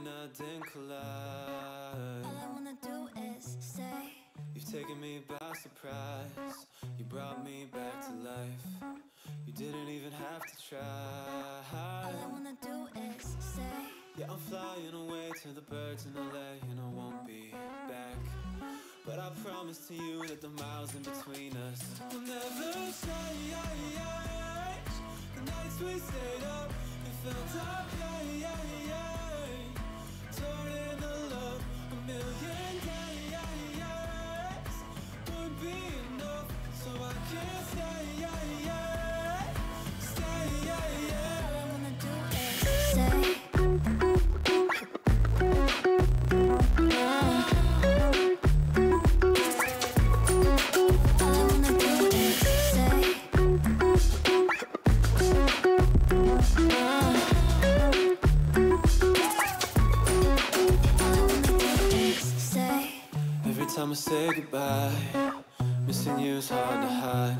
I didn't collide. All I wanna do is say You've taken me by surprise. You brought me back to life. You didn't even have to try. all I wanna do is say Yeah, I'm flying away to the birds in LA, and I won't be back. But I promise to you that the miles in between us will never change. The nights we stayed up, it felt up, turning to love a million days. Wouldn't be enough, so I can't stay. all I wanna do is say Every time I say goodbye, missing you's hard to hide.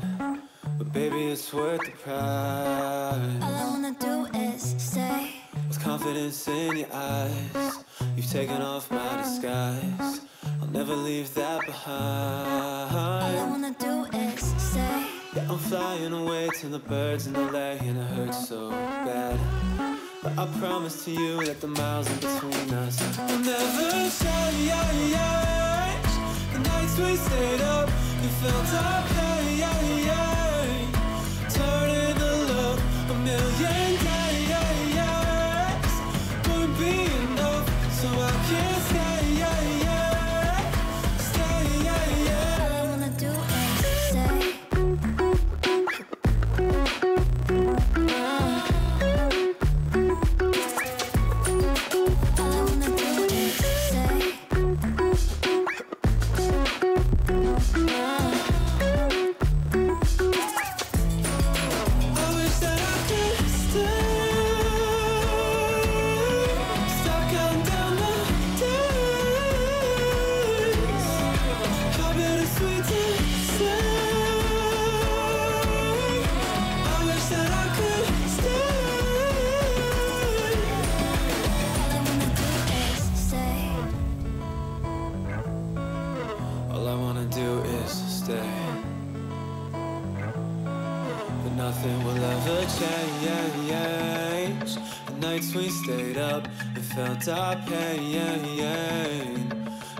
But baby, it's worth the price. all I wanna do is say With confidence in your eyes, you've taken off my disguise. I'll never leave that all I behind. wanna do is say Yeah, I'm flying away to the birds in LA, and it hurts so bad. But I promise to you that the miles in between us will never change. The nights we stayed up, it felt up, turning to love a million days. Wouldn't be enough, so I can't stay. all I wanna do is say all I wanna do is say I wish that I could stay. Stop counting down the days. How bittersweet to say. I wish that I could stay. all I wanna do is say All I wanna do is stay. But nothing will ever change. The nights we stayed up, it felt our pain.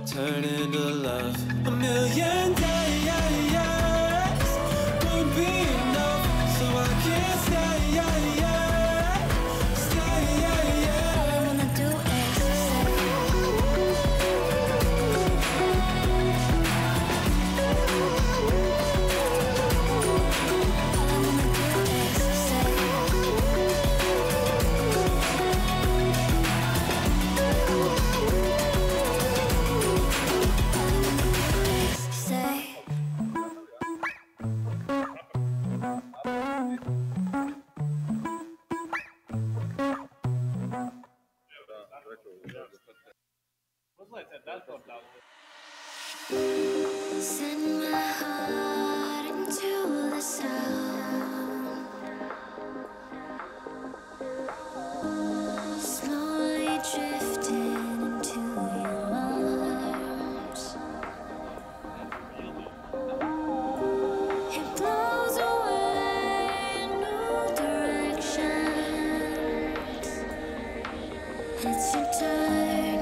Turn into love a million days. Wouldn't be enough, so I can't stay. all I wanna do is say send my heart into the sound, slowly drifting into your arms. It blows away new directions. It's your turn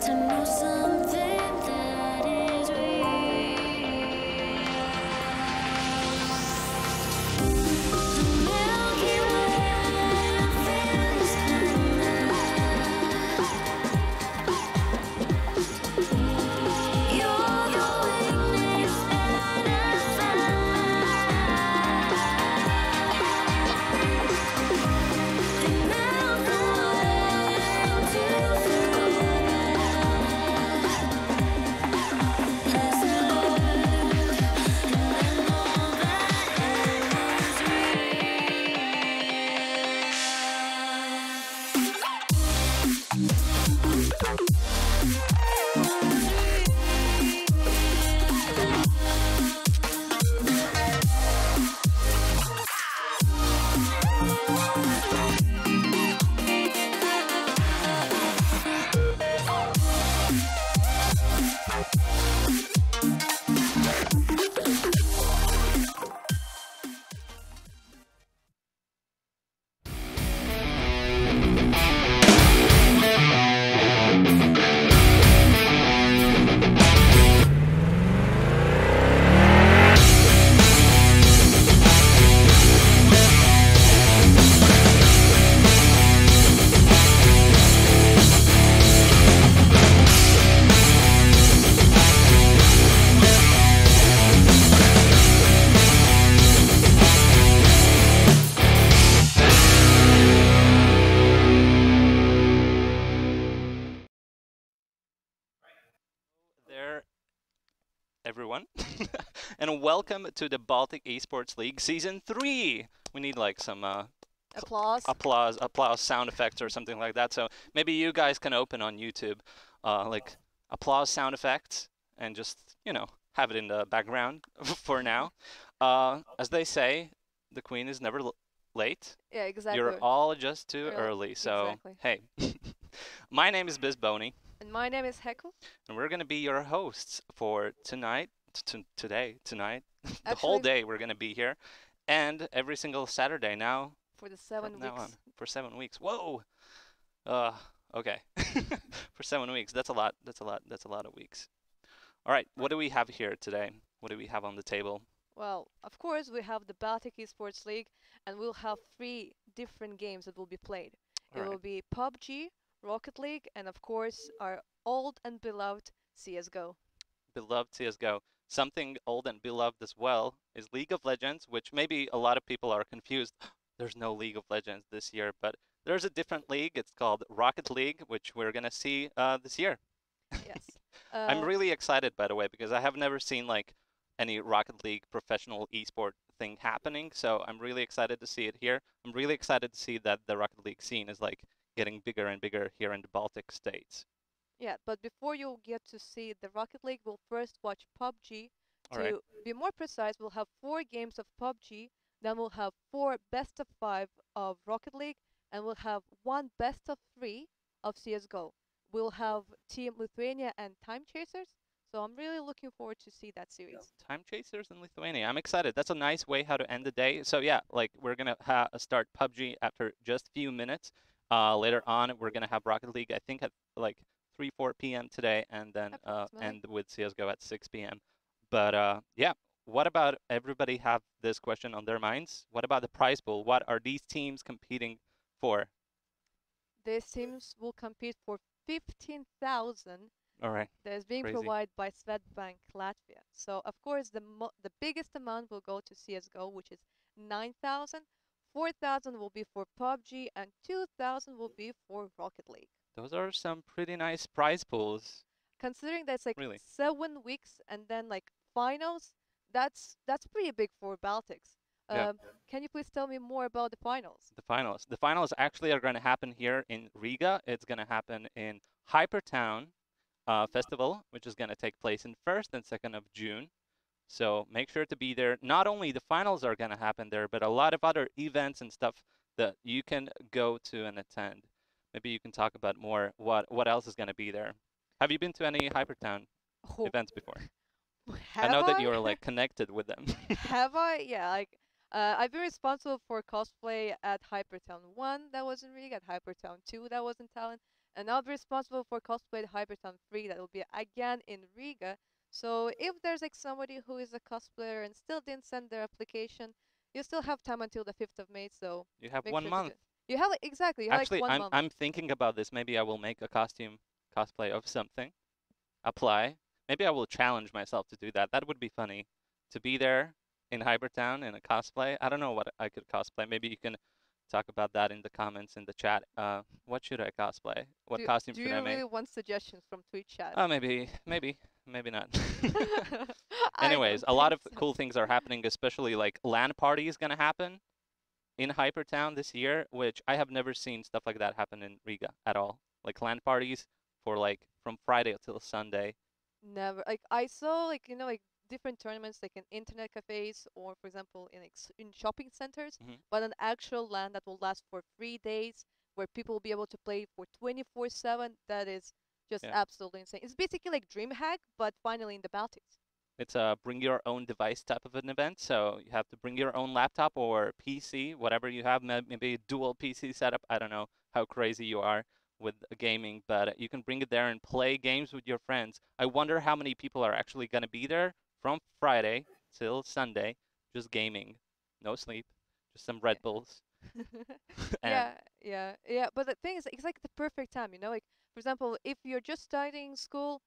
to know something that is real. everyone, and welcome to the Baltic Esports League Season 3. We need like some Applause. applause sound effects or something like that. So maybe you guys can open on YouTube, like applause sound effects, and just have it in the background for now. As they say, the queen is never late. Yeah, exactly. You're all just too early. So Exactly. hey, my name is BizBony. And my name is Heku. And we're going to be your hosts for tonight, tonight, the whole Actually, day we're going to be here. And every single Saturday now, for the from 7 now on, weeks. for 7 weeks. Whoa! Okay. For 7 weeks, that's a lot. That's a lot. That's a lot of weeks. All right, what do we have here today? What do we have on the table? Well, of course, we have the Baltic Esports League, and we'll have 3 different games that will be played. All It right. will be PUBG, Rocket League, and of course, our old and beloved CSGO. Beloved CSGO. Something old and beloved as well is League of Legends, which maybe a lot of people are confused. There's no League of Legends this year, but there's a different league. It's called Rocket League, which we're going to see this year. Yes. I'm really excited, by the way, because I have never seen like any Rocket League professional esport thing happening. So I'm really excited to see it here. I'm really excited to see that the Rocket League scene is like getting bigger and bigger here in the Baltic states. Yeah, but before you get to see the Rocket League, we'll first watch PUBG. All right. To be more precise, we'll have 4 games of PUBG, then we'll have 4 best of 5 of Rocket League, and we'll have 1 best of 3 of CSGO. We'll have Team Lithuania and Time Chasers, so I'm really looking forward to see that series. Time Chasers in Lithuania. I'm excited. That's a nice way how to end the day. So yeah, like we're gonna start PUBG after just a few minutes. Later on, we're gonna have Rocket League. I think at like 3-4 p.m. today, and then Approximately. end with CS:GO at 6 p.m. But yeah, what about everybody have this question on their minds? What about the prize pool? What are these teams competing for? These teams will compete for 15,000 All right, that is being crazy. provided by Swedbank Latvia. So of course the biggest amount will go to CS:GO, which is 9,000. 4,000 will be for PUBG, and 2,000 will be for Rocket League. Those are some pretty nice prize pools. Considering that's like Really? 7 weeks and then like finals, that's pretty big for Baltics. Yeah. Can you please tell me more about the finals? The finals. The finals actually are going to happen here in Riga. It's going to happen in HyperTown Festival, which is going to take place in 1st and 2nd of June. So make sure to be there. Not only the finals are going to happen there, but a lot of other events and stuff that you can go to and attend. Maybe you can talk about more what else is going to be there. Have you been to any HyperTown Oh, events before? have I know that I? you're like connected with them. Have I? Yeah, like I've been responsible for cosplay at HyperTown 1 that was in Riga, at HyperTown 2 that was in Tallinn, and I'll be responsible for cosplay at HyperTown 3 that will be again in Riga. So if there's like somebody who is a cosplayer and still didn't send their application, you still have time until the 5th of May, so You have make 1 sure to do month. it. You have like, exactly, you have Actually, like 1 month. I'm thinking about this. Maybe I will make a costume cosplay of something, apply. Maybe I will challenge myself to do that. That would be funny. To be there in Hypertown in a cosplay. I don't know what I could cosplay. Maybe you can talk about that in the comments in the chat. What should I cosplay? What costume Do should you I make? really want suggestions from Twitch chat? Maybe not. I Anyways, don't a lot think of so. cool things are happening, especially like LAN party is gonna happen in Hypertown this year, which I have never seen stuff like that happen in Riga at all. Like LAN parties for like from Friday till Sunday. Never. Like I saw like like different tournaments like in internet cafes or for example in in shopping centers, Mhm. but an actual LAN that will last for 3 days where people will be able to play for 24/7. That is just Yeah. absolutely insane. It's basically like DreamHack, but finally in the Baltics. It's a bring your own device type of an event. So you have to bring your own laptop or PC, whatever you have, maybe a dual PC setup. I don't know how crazy you are with gaming, but you can bring it there and play games with your friends. I wonder how many people are actually going to be there from Friday till Sunday, just gaming, no sleep, just some Red Bulls, and Yeah. But the thing is, it's like the perfect time, Like, for example, if you're just starting school,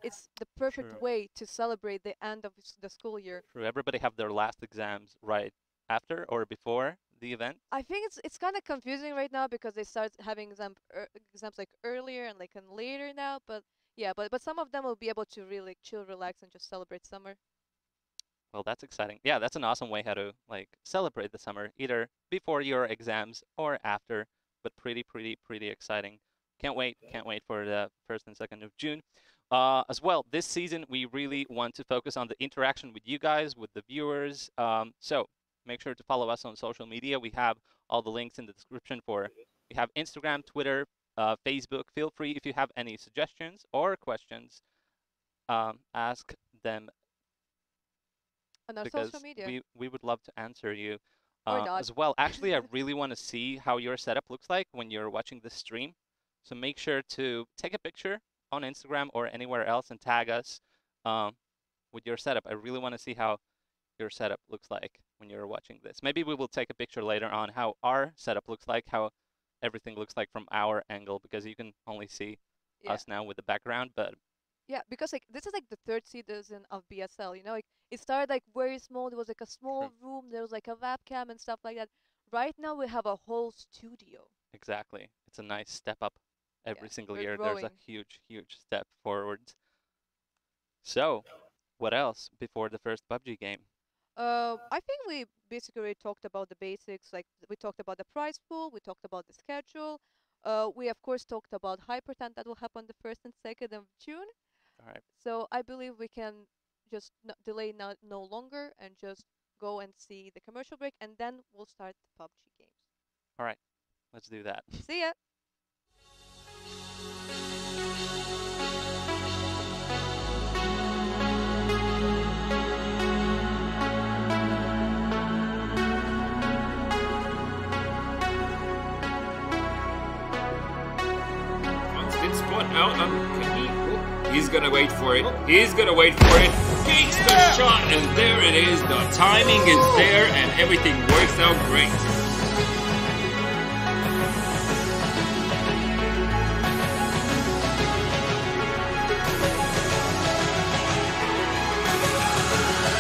it's the perfect true, way to celebrate the end of the school year. true. Everybody have their last exams right after or before the event. I think it's kind of confusing right now because they start having exams like earlier and like and later now. But Yeah, but some of them will be able to really chill, relax, and just celebrate summer. Well, that's exciting. Yeah, that's an awesome way how to like celebrate the summer, either before your exams or after. But pretty exciting. Can't wait for the 1st and 2nd of June. As well, this season we really want to focus on the interaction with you guys, with the viewers. So make sure to follow us on social media. We have all the links in the description we have Instagram, Twitter, Facebook. Feel free if you have any suggestions or questions, ask them On our because social media. we would love to answer you Or not. as well. Actually, I really want to see how your setup looks like when you're watching the stream. So make sure to take a picture on Instagram or anywhere else and tag us with your setup. I really want to see how your setup looks like when you're watching this. Maybe we will take a picture later on how our setup looks like, how everything looks like from our angle, because you can only see us now with the background, but Yeah, because like this is like the 3rd season of BSL. You know, like it started like very small. There was like a small room. There was like a webcam and stuff like that. Right now we have a whole studio. exactly. It's a nice step up every single we're year. There's a growing. huge step forwards. So, what else before the first PUBG game? I think we basically already talked about the basics. Like we talked about the prize pool. We talked about the schedule. We of course talked about HyperTown that will happen the 1st and 2nd of June. All right. So I believe we can just delay no longer and just go and see the commercial break, and then we'll start the PUBG games. All right. Let's do that. See ya. Constant spot out on. He's gonna wait for it. He's gonna wait for it. Takes the shot, and there it is. The timing is there, and everything works out great.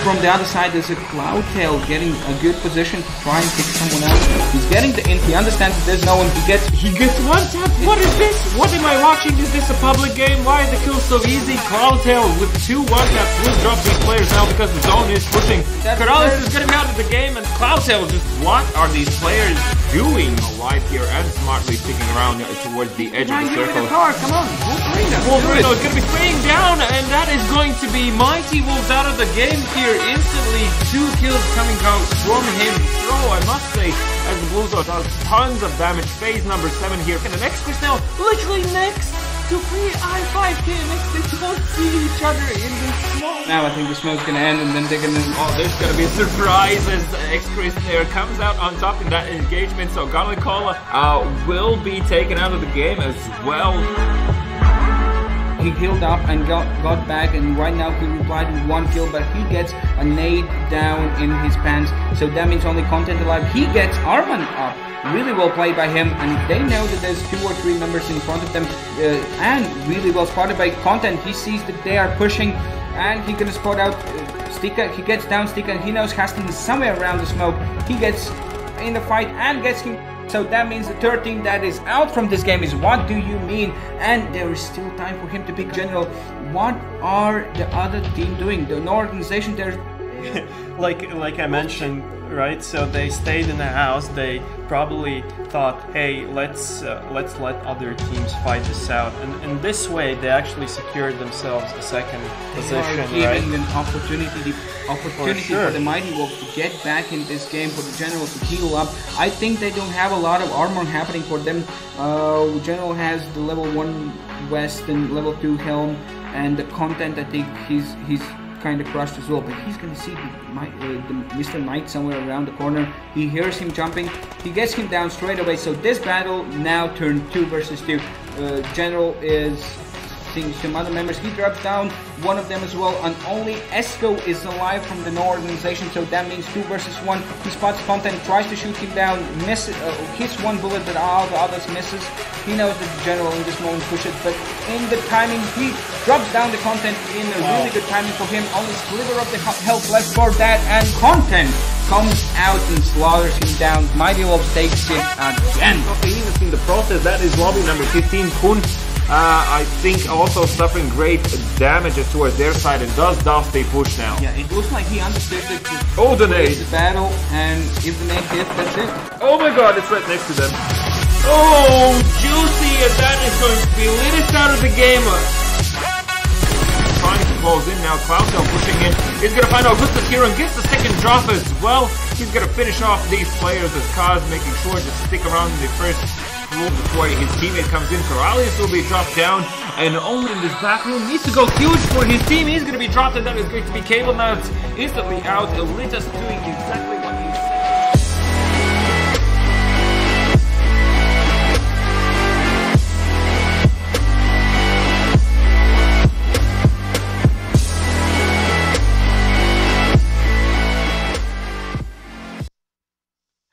From the other side, there's a Cloudtail getting a good position to try and pick someone else. He's getting the int. He understands that there's no one. He gets one tap. What is this? What am I watching? Is this a public game? Why are the kills so easy? Cloudtail with 2 1-taps will drop these players now because the zone is pushing. Karalis is getting out of the game, and Cloudtail just, what are these players doing? Alive here and smartly sticking around towards the edge of the circle. Come on, Wolverino is going to be spraying down, and that is going to be Mighty Wolves out of the game here instantly. 2 kills coming out from him. So I must say, as the Blues does tons of damage. Phase number 7 here. And the next Chris now literally next to free I5 KMX. They don't see each other in this smoke. Now I think the smoke's gonna end, and then they're gonna. Oh, there's gonna be a surprise as X-Chris there comes out on top in that engagement. So Gonalikola will be taken out of the game as well. He healed up and got back, and right now he replied with 1 kill, but he gets a nade down in his pants, so that means only Content alive. He gets Arman up. Really well played by him, and they know that there's 2 or 3 members in front of them, and really well spotted by Content. He sees that they are pushing, and he's gonna spot out Stika. He gets down Stika, and he knows Hastin is somewhere around the smoke. He gets in the fight and gets him. So that means the 3rd team that is out from this game is What Do You Mean? And there is still time for him to pick General. What are the other team doing? The organization, there's like I mentioned, right? So they stayed in the house. They probably thought, hey, let's let other teams fight this out, and in this way they actually secured themselves a 2nd position, right? Giving an opportunity for the Mighty Wolves to get back in this game, for the General to heal up. I think they don't have a lot of armor happening for them. General has the level 1 West and level 2 Helm, and the Content, I think he's kind of crushed as well, but he's gonna see the Mr. Knight somewhere around the corner. He hears him jumping, he gets him down straight away. So this battle now turned 2 versus 2. General is seeing some other members. He drops down one of them as well, and only Esco is alive from the No organization, so that means 2 versus 1. He spots Content, tries to shoot him down, misses, hits 1 bullet, but all the others misses. He knows that the General in this moment pushes, but in the timing, he drops down the Content in a really good timing for him. Only sliver of the health left for that, and Content comes out and slaughters him down. Mighty Wolves takes it again. Okay, even in the process, that is lobby number 15, Kun. I think also suffering great damages towards their side, and does stay pushed now. Yeah, it looks like he understood that the nade. the battle, and if the nade hits, that's it. Oh my god, it's right next to them. Oh, juicy, and that is going to be latest out of the game. Trying to close in now, Cloudtail pushing in. He's going to find out Augustus here and gets the second drop as well. He's going to finish off these players as Kaz making sure to stick around in the first room before his teammate comes in. Corralius will be dropped down, and only in this back room needs to go huge for his team. He's going to be dropped, and that is going to be Cable now instantly out. Elitas doing exactly what he said.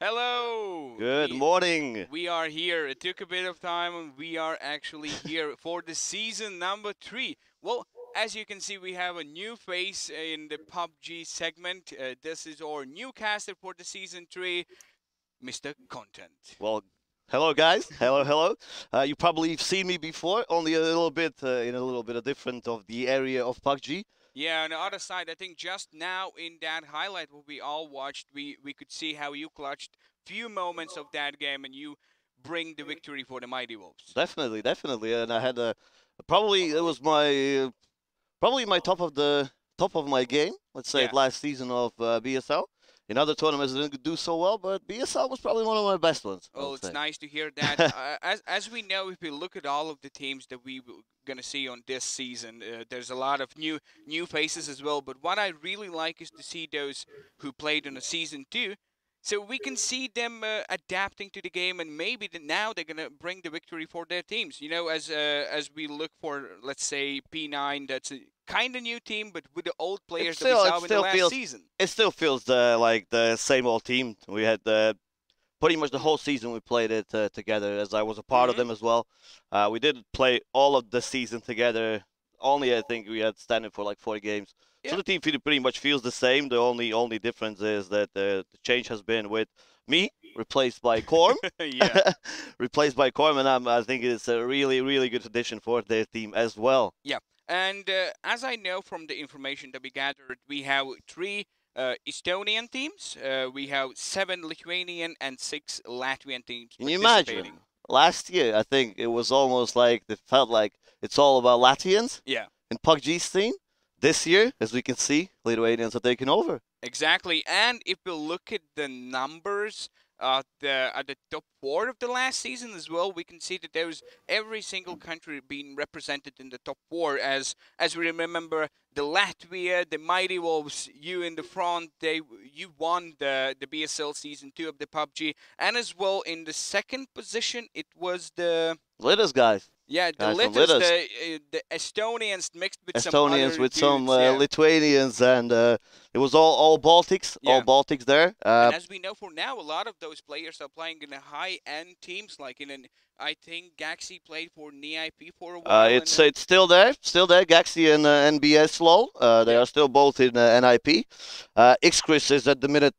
Hello! Good morning! We are here. It took a bit of time, and we are actually here for the season number 3. Well, as you can see, we have a new face in the PUBG segment. This is our new caster for the season 3, Mr. Content. Well, hello guys. Hello. You probably have seen me before, only a little bit in a little bit of different of the area of PUBG. Yeah, on the other side, I think just now in that highlight what we all watched, we could see how you clutched few moments of that game and you bring the victory for the Mighty Wolves. Definitely. And I had probably it was my probably my top of my game. Let's say last season of BSL. In other tournaments, I didn't do so well, but BSL was probably one of my best ones. Oh, it's nice to hear that. As we know, if we look at all of the teams that we're going to see on this season, there's a lot of new faces as well. But what I really like is to see those who played in the season 2. So we can see them adapting to the game, and maybe now they're going to bring the victory for their teams. You know, as we look for, let's say, P9, that's a kind of new team, but with the old players that we saw in the last season. It still feels like the same old team. We had pretty much the whole season we played it together, as I was a part of them as well. We did play all of the season together. Only I think we had standing for like 40 games. So the team pretty much feels the same. The only difference is that the change has been with me replaced by Korm. Replaced by Korm, and I think it's a really good addition for their team as well. Yeah, and as I know from the information that we gathered, we have 3 Estonian teams, we have 7 Lithuanian and 6 Latvian teams. Can you imagine? Last year, I think it was almost like it felt like it's all about Latvians. Yeah. In PUBG's scene. This year, as we can see, Lithuanians are taking over. Exactly, and if we look at the numbers at the top 4 of the last season as well, we can see that there's every single country being represented in the top 4. As we remember, the Latvia, the Mighty Wolves, you in the front, you won the BSL season 2 of the PUBG, and as well in the second position, it was the Litas guys. Yeah, the Litas, the Estonians mixed with Estonians some with dudes, some Lithuanians, and it was all Baltics, all Baltics there. And as we know for now, a lot of those players are playing in the high-end teams, like I think Gaxi played for NIP for a while. It's still there, Gaxi and NBS LOL. They are still both in NIP. Xchris is at the minute,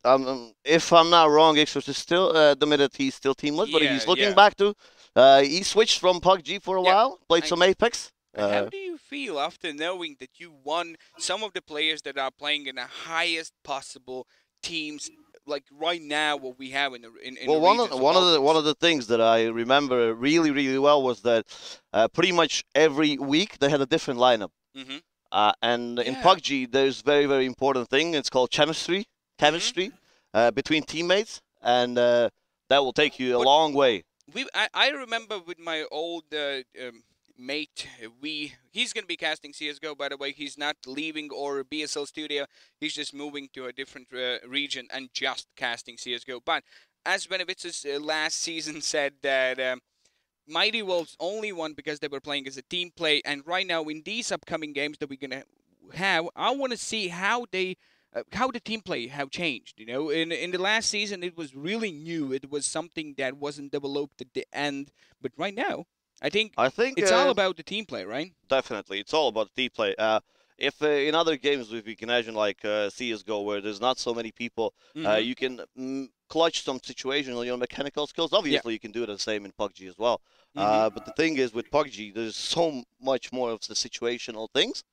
if I'm not wrong, Xchris is still at the minute he's still teamless, but he's looking back to. He switched from PUBG for a while, played some Apex. How do you feel after knowing that you won some of the players that are playing in the highest possible teams, like right now what we have in the well, one of the things that I remember really well was that pretty much every week they had a different lineup. And in PUBG, there's very important thing. It's called chemistry between teammates, and that will take you a long way. I remember with my old mate, he's going to be casting CSGO, by the way. He's not leaving our BSL studio. He's just moving to a different region and just casting CSGO. But as Benevits's last season said that Mighty Wolves only won because they were playing as a team play. And right now in these upcoming games that we're going to have, I want to see how the team play have changed. You know, in the last season it was really new. It was something that wasn't developed at the end. But right now, I think it's all about the team play, right? Definitely, it's all about the team play. if in other games, if you can imagine like CS:GO, where there's not so many people, you can clutch some situations on your mechanical skills. Obviously, you can do the same in PUBG as well. But the thing is, with PUBG, there's so much more of the situational things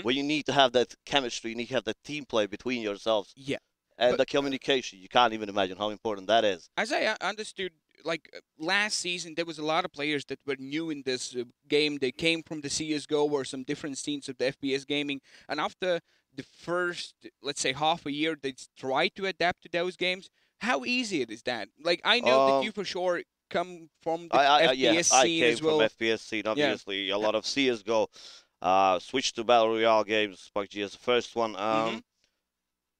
where you need to have that chemistry, you need to have that team play between yourselves. Yeah. And the communication, you can't even imagine how important that is. As I understood, like last season, there was a lot of players that were new in this game. They came from the CS:GO or some different scenes of the FPS gaming, and after the first, let's say, half a year, they tried to adapt to those games. How easy it is that? Like, I know that you for sure come from the FPS scene as well. I came from FPS scene, obviously. A lot of CS:GO, switched to Battle Royale games, PUBG is the first one.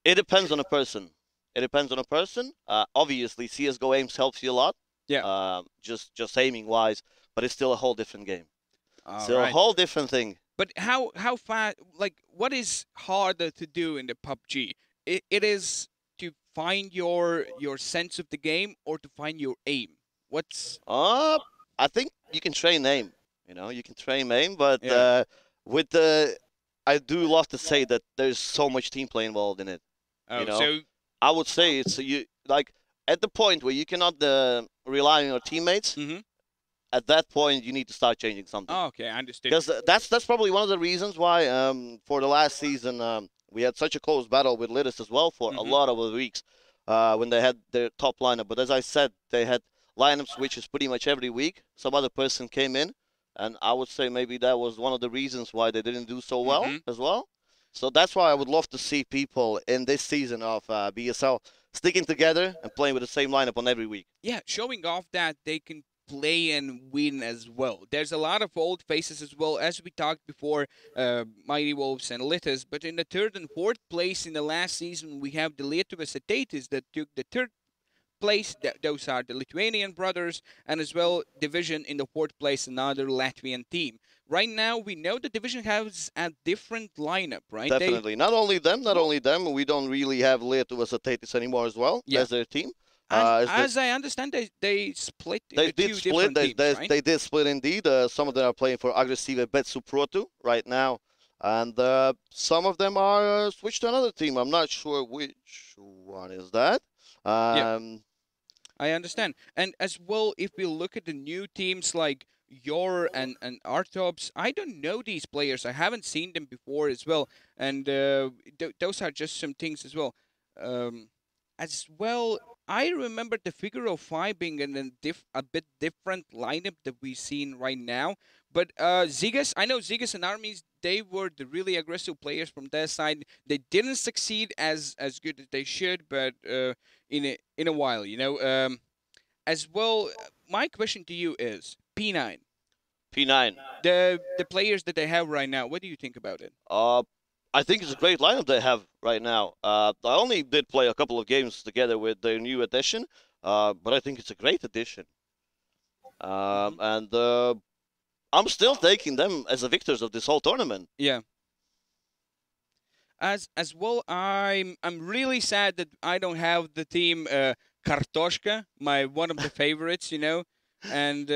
It depends on a person. It depends on a person. Obviously, CS:GO aims helps you a lot. Yeah. Just aiming wise, but it's still a whole different game. Still a whole different thing. But how fast? Like, what is harder to do in the PUBG? It is to find your sense of the game or to find your aim. What's? I think you can train aim. You know, you can train aim, but with I do love to say that there's so much team play involved in it. You know, so I would say it's like at the point where you cannot rely on your teammates. At that point, you need to start changing something. Oh, okay, I understand. Because that's probably one of the reasons why for the last season we had such a close battle with Litis as well for a lot of the weeks when they had their top lineup. But as I said, they had lineup switches pretty much every week. Some other person came in, and I would say maybe that was one of the reasons why they didn't do so well as well. So that's why I would love to see people in this season of BSL sticking together and playing with the same lineup on every week. Yeah, showing off that they can play and win as well. There's a lot of old faces as well, as we talked before, Mighty Wolves and Litis. But in the third and fourth place in the last season, we have the Lietuvos Ateitis that took the third place. Those are the Lithuanian brothers, and as well Division in the fourth place, another Latvian team. Right now, we know the Division has a different lineup, right? Definitely. Not only them. We don't really have Lietuvos Ateitis anymore as well as their team. As I understand, they split into two different teams, right? They did split indeed. Some of them are playing for Aggressive BESL Pro right now. And some of them are switched to another team. I'm not sure which one is that. I understand. And as well, if we look at the new teams like Yor and Artops, I don't know these players. I haven't seen them before as well. And those are just some things as well. As well, I remember the Figure of 5 being a bit different lineup that we've seen right now. But Zigas, I know Zigas and Armies, they were the really aggressive players from their side. They didn't succeed as good as they should, but in a while, you know. As well, my question to you is P9. P9. The players that they have right now, what do you think about it? I think it's a great lineup they have right now. I only did play a couple of games together with their new addition, but I think it's a great addition. And I'm still taking them as the victors of this whole tournament. Yeah. As well, I'm really sad that I don't have the team Kartoshka, one of the favorites, you know. And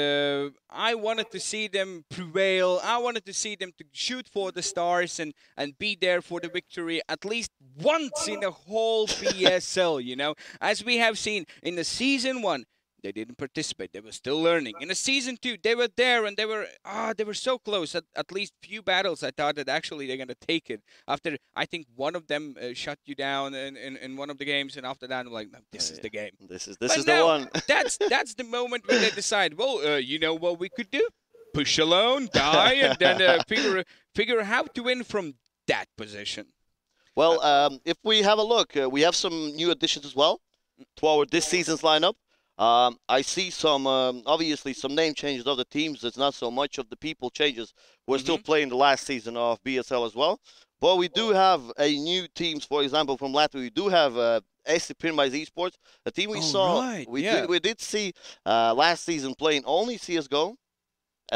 I wanted to see them prevail. I wanted to see them to shoot for the stars and be there for the victory at least once in the whole BSL, you know. As we have seen in the Season 1, they didn't participate. They were still learning. In the Season 2, they were there and they were so close. At least few battles, I thought that actually they're going to take it. After, I think one of them shut you down in one of the games. And after that, I'm like, no, this is the game. This is the one. that's the moment when they decide, well, you know what we could do? Push alone, die, and then figure how to win from that position. Well, if we have a look, we have some new additions as well to this season's lineup. I see some, obviously, some name changes of the teams. It's not so much of the people changes. We're still playing the last season of BSL as well. But we do have a new teams, for example, from Latvia. We do have AC Pirmais eSports, a team we saw. Right. We did see last season playing only CS:GO.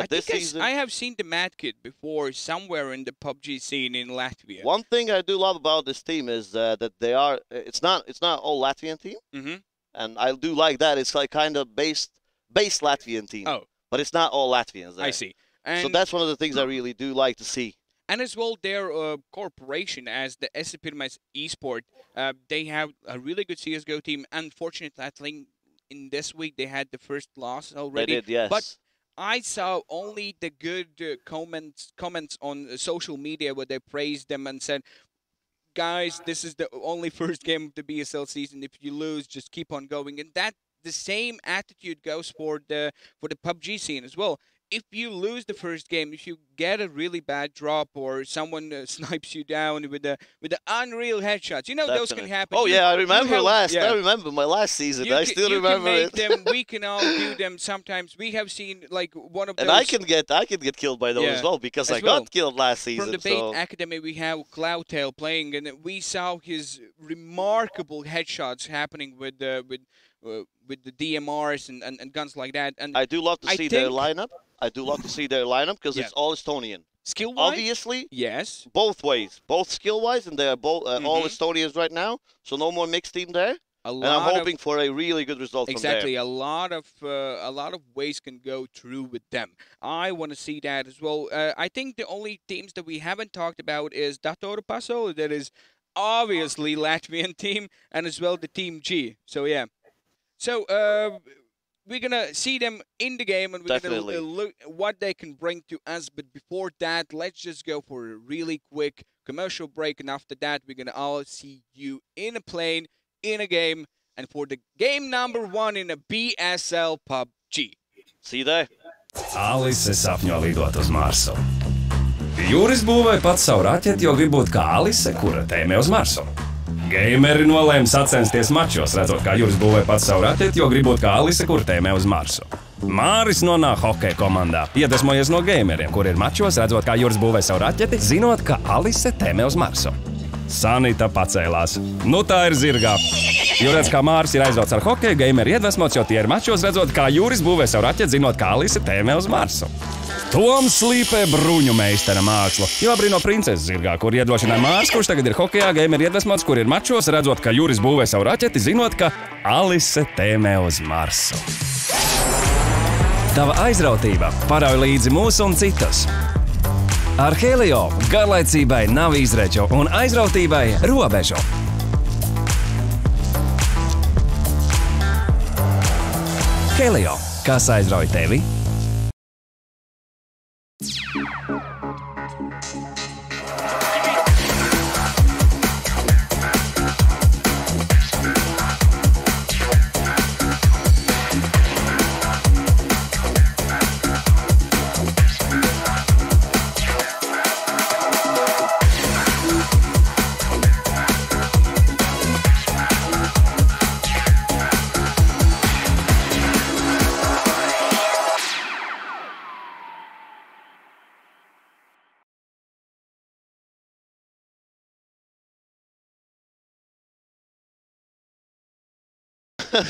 This season, I have seen the Mad Kid before somewhere in the PUBG scene in Latvia. One thing I do love about this team is that they are. It's not all Latvian team. And I do like that. It's like kind of base Latvian team. Oh. But it's not all Latvians there. I see. And so that's one of the things I really do like to see. And as well, their corporation, as the Epitomize eSport, they have a really good CSGO team. Unfortunately, I think in this week they had the first loss already. They did, yes. But I saw only the good comments on social media where they praised them and said, guys, this is the only first game of the BSL season. If you lose, just keep on going. And that the same attitude goes for the PUBG scene as well. If you lose the first game, if you get a really bad drop or someone snipes you down with the unreal headshots, you know those can happen. Oh yeah, I remember I remember my last season. I still remember it. it. Them, we can all do them sometimes. We have seen like one of those. And I can get killed by those as well because I got killed last season. From the Bait Academy, we have Cloudtail playing, and we saw his remarkable headshots happening with the DMRs and guns like that. And I do love to see their lineup. I do love to see their lineup because it's all Estonian. Skill-wise? Obviously, yes. Both ways, both skill-wise, and they are both all Estonians right now. So no more mixed team there. And I'm hoping for a really good result from there. Exactly, a lot of ways can go through with them. I want to see that as well. I think the only teams that we haven't talked about is Dator Paso, that is obviously Latvian team, and as well the Team G. So yeah. So we're going to see them in the game, and we're going to look what they can bring to us. But before that, let's just go for a really quick commercial break. And after that, we're going to all see you in a plane, in a game, and for the game number 1 in a BSL PUBG. See you there. Alice sapņo lidot uz Marsu. Juris būvēja pats savu raķeti, jo grib būt kā Alice, kura tēmē uz Marsu. Gameri nolēma sacensties mačos, redzot, kā Juris būvēja pats savu raķeti, jo grib būt kā Alice, kur tēmē uz Marsu. Māris nonāk hokeja komandā, iedvesmojies no gameriem, kur ir mačos, redzot, kā Juris būvēja savu raķeti, zinot, ka Alice tēmē uz Marsu. Sanita pacēlās. Nu tā ir zirgā. Jo redz, kā Māris ir aizrauts ar hokeju, gameri iedvesmots, jo tie ir mačos, redzot, kā Juris būvēja savu raķeti, zinot, kā Alice tēmē uz Marsu. Toms slīpē bruņu meistara mākslu, jo abrīno princeses zirgā, kur iedrošināja Mārs, kurš tagad ir hokejā, gameri iedvesmots, kur ir mačos, redzot, ka Juris būvē savu raķeti, zinot, ka Alice tēmē uz Marsu. Tava aizrautība parauj līdzi mūs un citus. Ar Helio garlaicībai nav izreču un aizrautībai robežu. Helio, kas aizrauj tevi?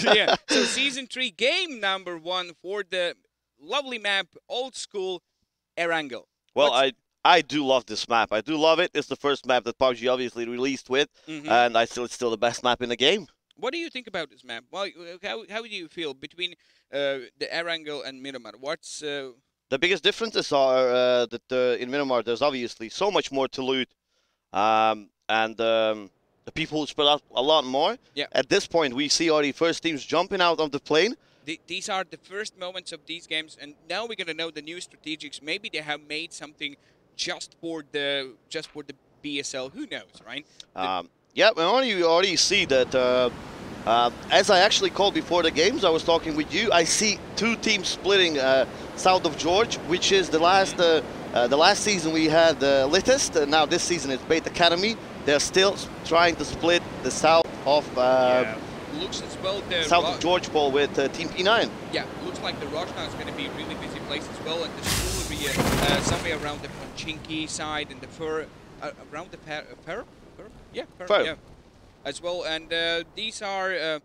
Yeah, so Season 3, game number 1 for the lovely map, old school Erangel. Well, I do love this map. I do love it. It's the first map that PUBG obviously released with, and it's still the best map in the game. What do you think about this map? Well, how do you feel between the Erangel and Miramar? What's the biggest differences are that in Miramar there's obviously so much more to loot, and the people who spread out a lot more. Yeah. At this point, we see already first teams jumping out of the plane. These are the first moments of these games, and now we're gonna know the new strategics. Maybe they have made something just for the BSL. Who knows, right? Yeah, you already see that. As I actually called before the games, I was talking with you. I see two teams splitting south of George, which is the last season we had Litest. Now this season it's Bait Academy. They're still trying to split the south of looks as well south of George Pole with Team P9. Yeah, looks like the Rojna is going to be a really busy place as well, and the school will be somewhere around the Ponchinki side and the around the Fer? Yeah, as well. And these are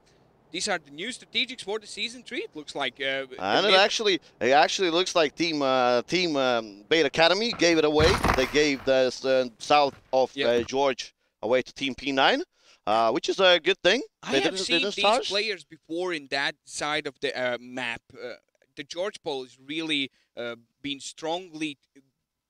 the new strategics for the Season 3. It looks like. And it actually looks like Team Bait Academy gave it away. They gave the south of George away to Team P9, which is a good thing. I have seen these players before in that side of the map. The George Pole is really been strongly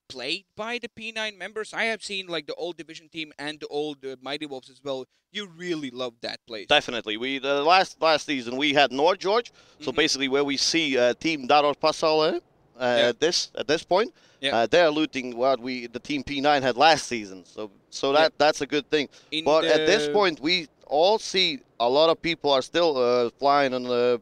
played by the P9 members. I have seen like the old division team and the old Mighty Wolves as well. You really love that place. Definitely. We the last season we had North George, so basically where we see Team Daros Pasale at this point. They're looting what the Team P9 had last season. So that's a good thing. But at this point we all see a lot of people are still flying on the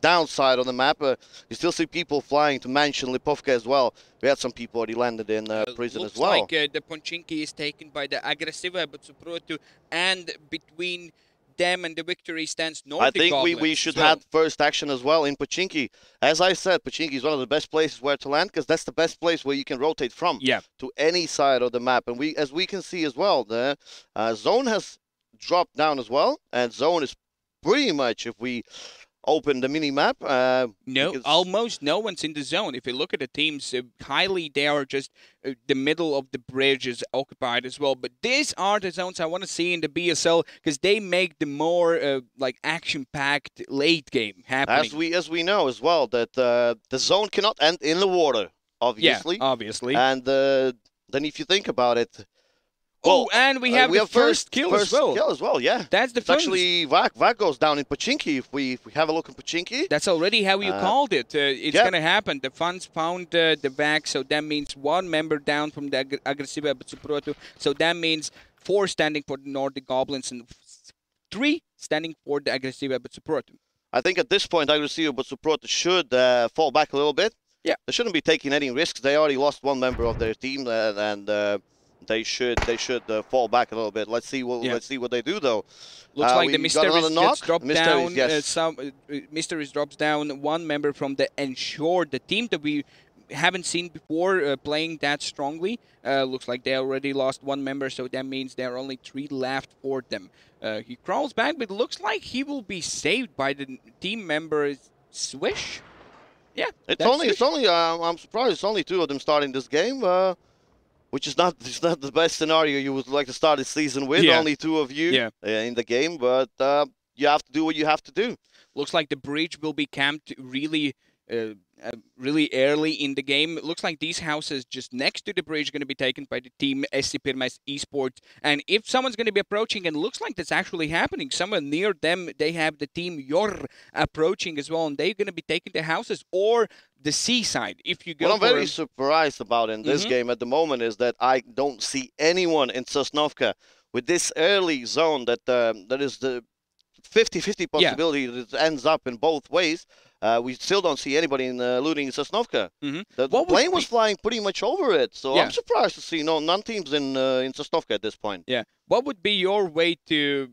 downside on the map. You still see people flying to Mansion Lipovka as well. We had some people already landed in prison as well. Looks like the Ponchinki is taken by the Aggressiva Butsuprotu, and between them and the victory stands Nordic I think Goblins we should have first action as well in Pochinki. As I said, Pochinki is one of the best places where to land, because that's the best place where you can rotate from to any side of the map. And as we can see as well, the zone has dropped down as well, and zone is pretty much, if we open the mini map, almost no one's in the zone. If you look at the teams, highly they are just the middle of the bridge is occupied as well. But these are the zones I want to see in the BSL, because they make the more like action-packed late game happening. As we know as well that the zone cannot end in the water, obviously. Yeah, obviously. And then if you think about it. Well, and we have the first kill as well. That's the first. Actually, Vak goes down in Pochinki. If we have a look in Pochinki. That's already how you called it. It's going to happen. The Funds found the Vak, so that means one member down from the Aggressiva Butsuprotu. So that means 4 standing for the Nordic Goblins and 3 standing for the Aggressiva Butsuprotu. I think at this point, Aggressiva Butsuprotu should fall back a little bit. Yeah. They shouldn't be taking any risks. They already lost one member of their team, and they should fall back a little bit. Let's see what they do though. Looks like the Mysteries gets dropped down. Yes. Mysteries drops down one member from the Ensure, the team that we haven't seen before playing that strongly. Looks like they already lost one member, so that means there are only 3 left for them. He crawls back, but looks like he will be saved by the team member Swish. Yeah, it's only. I'm surprised it's only 2 of them starting this game. Which is not the best scenario you would like to start the season with. Only 2 of you in the game, but you have to do what you have to do. Looks like the bridge will be camped really early in the game. It looks like these houses just next to the bridge are going to be taken by the team SC eSports. And if someone's going to be approaching, and looks like that's actually happening, somewhere near them, they have the team Yor approaching as well, and they're going to be taking the houses or the seaside. If you go, what I'm very surprised about in this game at the moment is that I don't see anyone in Sosnovka with this early zone that is the 50-50 possibility that it ends up in both ways. We still don't see anybody in looting in Sosnovka. The plane was flying pretty much over it, so I'm surprised to see none teams in Sosnovka at this point. Yeah. What would be your way to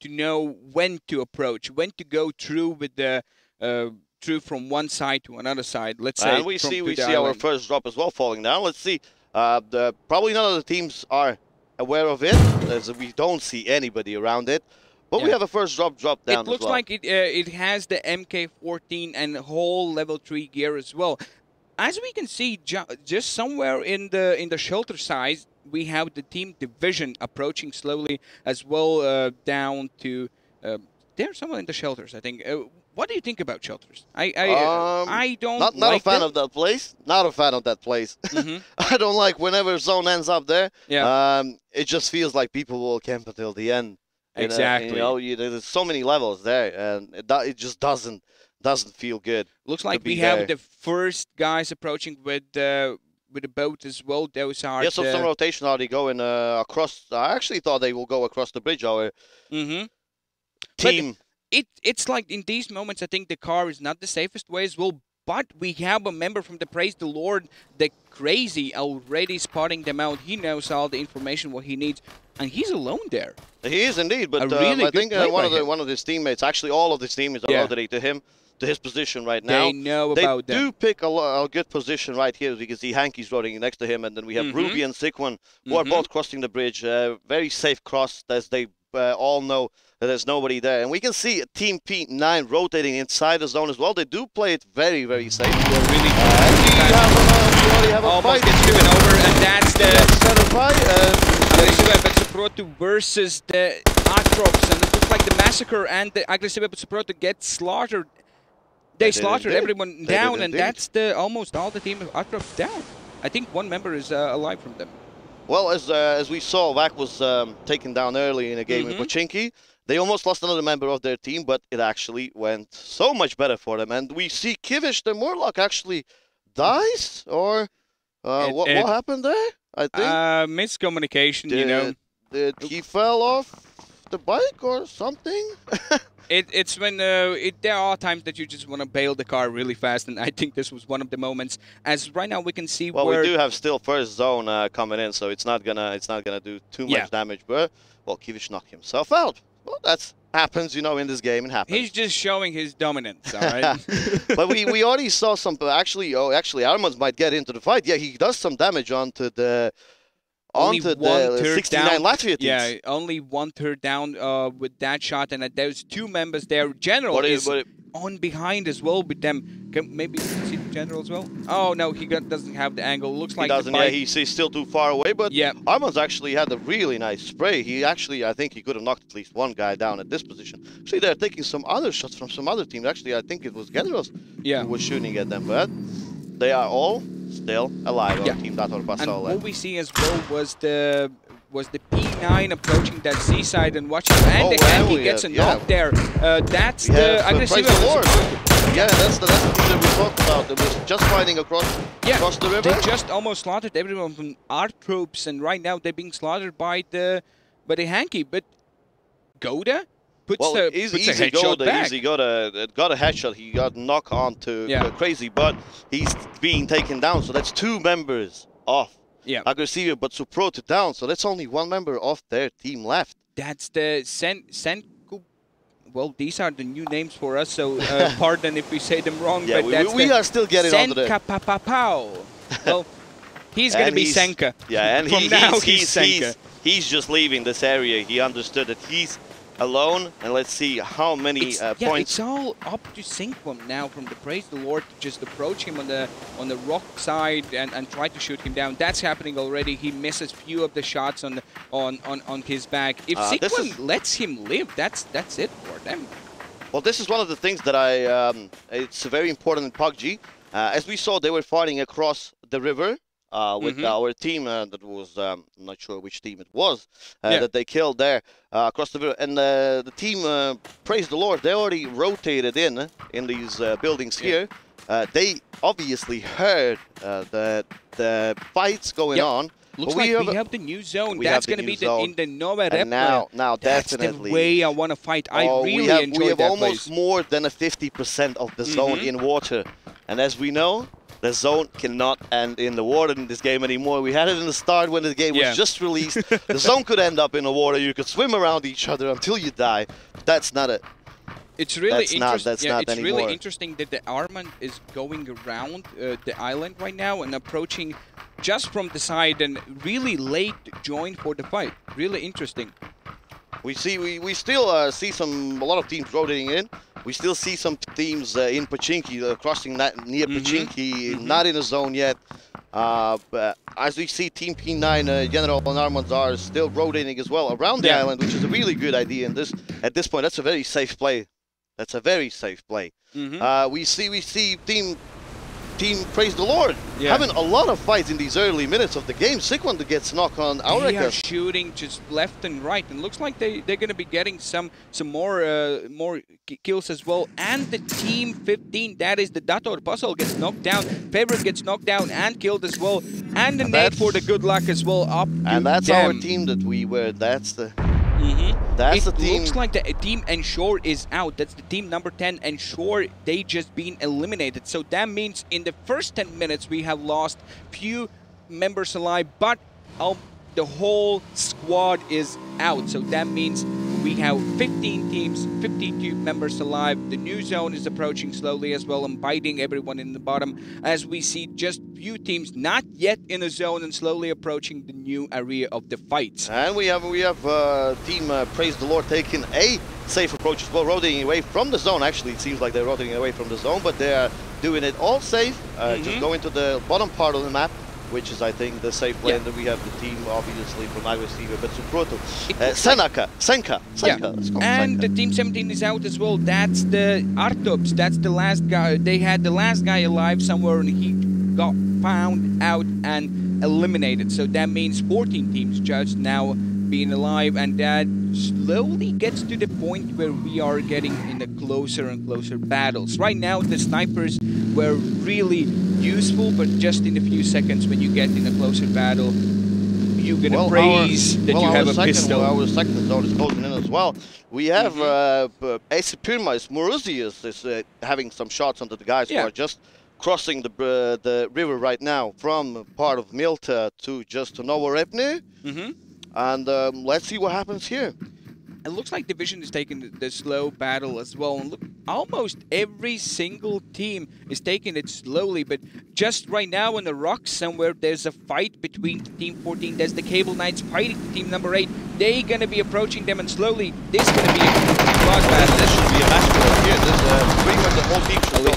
know when to approach, when to go through with the through from one side to another side? Let's say. And we see our first drop as well falling down. Let's see. Probably none of the teams are aware of it, as we don't see anybody around it. But we have a first drop down. It looks like it has the MK14 and whole level 3 gear as well. As we can see, just somewhere in the shelter side, we have the team Division approaching slowly as well down to. They're somewhere in the shelters, I think. What do you think about shelters? I don't. Not like a fan them. of that place. Not a fan of that place. I don't like whenever zone ends up there. Yeah. It just feels like people will camp until the end. Exactly. There's so many levels there, and it just doesn't feel good. Looks like we have the first guys approaching with the boat as well. Those are some rotation already going across. I actually thought they will go across the bridge. Our team. But it's like in these moments, I think the car is not the safest way as well. But we have a member from the Praise the Lord, the Crazy, already spotting them out. He knows all the information what he needs, and he's alone there. He is indeed, but really I think one of his teammates, actually all of his teammates, are rotating to him, to his position right now. They know about them. They do pick a good position right here. As you can see, Hanky's rotating next to him, and then we have Ruby and Sikwan, who are both crossing the bridge. Very safe cross, as they all know that there's nobody there. And we can see Team P9 rotating inside the zone as well. They do play it very, very safe. They're really we have a fight. Gets driven over, and that's the Aggressiva Butsuprotu versus the Atrox. And it looks like the Massacre and the Aggressiva Butsuprotu get slaughtered. They slaughtered everyone down, and that's almost all the team of Atrox down. I think one member is alive from them. Well, as we saw, Vac was taken down early in a game in Pochinki. They almost lost another member of their team, but it actually went so much better for them. And we see Kivish, the Murloc, actually dies, or what happened there? I think miscommunication. You know, did he fell off the bike or something? It's when there are times that you just want to bail the car really fast, and I think this was one of the moments. As right now we can see, well, where we do have still first zone coming in, so it's not gonna do too much damage. But well, Kivish knocked himself out. Well, that happens, you know, in this game. It happens. He's just showing his dominance, all right? But we already saw some. Actually, Armand might get into the fight. Yeah, he does some damage onto the. Onto the 69 Latvia teams. Yeah, only 1/3 down with that shot, and there's two members there. General is on behind as well with them. Maybe see the General as well? Oh, no, he doesn't have the angle. Looks like he doesn't, yeah, he's still too far away, but yeah. Armand's actually had a really nice spray. He actually, I think he could have knocked at least one guy down at this position. Actually, they're taking some other shots from some other teams. Actually, I think it was Generals who was shooting at them, but they are all still alive on Team Dator Basel. And what we see as well was the P9 approaching that seaside and watching, and again he gets a knock there. That's the aggressive. Yeah, that's the thing that we talked about. It was just fighting across the river. They just almost slaughtered everyone from our troops, and right now they're being slaughtered by the Hanky. But Goda puts a headshot back. Easy got a headshot. He got knocked on to Crazy, but he's being taken down. So that's two members off. Yeah. Aggressive, but Supro to down. So that's only one member of their team left. That's the Senku. Well, these are the new names for us, so pardon if we say them wrong. Yeah, but we are still getting onto the Senka Papapao. Well, he's going to be Senka. Yeah, and he's Senka. He's just leaving this area. He understood that he's alone, and let's see how many points. It's all up to Sinkwam now from the Praise the Lord to just approach him on the rock side and try to shoot him down. That's happening already. He misses few of the shots on his back. If Sinkwam lets him live, that's it for them. Well, this is one of the things that it's very important in PUBG. As we saw, they were fighting across the river. With our team that was, I'm not sure which team it was, that they killed there across the river. And the team, praise the Lord, they already rotated in these buildings here. They obviously heard the fights going on. Looks like we have the new zone. That's going to be in the Nova Rep. Now that's definitely the way I want to fight. I really enjoy we have that almost more than a 50% of the zone in water. And as we know, the zone cannot end in the water in this game anymore. We had it in the start when the game was just released. The zone could end up in the water. You could swim around each other until you die. That's not it. It's really interesting. It's really interesting that the Armand is going around the island right now and approaching just from the side and really late join for the fight. Really interesting. We still see a lot of teams rotating in. We still see some teams in Pochinki crossing that near Pochinki, not in the zone yet. But as we see, Team P9, General and Armand are still rotating as well around the island, which is a really good idea. And at this point, that's a very safe play. That's a very safe play. We see Team Praise the Lord having a lot of fights in these early minutes of the game. Sikwon gets knocked on Aureka. They are shooting just left and right, and looks like they're going to be getting some more kills as well. And the Team 15, that is the Dator Puzzle, gets knocked down. Favorite gets knocked down and killed as well. And the nade for the good luck as well. And that's our team that we were. That's the. That's the team. It looks like the team Ensure is out. That's the team number 10. Ensure, they just been eliminated. So that means in the first 10 minutes we have lost few members alive, but the whole squad is out. So that means we have 15 teams, 52 members alive. The new zone is approaching slowly as well and biting everyone in the bottom, as we see just few teams not yet in the zone and slowly approaching the new area of the fight. And we have Team Praise the Lord taking a safe approach as well, rotating away from the zone. Actually, it seems like they're rotating away from the zone, but they are doing it all safe. Just going to the bottom part of the map, which is, I think, the safe lane. That we have the team, obviously, from Aggressive, but Suproto. Senka. Let's call and the Team 17 is out as well. That's the Artops. That's the last guy. They had the last guy alive somewhere, and he got found out and eliminated. So that means 14 teams just now being alive, and that slowly gets to the point where we are getting in the closer and closer battles. Right now, the snipers were really useful, but just in a few seconds when you get in a closer battle, you're gonna praise that you have a pistol. Our second zone is closing in as well. We have AC Pirmais Maruzius is having some shots onto the guys who are just crossing the river right now from part of Milta to just to Novorepny. And let's see what happens here. It looks like Division is taking the slow battle as well. And look, almost every single team is taking it slowly, but just right now on the rocks somewhere, there's a fight between Team 14. There's the Cable Knights fighting Team number 8. They're going to be approaching them, and slowly this is going to be a bloodbath. This should be a massacre here. This pretty much the whole team should go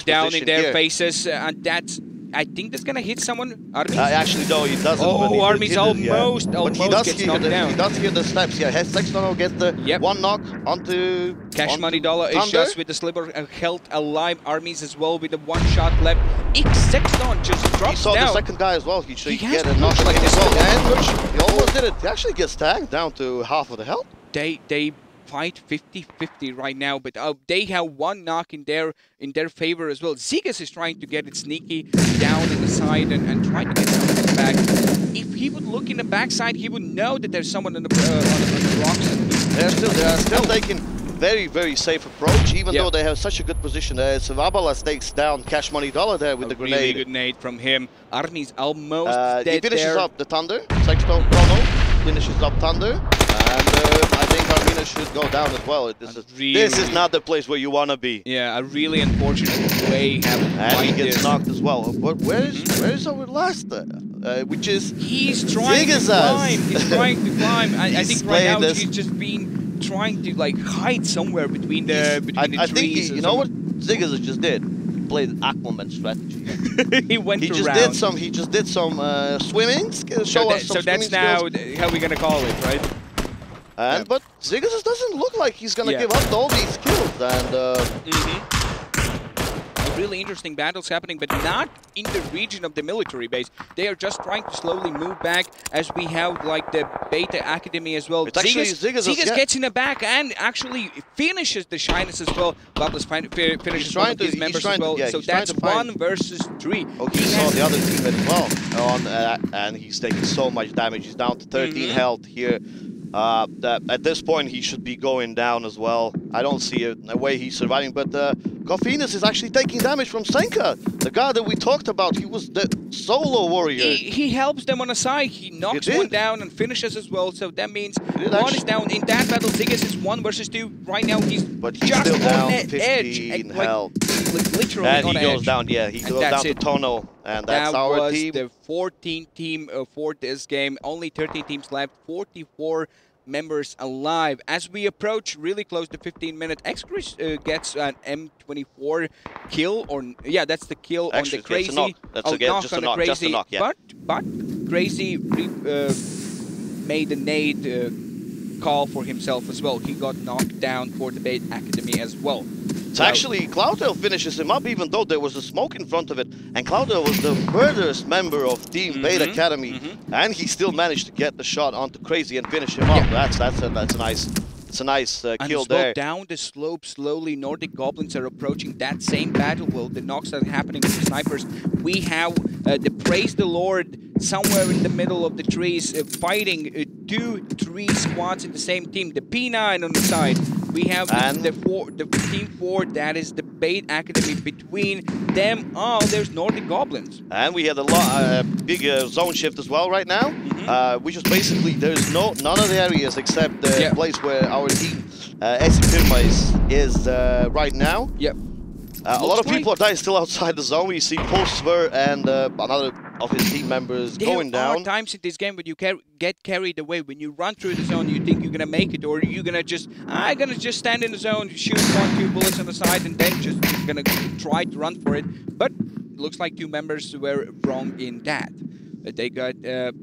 down in their faces, and that's... I think that's gonna hit someone. Armies? Actually, no, he doesn't. Oh, Armies almost gets knocked down. He does hear the steps. Yeah, Sextono gets the one knock onto Cash Money Dollar is just with the sliver held alive. Armies as well with the one shot left. Sexton just drops down. He saw the second guy as well. He should get a knock like this as well. And he almost did it. He actually gets tagged down to half of the health. They fight 50-50 right now, but they have one knock in their favor as well. Zigas is trying to get it sneaky down in the side and try to get something back. If he would look in the backside, he would know that there's someone on the rocks. They are still taking very safe approach, even though they have such a good position. Vabalas takes down Cash Money Dollar there with the grenade. Really good nade from him. Army's almost dead. He finishes up the Thunder. Sexto Chrono finishes up Thunder. And I think Armina should go down as well. This is not the place where you want to be. Yeah, a really unfortunate way. And he gets knocked as well. But where is our last? Which is he's trying to climb. He's trying to climb. I think right now he's just been trying to like hide somewhere between the trees. I think you know what Zigas just did. He played Aquaman strategy. He went He just did some swimming. So that's now how we're gonna call it, right? But Zigas doesn't look like he's gonna give up all these kills, and really interesting battles happening, but not in the region of the military base. They are just trying to slowly move back as we have like the Beta Academy as well. Zigas gets in the back and actually finishes the Shyness as well. Bablas finishes one of his members as well. So that's 1 versus 3. Okay, he saw the other team as well, and he's taking so much damage. He's down to 13 health here. At this point, he should be going down as well. I don't see a way he's surviving, but Kofinas is actually taking damage from Senka, the guy that we talked about. He was the solo warrior. He helps them on the side. He knocks one down and finishes as well. So that means one is down. In that battle, Zigas is 1 versus 2. Right now, he's just still down on the edge. Health. Literally and on he the goes edge. Down. Yeah, he goes down to Tono. And that's our team. That was the 14th team for this game. Only 13 teams left. 44 members alive. As we approach really close to 15-minute, X-Chris gets an M24 kill, or that's the kill on the Crazy. That's just a knock, just a knock, yeah. But Crazy made a nade call for himself as well. He got knocked down for the Bait Academy as well. So actually, Cloudtail finishes him up, even though there was a smoke in front of it. And Cloudtail was the furthest member of Team Beta Academy, and he still managed to get the shot onto Crazy and finish him up. That's a nice kill there. Down the slope slowly, Nordic Goblins are approaching that same battle. Well, the knocks are happening with the snipers. We have the Praise the Lord somewhere in the middle of the trees, fighting 2-3 squads in the same team. The P9 on the side. We have the Team 4, that is the Bait Academy. Between them, there's Nordic Goblins. And we had a big zone shift as well right now, which is basically there's none of the areas except the place where our team, AC Pirmais, is right now. A lot of people are dying still outside the zone. We see Postver and another of his team members going down. There are times in this game when you get carried away. When you run through the zone, you think you're gonna make it, or you're gonna just stand in the zone, shoot 1-2 bullets on the side, and then just gonna try to run for it. But it looks like 2 members were wrong in that. They got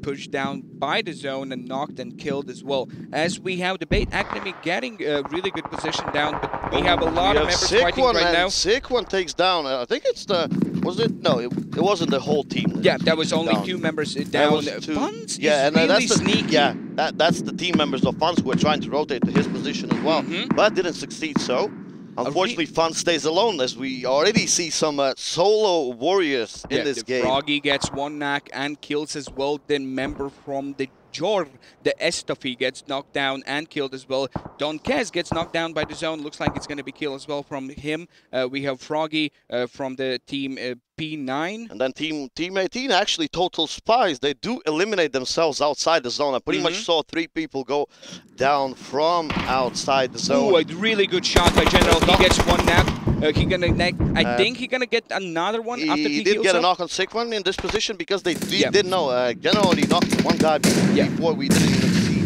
pushed down by the zone and knocked and killed as well. As we have the Bait Academy getting a really good position down, but we have a lot of members fighting right now. Sick One takes down, I think it's the Was it? No, it wasn't the whole team. Yeah, that was only down. 2 members down. That was two. Funds Yeah, is and really that's the, sneaky. Yeah, that's the team members of Funds who were trying to rotate to his position as well, but didn't succeed. So, unfortunately, Funds stays alone as we already see some solo warriors in this game. Froggy gets 1 knock and kills as well. The member from the Jor, the Estofi, gets knocked down and killed as well. Don Kez gets knocked down by the zone. Looks like it's going to be killed as well from him. We have Froggy from the team P9. And then Team 18 actually total spies. They do eliminate themselves outside the zone. I pretty much saw 3 people go down from outside the zone. Ooh, a really good shot by General. He gets 1 knock. He gonna I think he's gonna get another one after he did get a up. knock on sick one in this position because they didn't know. General only knocked 1 guy before we didn't even see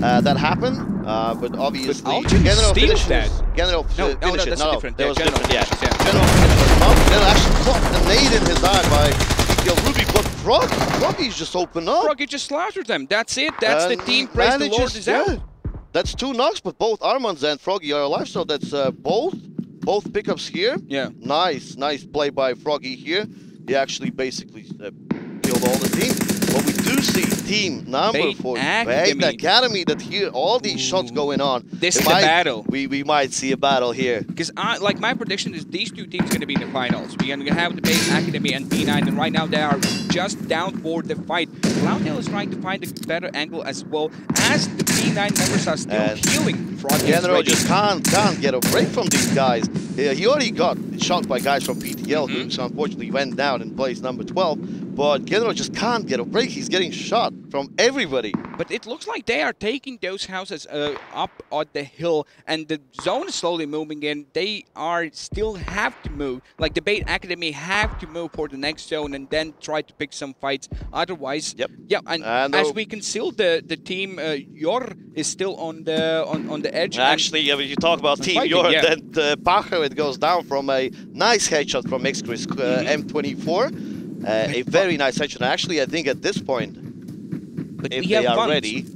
that happen. But obviously, General finishes. General finishes. That's different. There was General different. finishes, General General actually caught the nade in his eye by Miguel Ruby, but Froggy's just opened up. Froggy just slaughtered them. That's it. That's the team. Praise the Lord is out. That's 2 knocks, but both Armands and Froggy are alive, so that's both pickups here. Yeah. Nice play by Froggy here. He actually basically killed all the team. But we do see team number 4, Bait Academy, that here all these shots going on. This is a battle. We might see a battle here. Because like my prediction is these 2 teams going to be in the finals. We're going to have the Bait Academy and P9, and right now they are just down for the fight. Cloudtail is trying to find a better angle as well, as the P9 members are still healing. General just can't get a break from these guys. He already got shot by guys from PTL, who unfortunately went down in place number 12. But General just can't get a break. He's getting shot from everybody. But it looks like they are taking those houses up on the hill, and the zone is slowly moving in. They are still have to move. Like the Bait Academy have to move for the next zone and then try to pick some fights. Otherwise, and as we can see, the team Yor is still on the edge. Actually, when you talk about Team Yor, then Pacher, it goes down from a nice headshot from X-Chris M24. A very nice headshot. Actually, I think at this point, if they are ready,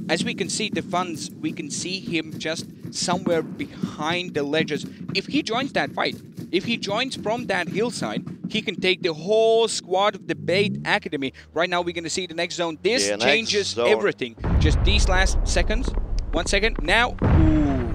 as we can see the Funds, we can see him just somewhere behind the ledges. If he joins that fight, if he joins from that hillside, he can take the whole squad of the Bait Academy. Right now, we're going to see the next zone. This changes everything. Just these last seconds. 1 second. Now,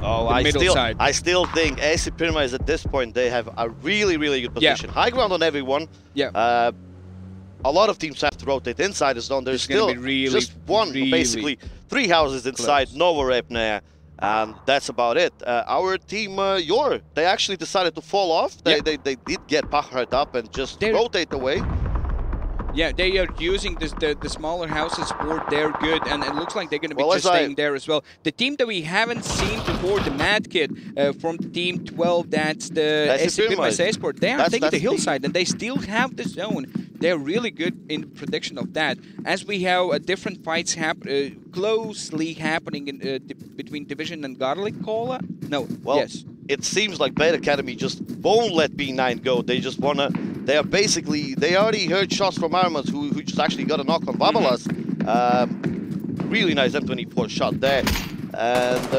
I still think AC Pyramids at this point, they have a really good position. High ground on everyone. A lot of teams have to rotate inside the zone. There's still just basically 3 houses inside, no Repner, and that's about it. Our team, Yor, they actually decided to fall off. They did get Pachart up and just rotate away. Yeah, they are using the smaller houses for their good, and it looks like they're going to be just staying there as well. The team that we haven't seen before, the Mad Kid from Team 12, that's the eSports. They are taking the hillside, and they still have the zone. They're really good in prediction of that. As we have different fights closely happening in, between Division and Garlic Cola. No, it seems like Bait Academy just won't let B9 go. They just wanna. They are basically. They already heard shots from Armas, who just actually got a knock on Babalas. Really nice M24 shot there. And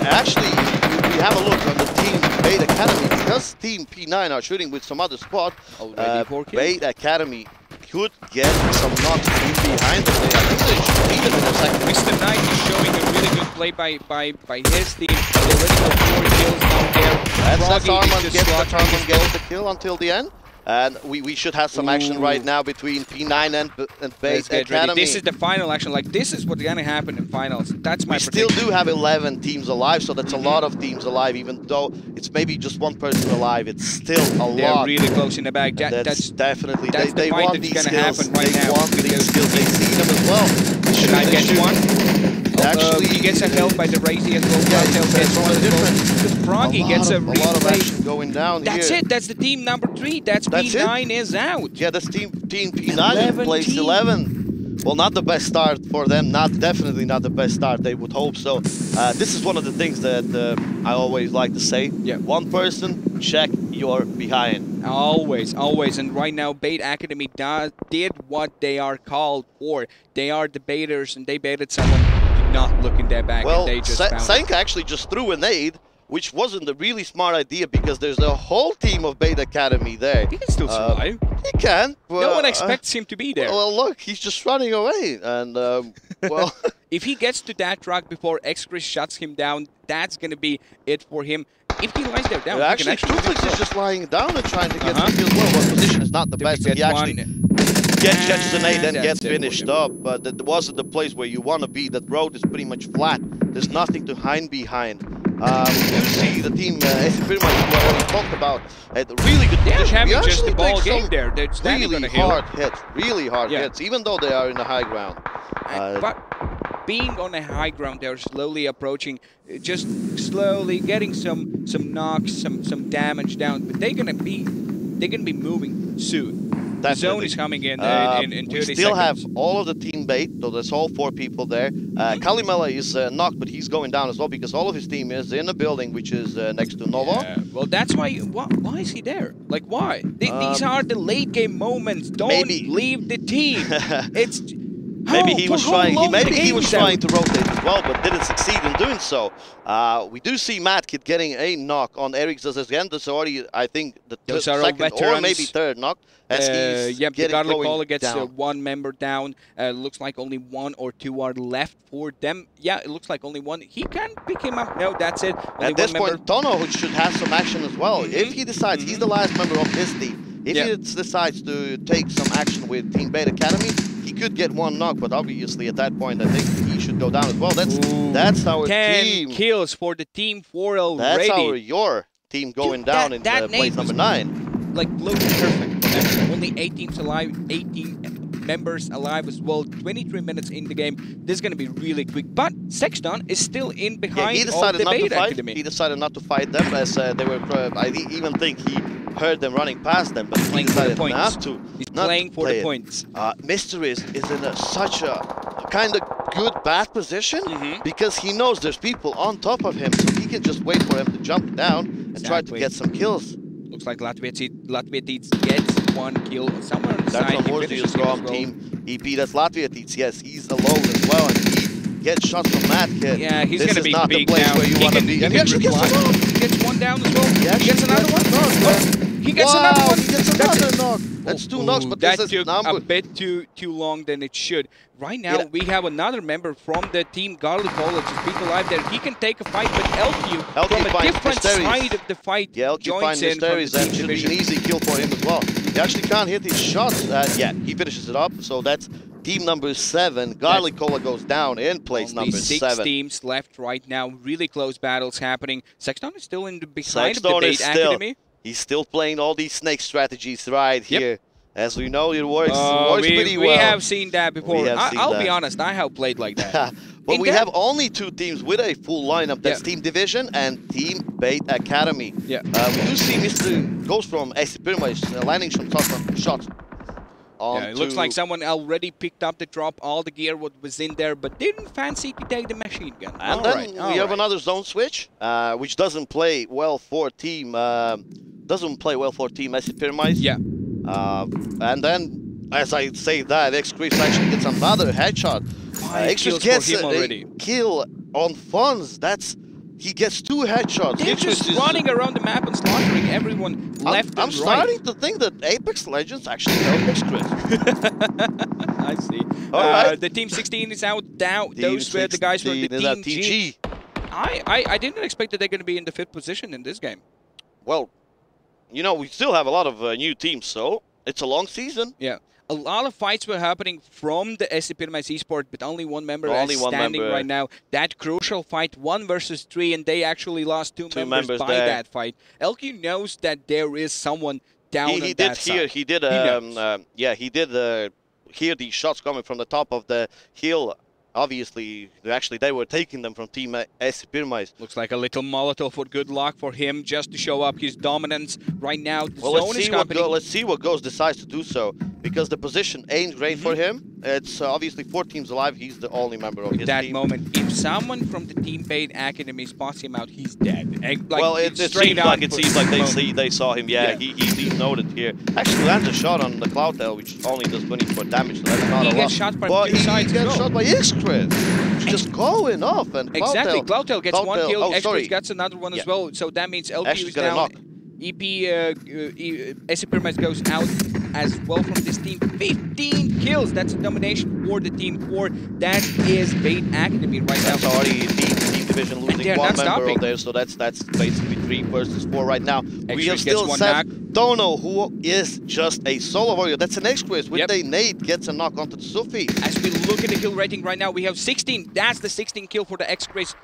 actually, if we have a look on the team Bait Academy, because Team P9 are shooting with some other squad, Bait Academy could get some knocks in behind them. I think they should beat them in a second. Mr. Knight is showing a really good play by his team. They already got 4 kills down there. That's Arman gets the kill until the end. And we should have some action right now between P9 and Bait Academy. This is the final action. Like, this is what's going to happen in finals. That's my prediction. We still do have 11 teams alive, so that's a lot of teams alive. Even though it's maybe just 1 person alive, it's still a lot. They're really close in the bag. That's definitely. That's they the fight want that's these going to skills. happen right now. Want these skills. They see them as well. Should I get one? Actually, he gets a help by the Razy as well. Gets one as well. Froggy gets a lot of action going down here. That's it. That's the team number 3. That's P9 is out. Yeah, that's team P9 in place 11. Well, not the best start for them. Definitely not the best start. They would hope so. This is one of the things that I always like to say. Yeah. 1 person, check your behind. Always. And right now, Bait Academy did what they are called for. They are the baiters, and they baited someone. Not look in their back, well, and they just Senka actually just threw a nade which wasn't a really smart idea because there's a whole team of Beta Academy there. He can still survive. He can. No one expects him to be there. Well, look, he's just running away, and well. If he gets to that truck before X-Chris shuts him down, that's gonna be it for him. If he lies there down, actually, Truflix is just lying down and trying to get the kill. Well, his position is not the best. He actually catches an 8 and gets finished up, but it wasn't the place where you want to be. That road is pretty much flat. There's nothing to hide behind. We do see the team, pretty much what we talked about, at a really good position. Having We just the actually ball take game some there. They're standing really on a hill. hard hits, even though they are in the high ground. But being on a high ground, they're slowly approaching, just slowly getting some knocks, some damage down. But they're gonna be moving soon. The zone is coming in 30 we still seconds. have all of the team bait, so there's all 4 people there. Kalimela is knocked, but he's going down as well because all of his team is in a building which is next to Novo. Yeah. Well, that's why. Why is he there? Like, why? These are the late game moments. Don't leave the team. It's maybe he was trying. Maybe he was trying to rotate as well, but didn't succeed in doing so. We do see Matkid getting a knock on Eric's again. That's already, I think, the second or maybe third knock. As he's the Garlic Caller gets down. 1 member down. Looks like only 1 or 2 are left for them. Yeah, it looks like only 1. He can pick him up. No, that's it. Only At this point, Tono should have some action as well. If he decides, he's the last member of his team. If he decides to take some action with Team Beta Academy, he could get 1 knock, but obviously at that point, I think he should go down as well. That's our 10 team. kills for the Team 4 already. That's your team going down in place number 9. Like, look perfect. Only 8 teams alive, 18 members alive as well. 23 minutes in the game. This is going to be really quick. But Sexton is still in behind he decided of the not to Beta fight. Academy. He decided not to fight them as they were. I even think he heard them running past them, but he decided not to. He's playing for the points. Mysteries is in such a kind of good bad position because he knows there's people on top of him, so he can just wait for him to jump down and try to get some kills. Looks like Latvia Teats gets 1 kill somewhere on the side. That's a strong team. EP, that's Latvia Teats. Yes, he's alone as well, and he gets shots from Matkid. Yeah, he's going to be not big the place now. where you want to be. He actually gets 1 down as well. He gets another one. He gets another one. He gets another knock. That's 2 knocks, but that this took is number. a bit too long than it should. Right now, we have another member from the team, Garlic College, is beat alive there. He can take a fight, but LQ from a different side of the fight joins in from the team and should be division. an easy kill for him as well. He actually can't hit his shots. Yeah, he finishes it up, so that's team number 7. Garlic Cola goes down in place Only number 6 7. teams left right now. Really close battles happening. Sexton is still in the behind of the Sexton Bait is still, Academy. he's still playing all these snake strategies right here. As we know, it works, pretty well. We have seen that before. I'll be that. honest, I have played like that. But we have only 2 teams with a full lineup. That's Team Division and Team Bait Academy. Yeah. We do see Mr. goes from pretty much landing some shots. It looks like someone already picked up the drop, all the gear what was in there, but didn't fancy to take the machine gun. And then we have another zone switch, which doesn't play well for team. Epitomize. Yeah. And then, as I say that, X-Chris actually gets another headshot. X-Chris gets a kill on Funds. He gets 2 headshots. They're just running around the map and slaughtering everyone left and right. I'm starting to think that Apex Legends actually helped X-Chris. I see. Alright. The Team 16 is out now. Those were the guys from the Team G. I didn't expect that they're going to be in the 5th position in this game. Well, you know, we still have a lot of new teams, so it's a long season. Yeah. A lot of fights were happening from the Epitomize eSport, but only 1 member is standing right now. That crucial fight, 1 versus 3, and they actually lost 2 members by that fight. LQ knows that there is someone down on that side. He did hear these shots coming from the top of the hill. Obviously, they were taking them from Team Epitomize. Looks like a little Molotov for good luck for him, just to show up his dominance right now. Let's see what Ghost decides to do so, because the position ain't great for him. It's obviously 4 teams alive. He's the only member of his team. That moment, if someone from the Team Bait Academy spots him out, he's dead. It seems like they saw him. Yeah, he's noted here. Actually lands a shot on the Cloud Tail, which only does 24 damage. So that's not a lot. Gets shot by he gets shot by X-Chris. is just going off. And Exactly. Cloudtail gets one kill. Oh, sorry. X-Craze gets another one as well. So that means LPU Ashley's is got a down. knock. SC Pyramids goes out as well from this team. 15 kills. That's a domination for the team 4. That is Bait Academy right now. That's already team division losing one member on there, so that's basically 3 versus 4 right now. We have still Seth Dono, who is just a solo warrior. That's an X-Quiz with a nade, gets a knock onto the Sufi. As we look at the kill rating right now, we have 16. That's the 16 kill for the X-Quiz.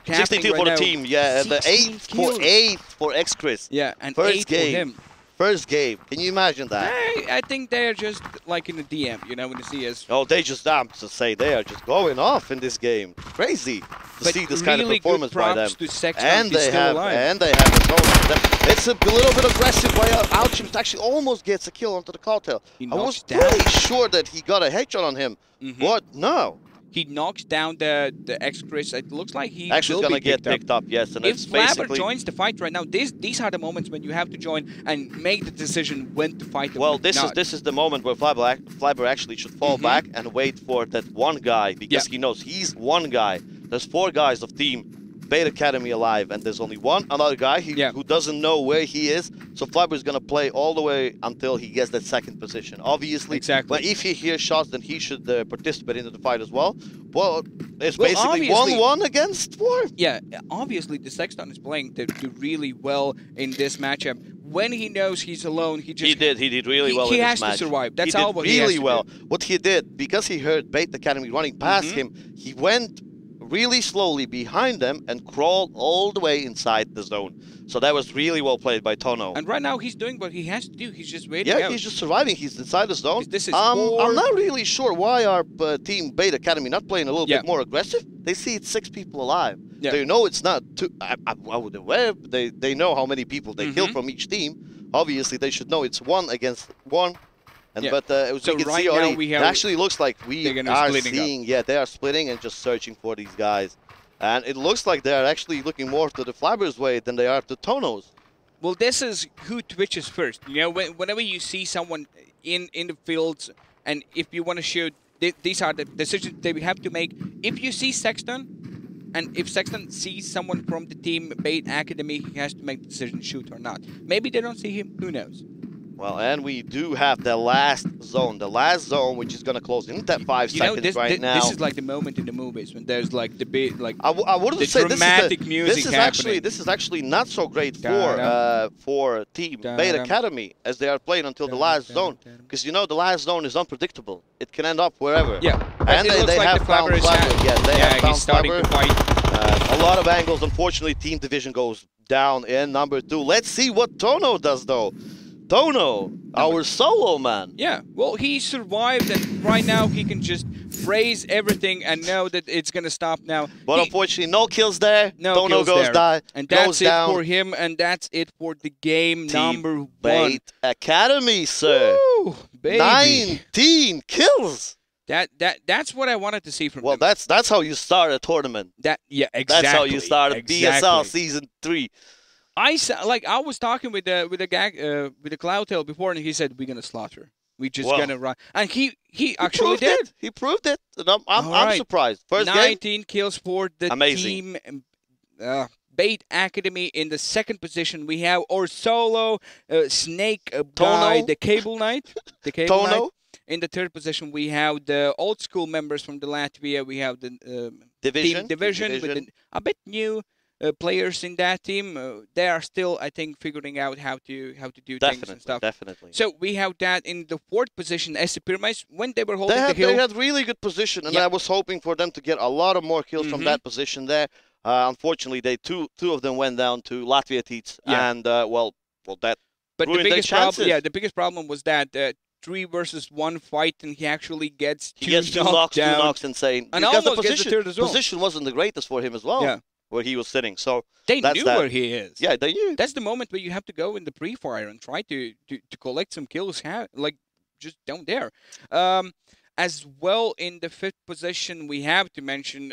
16 kill for the team, yeah, and the 8 for X-Quiz. Yeah, and first 8 game. for him. First game. Can you imagine that? I think they're just like in the DM, you know, in the CS. Oh, they just, I'm to say, they are just going off in this game. Crazy to see this kind of really performance by them. To Sexton, and they have the zone. It's a little bit aggressive by Alchemist. Actually, almost gets a kill onto the Cloudtail. I was pretty sure that he got a headshot on him, but no. He knocks down the X-Chris. It looks like he actually will gonna get picked up. Yes, and if it's Flabber basically joins the fight right now, these are the moments when you have to join and make the decision when to fight. Well, this is the moment where Flabber actually should fall back and wait for that one guy, because he knows he's one guy. There's 4 guys of team Bait Academy alive, and there's only one other guy who doesn't know where he is. So Flabber is gonna play all the way until he gets that second position. Obviously, but if he hears shots, then he should participate into the fight as well. Well, it's basically 1-1 against 4. Yeah, obviously the Sexton is playing really well in this matchup. When he knows he's alone, he did really well. He in has this match. to survive. That's he all did what really he has to well. do. What he did, because he heard Bait Academy running past him, he went really slowly behind them and crawled all the way inside the zone. So that was really well played by Tono. And right now he's doing what he has to do. He's just waiting out. He's just surviving. He's inside the zone. This is I'm not really sure why our team Bait Academy not playing a little bit more aggressive. They see it's 6 people alive. They know it's not two. I would aware. They know how many people they kill from each team. Obviously, they should know it's 1 against 1. And but as so we can right see already, now we it have actually looks like we are seeing, they are splitting and just searching for these guys. And it looks like they are actually looking more to the Flabber's way than they are to Tono's. Well, this is who twitches first. You know, whenever you see someone in the fields, and if you want to shoot, these are the decisions they have to make. If you see Sexton, and if Sexton sees someone from the team Bait Academy, he has to make the decision, shoot or not. Maybe they don't see him. Who knows? Well, and we do have the last zone, which is going to close in that 5 seconds now. This is like the moment in the movies when there's like the big, like I wouldn't the say dramatic this is music happening. This is actually not so great for Team Bait Academy, as they are playing until the last zone, because you know the last zone is unpredictable. It can end up wherever. Yeah, and they have found Flabber. Yeah, they have found he's starting Flabber. to fight. A lot of angles. Unfortunately, Team Division goes down in number 2. Let's see what Tono does though. Tono, our solo man. Yeah, well, he survived, and right now he can just praise everything and know that it's gonna stop now. But unfortunately, no kills there. Tono goes down, and that's goes down. it for him, and that's it for the game number 1. Bait Academy, sir. Woo, baby. 19 kills. That's what I wanted to see from them. Well, that's how you start a tournament. Exactly. That's how you start a BSL Season 3. I was talking with the Cloudtail before, and he said we're gonna slaughter. We're just gonna run, and he actually did. He proved it. And I'm surprised. First 19 game, kills for the team. Bait Academy in the 2nd position. We have our solo snake guy, the Cable Knight. Tono. In the 3rd position, we have the old school members from the Latvia. We have the team division with a bit new. Players in that team, they are still, I think, figuring out how to do things and stuff. Definitely. So we have that in the 4th position. SC Pyramids, when they were holding the hill, they had really good position, and I was hoping for them to get a lot of more kills from that position there. Unfortunately, two of them went down to Latvia Teats, and that. But the biggest problem, the biggest problem was that 3 versus 1 fight, and he actually gets two knocks, insane. And because almost gets the 3rd as well. Position wasn't the greatest for him as well. Yeah. Where he was sitting, so they knew where he is. Yeah, they knew. That's the moment where you have to go in the pre-fire and try to collect some kills. Just down there. As well, in the 5th position, we have to mention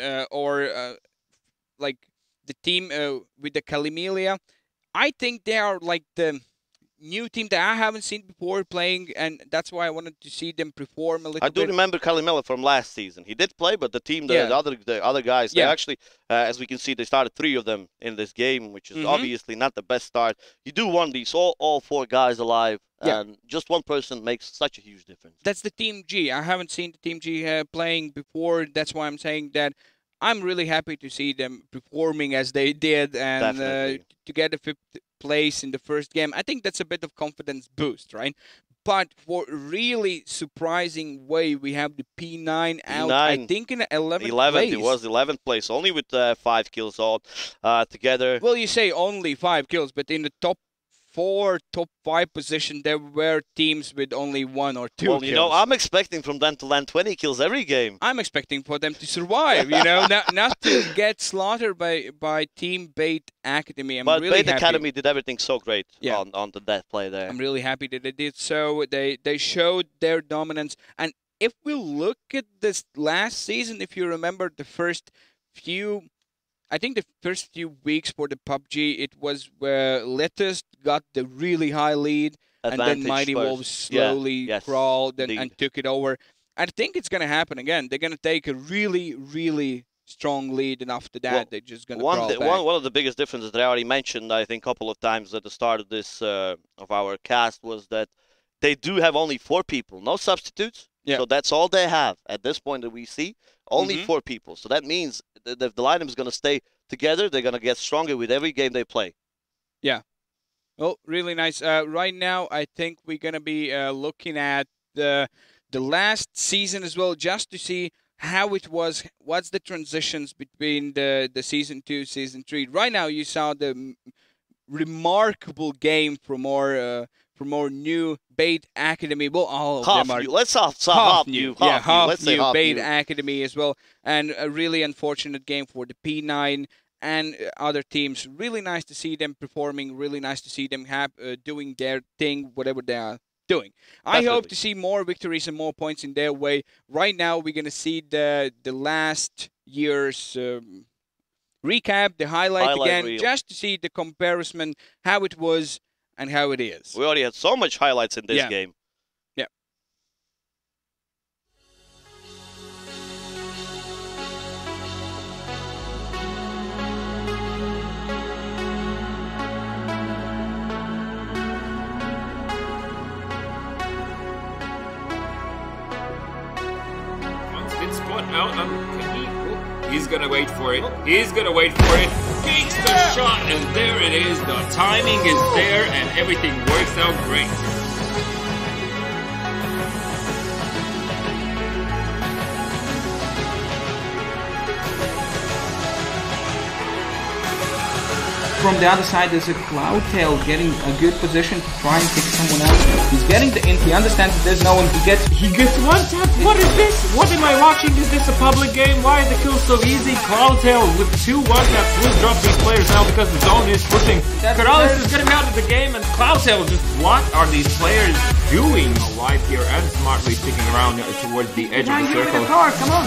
like the team with the Kalimelia. I think they are like the new team that I haven't seen before playing, and that's why I wanted to see them perform a little bit. I do remember Kalimela from last season. He did play, but the team, the other guys, they actually, as we can see, they started 3 of them in this game, which is obviously not the best start. You do want these all 4 guys alive, and just one person makes such a huge difference. That's the Team G. I haven't seen the Team G playing before. That's why I'm saying that I'm really happy to see them performing as they did, and to get a 5th place in the first game. I think that's a bit of confidence boost, right? But for really surprising way, we have the P9 out, I think, in 11th place. It was 11th place, only with 5 kills all together. Well, you say only 5 kills, but in the top 4, top 5 position, there were teams with only 1 or 2 kills. You know, I'm expecting from them to land 20 kills every game. I'm expecting for them to survive, you know, not to get slaughtered by Team Bait Academy. But really Bait Academy did everything so great on the death play there. I'm really happy that they did so. They showed their dominance. And if we look at this last season, if you remember the first few... I think the first few weeks for the PUBG, it was where Lettuce got the really high lead, and then Mighty Wolves slowly crawled and took it over. I think it's going to happen again. They're going to take a really, really strong lead, and after that, they're just going to crawl back. One of the biggest differences that I already mentioned, I think, a couple of times at the start of this of our cast, was that they do have only 4 people, no substitutes. Yeah. So that's all they have at this point that we see. Only 4 people. So that means that if the lineup is going to stay together, they're going to get stronger with every game they play. Yeah. Well, really nice. Right now, I think we're going to be looking at the last season as well, just to see how it was. What's the transitions between the Season 2, Season 3. Right now, you saw the remarkable game from our new Bait Academy. Well, all of them are new. Let's half new. Half new Bait Academy as well. And a really unfortunate game for the P9 and other teams. Really nice to see them performing. Really nice to see them doing their thing, whatever they are doing. Definitely. I hope to see more victories and more points in their way. Right now, we're going to see the last year's recap, the highlight again, reel. Just to see the comparison, how it was and how it is. We already had so much highlights in this game. Yeah. It's spot out on he's gonna wait for it. He's gonna wait for it. Takes the shot, and there it is. The timing is there, and everything works out great. From the other side, there's a Cloudtail getting a good position to try and kick someone out. He's getting the int. He understands that there's no one. He gets one tap. What is this? What am I watching? Is this a public game? Why are the kills so easy? Cloudtail with 2 one-taps will drop these players now because the zone is pushing. Corrales is getting out of the game, and Cloudtail just, what are these players doing alive here and smartly sticking around towards the edge of the circle? Come on,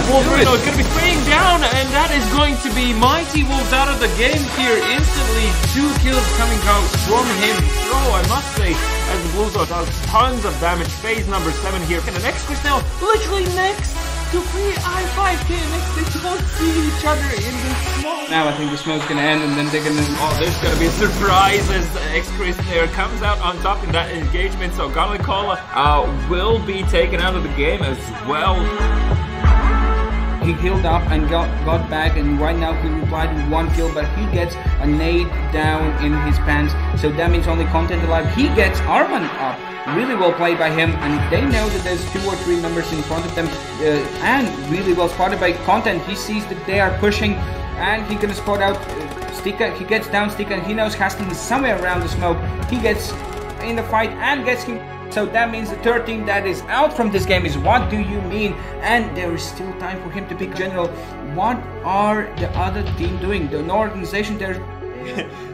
Wolverino is going to be spraying down, and that is going to be Mighty Wolves out of the game here instantly. 2 kills coming out from him. I must say, as the Blues does tons of damage. Phase number 7 here. And the next Crystal, literally next to free I5K next. They don't see each other in this smoke. Now I think the smoke's gonna end, and then they're gonna... Oh, there's gonna be a surprise as X-Chris there comes out on top in that engagement. So Galikola will be taken out of the game as well. He healed up and got back, and right now he replied with 1 kill, but he gets a nade down in his pants, so that means only Content alive. He gets Arman up. Really well played by him, and they know that there's 2 or 3 members in front of them, and really well spotted by Content. He sees that they are pushing, and he's gonna spot out Stika. He gets down Stika, and he knows Hastin is somewhere around the smoke. He gets in the fight and gets him. So that means the third team that is out from this game is What Do You Mean? And there is still time for him to pick General. What are the other team doing? The organization, they're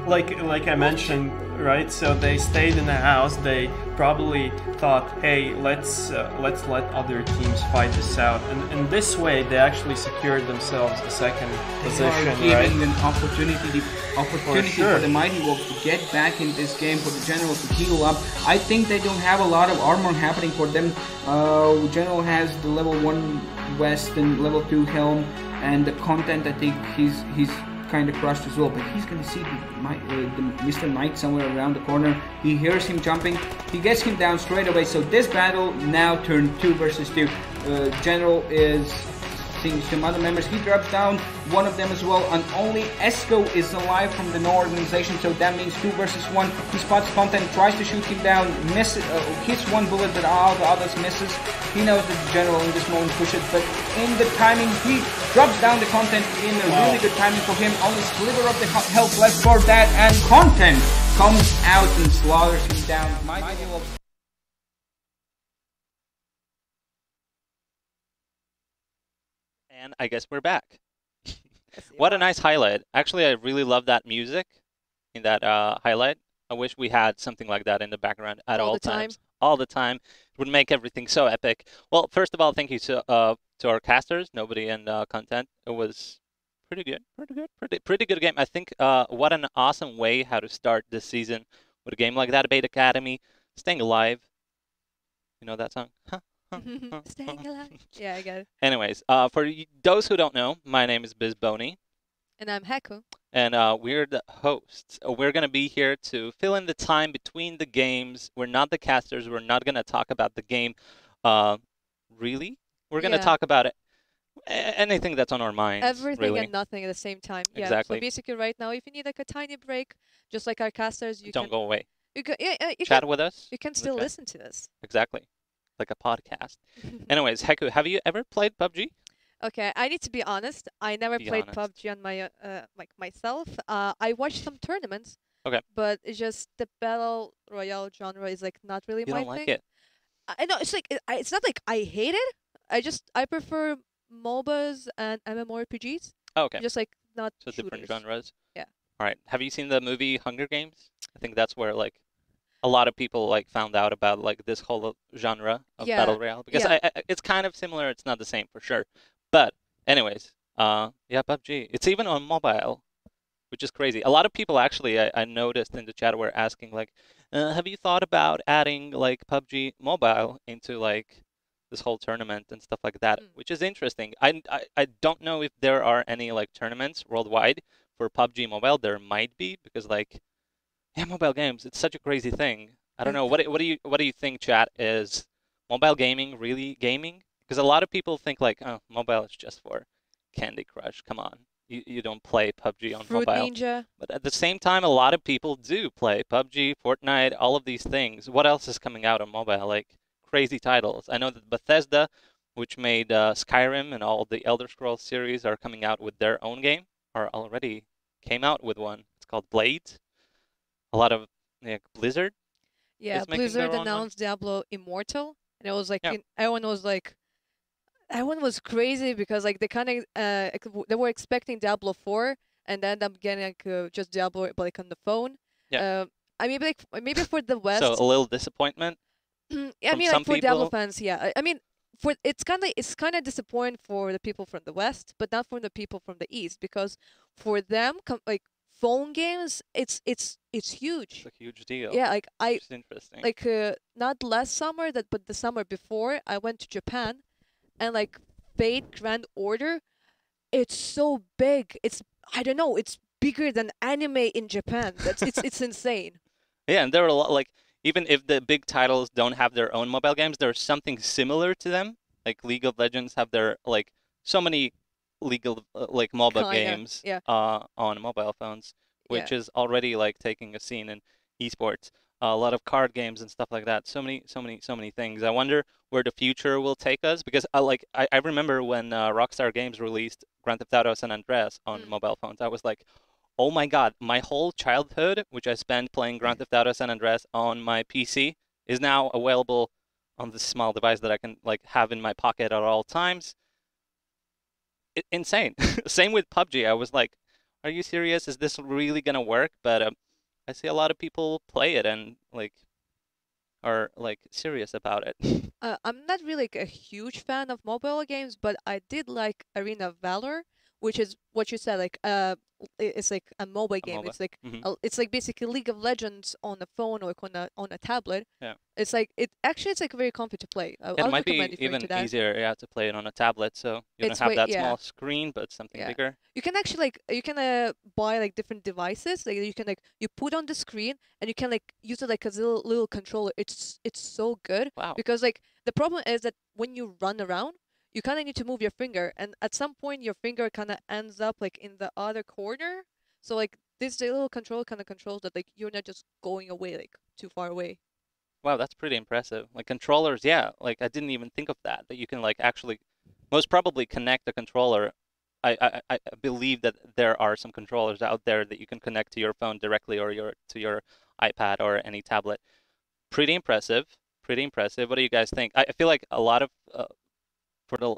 like I mentioned, right? So they stayed in the house. They probably thought, hey, let's let other teams fight this out, and in this way they actually secured themselves a second position, right? Giving an opportunity for the Mighty Wolves to get back in this game, for the General to heal up. I think they don't have a lot of armor happening for them. General has the level 1 vest and level 2 helm, and the content, I think he's kind of crushed as well, but he's gonna see the Mr. Knight somewhere around the corner. He hears him jumping, he gets him down straight away. So this battle now turned 2 versus 2. General is seeing some other members. He drops down one of them as well, and only Esko is alive from the no organization, so that means 2 versus 1. He spots content, tries to shoot him down, misses, hits one bullet, but all the others misses. He knows that the General in this moment pushes, but in the timing, he drops down the content in a really good timing for him. Only sliver of the health left for that, and content comes out and slaughters him down. Mighty Wolves. And I guess we're back. What a nice highlight. Actually, I really love that music in that highlight. I wish we had something like that in the background at all times. All the time. It would make everything so epic. Well, first of all, thank you to our casters, Nobody and Content. It was pretty good game. I think what an awesome way how to start this season with a game like that, Bait Academy, staying alive. You know that song? Huh? Staying alive. Yeah, I get it. Anyways, for those who don't know, my name is BizBony. And I'm Heku. And we're the hosts. We're going to be here to fill in the time between the games. We're not the casters. We're not going to talk about the game. Really? We're going to talk about it. Anything that's on our minds. Everything really. And nothing at the same time. Yeah. Exactly. So basically right now, if you need like a tiny break, just like our casters, you don't go away. You can, you chat can, with us. You can still listen to this. Exactly. Like a podcast. Anyways, Heku, have you ever played PUBG? Okay, I need to be honest. I never played PUBG on my like myself. I watched some tournaments. Okay. But it's just the battle royale genre is like not really my thing. You don't like it? I know it's like it's not like I hate it. I prefer MOBAs and MMORPGs. Oh, okay. Just like not so shooters. Different genres. Yeah. All right. Have you seen the movie Hunger Games? I think that's where like a lot of people like found out about like this whole genre of battle royale because it's kind of similar. It's not the same for sure. But anyways, yeah, PUBG. It's even on mobile, which is crazy. A lot of people actually I noticed in the chat were asking like, have you thought about adding like PUBG mobile into like this whole tournament and stuff like that, which is interesting. I don't know if there are any like tournaments worldwide for PUBG mobile. There might be because like mobile games, it's such a crazy thing. I don't know. What do you think, chat? Is mobile gaming really gaming? Because a lot of people think like, oh, mobile is just for Candy Crush. Come on. You don't play PUBG on Fruit mobile. Ninja. But at the same time, a lot of people do play PUBG, Fortnite, all of these things. What else is coming out on mobile? Like crazy titles. I know that Bethesda, which made Skyrim and all the Elder Scrolls series, are coming out with their own game, or already came out with one. It's called Blades. A lot of Blizzard. Yeah, Blizzard announced Diablo Immortal, and it was like everyone was crazy because like they kind of they were expecting Diablo 4, and then I'm getting like just Diablo but like on the phone. Yeah. I mean, like maybe for the West. So a little disappointment. Yeah, I mean, like for Diablo fans, yeah. I mean, for it's kind of disappointing for the people from the West, but not for the people from the East, because for them, like phone games, it's huge. It's a huge deal. Yeah, like it's interesting. Like not last summer but the summer before, I went to Japan, and like Fate Grand Order, it's so big. I don't know. It's bigger than anime in Japan. It's insane. Yeah, and there are a lot like. Even if the big titles don't have their own mobile games, there's something similar to them. Like League of Legends have their like so many legal like MOBA games on mobile phones, which is already like taking a scene in eSports. A lot of card games and stuff like that. So many things. I wonder where the future will take us because I remember when Rockstar Games released Grand Theft Auto San Andreas on mobile phones. I was like, oh my god, my whole childhood, which I spent playing Grand Theft Auto San Andreas on my PC, is now available on this small device that I can like have in my pocket at all times. Insane. Same with PUBG. I was like, are you serious? Is this really gonna work? But I see a lot of people play it and like are like serious about it. I'm not really like a huge fan of mobile games, but I did like Arena of Valor, which is what you said, like it's like a mobile game. MOBA. It's like Mhm. it's like basically League of Legends on a phone or on a tablet. Yeah. It's like it's like very comfy to play. It I'll might be recommend if you're even into that. easier, yeah, to play it on a tablet, so you don't It's have way- that yeah. small screen, but something Yeah. bigger. You can actually buy like different devices. Like you can you put on the screen and you can like use it like a little controller. It's so good. Wow. Because like the problem is that when you run around, you kind of need to move your finger, and at some point your finger kind of ends up like in the other corner. So like this little controller kind of controls that like you're not just going away like too far away. Wow, that's pretty impressive. Like controllers, yeah, like I didn't even think of that you can like actually most probably connect the controller. I believe that there are some controllers out there that you can connect to your phone directly or to your iPad or any tablet. Pretty impressive. Pretty impressive. What do you guys think? I feel like a lot of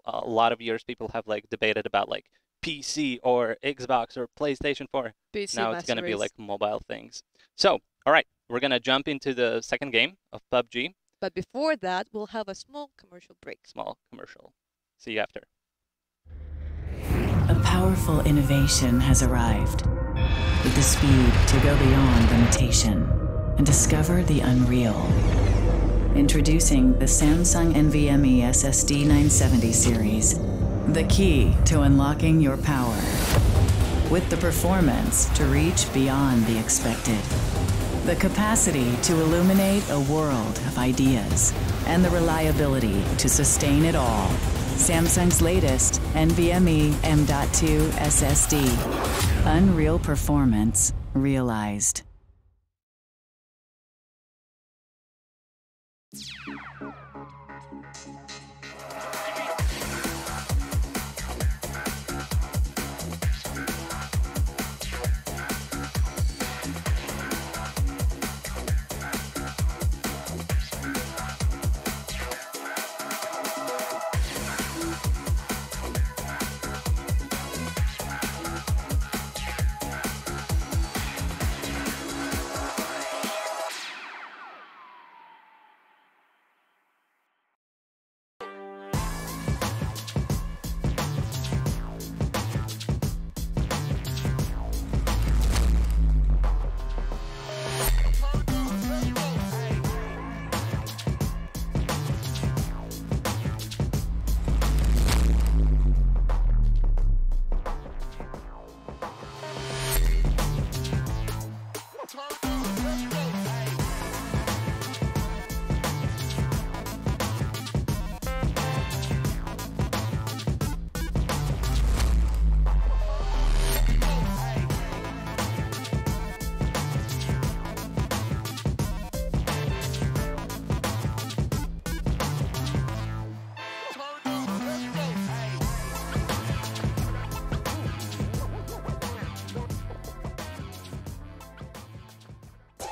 a lot of years people have like debated about like PC or Xbox or PlayStation 4. PC Now it's going to be master race. like mobile things. So, all right, we're going to jump into the second game of PUBG. But before that, we'll have a small commercial break. Small commercial. See you after. A powerful innovation has arrived with the speed to go beyond limitation and discover the unreal. Introducing the Samsung NVMe SSD 970 series, the key to unlocking your power. With the performance to reach beyond the expected, the capacity to illuminate a world of ideas, and the reliability to sustain it all. Samsung's latest NVMe M.2 SSD. Unreal performance realized.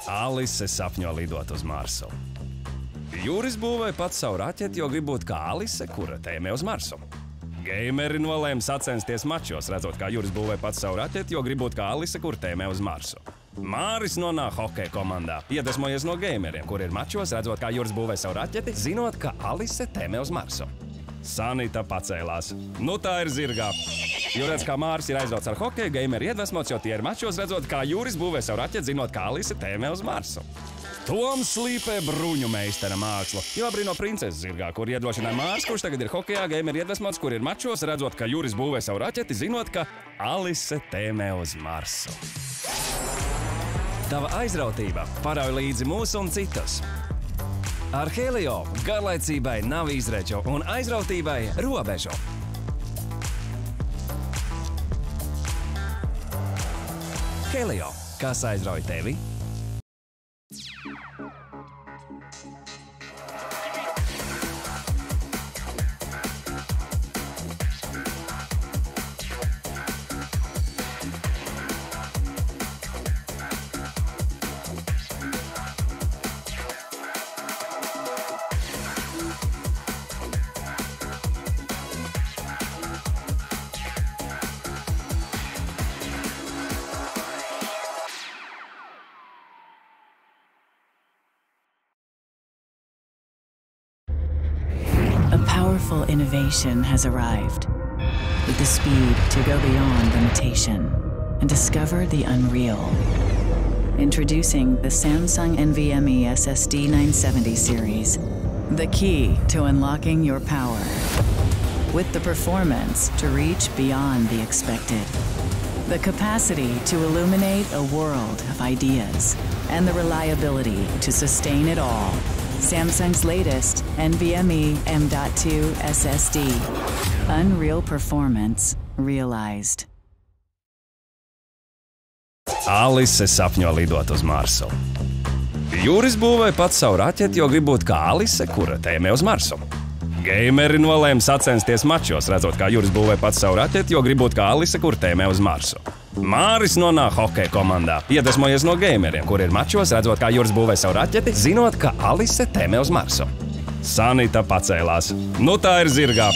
Alise sapņo lidot uz Marsu. Juris būvēja pats savu raķeti, jo grib būt kā Alise, kura tēmē uz Marsu. Gameri nolēma sacensties mačos, redzot, kā Juris būvēja pats savu raķeti, jo grib būt kā Alise, kura tēmē uz Marsu. Māris nonāk hokeja komandā, iedvesmojies no gameriem, kur ir mačos, redzot, kā Juris būvēja savu raķeti, zinot, ka Alise tēmē uz Marsu. Sanita pacēlās. Nu tā ir zirgā. Jo redz, kā Māris ir aizrauts ar hokeju, gameri iedvesmots, jo tie ir mačos, redzot, kā Juris būvē savu raķeti, zinot, kā Alise tēmē uz Marsu. Toms slīpē bruņu meistara mākslu, jo abrīno princeses zirgā, kur iedrošināja Māris, kurš tagad ir hokejā, gameri iedvesmots, kur ir mačos, redzot, ka Juris būvē savu raķeti, zinot, ka Alise tēmē uz Marsu. Tava aizrautība parauj līdzi mūs un citus. Ar Helio garlaicībai nav izreču un aizrautībai robežu. Helio, kas aizrauj tevi? powerful innovation has arrived, with the speed to go beyond limitation and discover the unreal. Introducing the Samsung NVMe SSD 970 series, the key to unlocking your power, with the performance to reach beyond the expected, the capacity to illuminate a world of ideas, and the reliability to sustain it all. Samsung's latest NVMe M.2 SSD. Unreal performance realized. Alise sapņo lidot uz Marsu. Juris būvēja pats savu raķeti, jo grib būt kā Alise, kura tēmē uz Marsu. Gameri nolēma sacensties mačos, redzot, kā Juris būvēja pats savu raķeti, jo grib būt kā Alise, kura tēmē uz Marsu. Māris nonāk hokeja komandā, iedvesmojies no gameriem, kur ir mačos, redzot, kā Juris būvēja savu raķeti, zinot, ka Alise tēmē uz Marsu. Sanita pacēlās. Nu tā ir zirgā.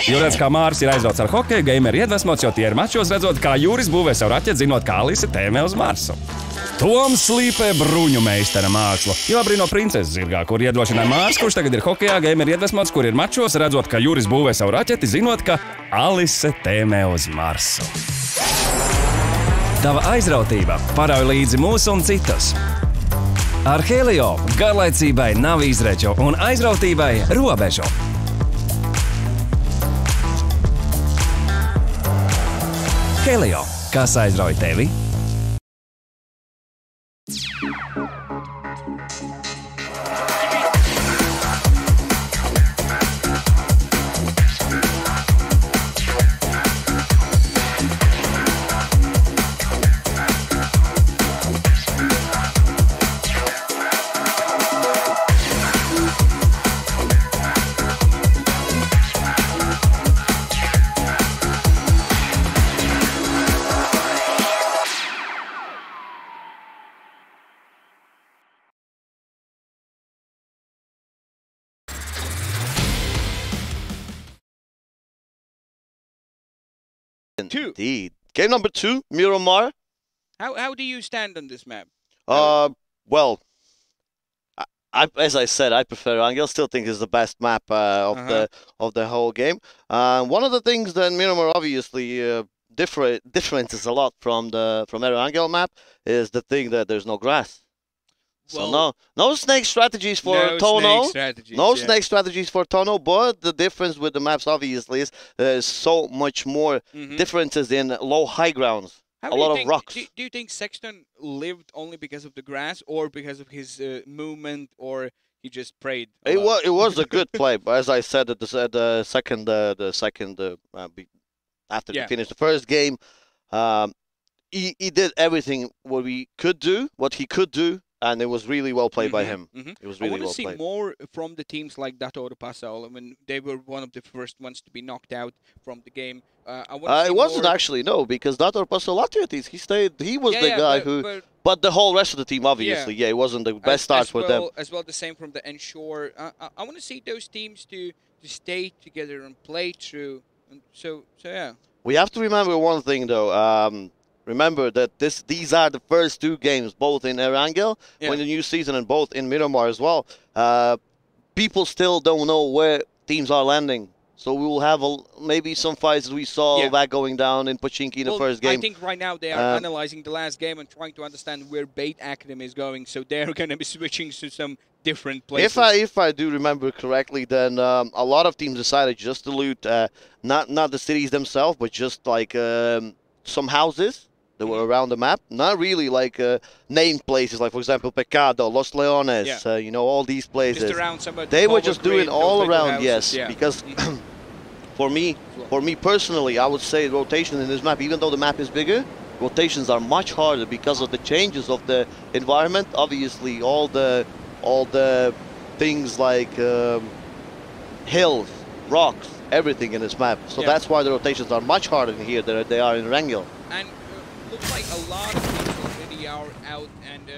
Jo redz, kā Māris ir aizrauts ar hokeju, gameri iedvesmots, jo tie ir mačos, redzot, kā Juris būvēja savu raķeti, zinot, kā Alise tēmē uz Marsu. Toms slīpē bruņu meistara mākslu, jo abrīno princesi zirgā, kur iedrošināja Māris, kurš tagad ir hokejā, gameri iedvesmots, kur ir mačos, redzot, ka Juris būvēja savu raķeti, zinot, ka Alise tēmē uz Marsu. Tava aizrautība parauj līdzi mūs un citus. Ar Helio garlaicībai nav izreču un aizrautībai robežu. Helio, kas aizrauj tevi? Indeed. Game number 2, Miramar. How do you stand on this map? Well, as I said, I prefer Angel. Still think it's the best map of the whole game. One of the things that Miramar obviously differences a lot from Erangel map is the thing that there's no grass. So no snake strategies for Tono. Snake strategies for Tono, but the difference with the maps obviously is there's so much more differences in low-high grounds. A lot of rocks. Do you think Sexton lived only because of the grass, or because of his movement, or he just prayed? It was a good play, but as I said at the second after he finished the first game, he did everything what he could do. And it was really well played by him. It was really well played. I want to see more from the teams like Dator Passaul. I mean, they were one of the first ones to be knocked out from the game. It wasn't actually, no, because Dator Passaul he stayed. He was the guy who. But the whole rest of the team, obviously, it wasn't the best start for them. As well, the same from the Ensure. I want to see those teams to stay together and play through. And so yeah. We have to remember one thing, though. Remember that these are the first 2 games, both in Erangel, when the new season, and both in Miramar as well. People still don't know where teams are landing. So we will have maybe some fights as we saw back going down in Pochinki in the first game. I think right now they are analyzing the last game and trying to understand where Bait Academy is going. So they're going to be switching to some different places. If I do remember correctly, then a lot of teams decided just to loot not the cities themselves, but just like some houses that were around the map, not really like named places, like for example Pecado, Los Leones, you know, all these places. Just around they were just doing all around, because for me personally, I would say rotation in this map, even though the map is bigger, rotations are much harder because of the changes of the environment. Obviously, all the things like hills, rocks, everything in this map. So that's why the rotations are much harder in here than they are in Rangel. And looks like a lot of teams already are out, and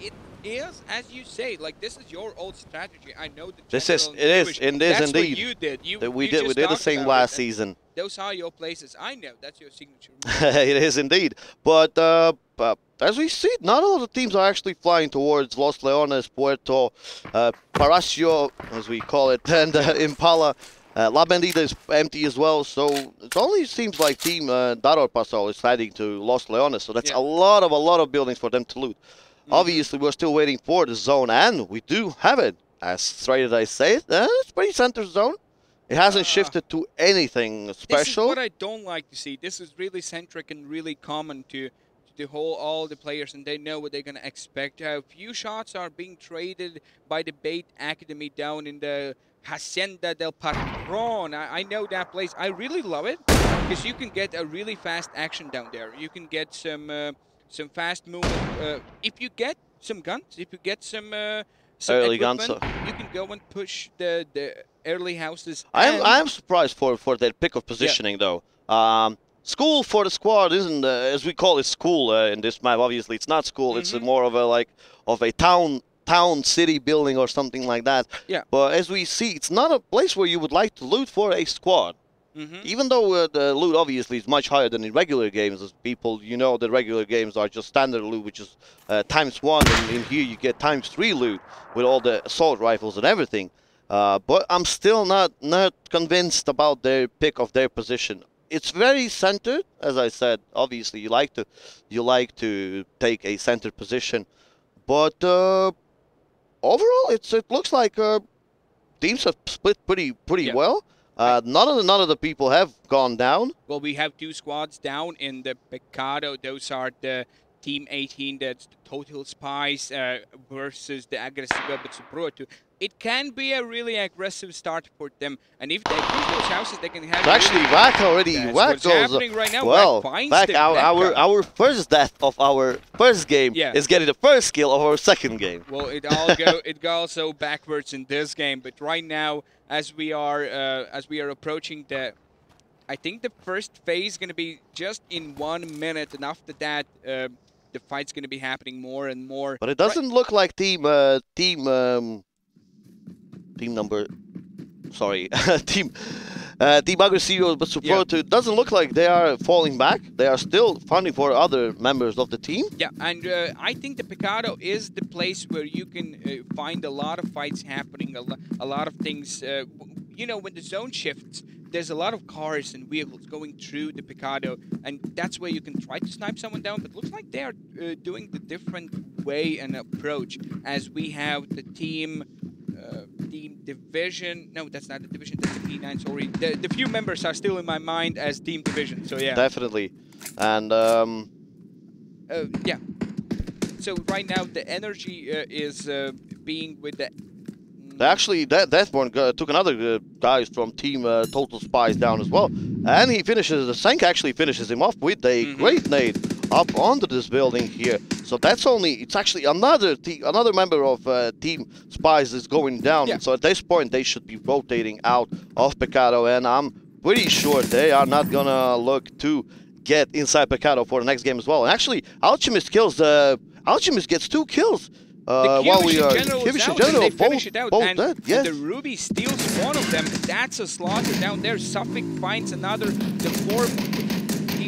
it is, as you say, like this is your old strategy. I know that it is indeed. What you did. We did the same last season. Those are your places. I know that's your signature. It is indeed. But as we see, not all the teams are actually flying towards Los Leones, Puerto, Palacio, as we call it, and Impala. La Bandida is empty as well, so it only seems like Team Daror Pasol is heading to Los Leones, so that's a lot of buildings for them to loot. Obviously, we're still waiting for the zone, and we do have it. As straight as I say it, it's pretty center zone. It hasn't shifted to anything special. This is what I don't like to see. This is really centric and really common to all the players, and they know what they're going to expect. A few shots are being traded by the Bait Academy down in the Hacienda del Patron. I know that place. I really love it because you can get a really fast action down there. You can get some fast movement. If you get some guns, if you get some early guns, you can go and push the early houses. I am surprised for their pick of positioning though. School for the squad isn't as we call it school in this map. Obviously, it's not school. It's more of a town city building or something like that. Yeah. But as we see, it's not a place where you would like to loot for a squad. Even though the loot obviously is much higher than in regular games, as people, you know, the regular games are just standard loot, which is ×1, and in here you get ×3 loot with all the assault rifles and everything. But I'm still not convinced about their pick of their position. It's very centered, as I said. Obviously, you like to take a centered position, but overall, it looks like teams have split pretty well. None of the people have gone down. Well, we have 2 squads down in the Pecado. Those are the Team 18, that's the Total Spies versus the Agressiva Bitsubrutu. It can be a really aggressive start for them, and if they push those houses, they can have. Actually, Vac already. Vac goes. Happening right now. Well, Vac our first death of our first game is getting the first kill of our second game. Well, it goes so backwards in this game, but right now, as we are approaching I think the first phase is going to be just in 1 minute, and after that, the fight's going to be happening more and more. But it doesn't look like team Agressivo Bitsubrutu. It doesn't look like they are falling back. They are still fighting for other members of the team. Yeah, and I think the Pecado is the place where you can find a lot of fights happening, a lot of things. You know, when the zone shifts, there's a lot of cars and vehicles going through the Pecado, and that's where you can try to snipe someone down. But it looks like they are doing the different way and approach, as we have the team Division. No, that's not the Division, that's the P9, sorry. The few members are still in my mind as Team Division, so yeah. Definitely. And yeah. So right now the energy is being with the... Actually, Deathborn took another guys from Team Total Spies down as well. And he finishes, the Senk actually finishes him off with a great nade up onto this building here. So that's it's actually another member of Team Spies is going down. Yeah. So at this point, they should be rotating out of Pecado, and I'm pretty sure they are not gonna look to get inside Pecado for the next game as well. And actually, Alchemist gets 2 kills. While we are Kipsala General both dead, yes. And the Ruby steals one of them. That's a slaughter down there. Suffolk finds another. The 4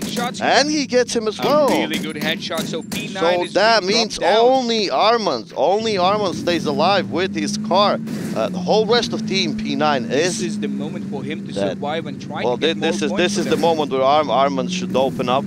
shots. And he gets him as well. A really good headshot. So P9 so is that means only Armand stays alive with his car. The whole rest of Team P9 This is the moment for him to survive and try to get more points. This is the moment where Armand should open up.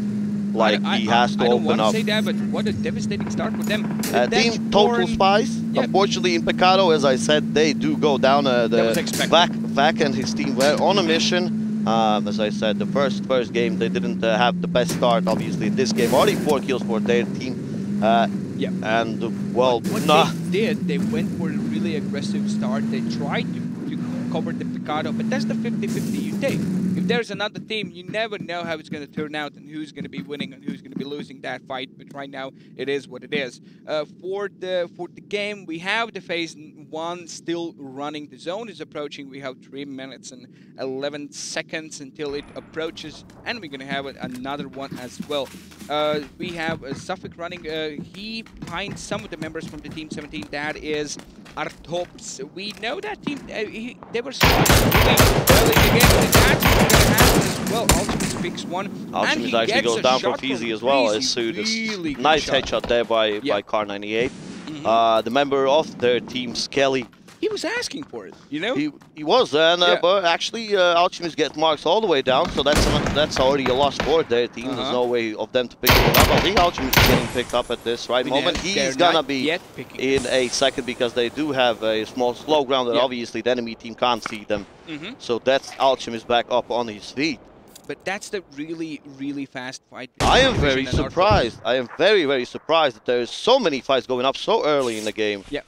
Like he has to open up. I don't want to say that, but what a devastating start for them. Team Total Spies, unfortunately in Pecado, as I said, they do go down. Vac and his team were on a mission. As I said, the first game, they didn't have the best start, obviously, in this game. Only 4 kills for their team. And, well, they went for a really aggressive start. They tried to cover the Pecado, but that's the 50-50 you take. If there's another team, you never know how it's going to turn out and who's going to be winning and who's going to be losing that fight. But right now, it is what it is. For the game, we have the phase 1 still running. The zone is approaching. We have 3 minutes and 11 seconds until it approaches, and we're going to have another one as well. We have Suffolk running. He finds some of the members from the Team 17. That is Artops. We know that team. They were spotted early in the game, and that's what's going to happen as well. Alchemist picks one. Alchemist actually goes down from Feezy as well. As soon as nice headshot there by Car 98. The member of their team, Skelly, He was asking for it, you know? He was, and but actually Alchemist get marks all the way down, so that's already a lost score there, team. There's no way of them to pick it up. I think Alchemist is getting picked up at this moment. He's gonna be in a second because they do have a small slow ground that obviously the enemy team can't see them. So that's Alchemist back up on his feet. But that's the really, really fast fight. I am very surprised. I am very, very surprised that there's so many fights going up so early in the game. Yeah.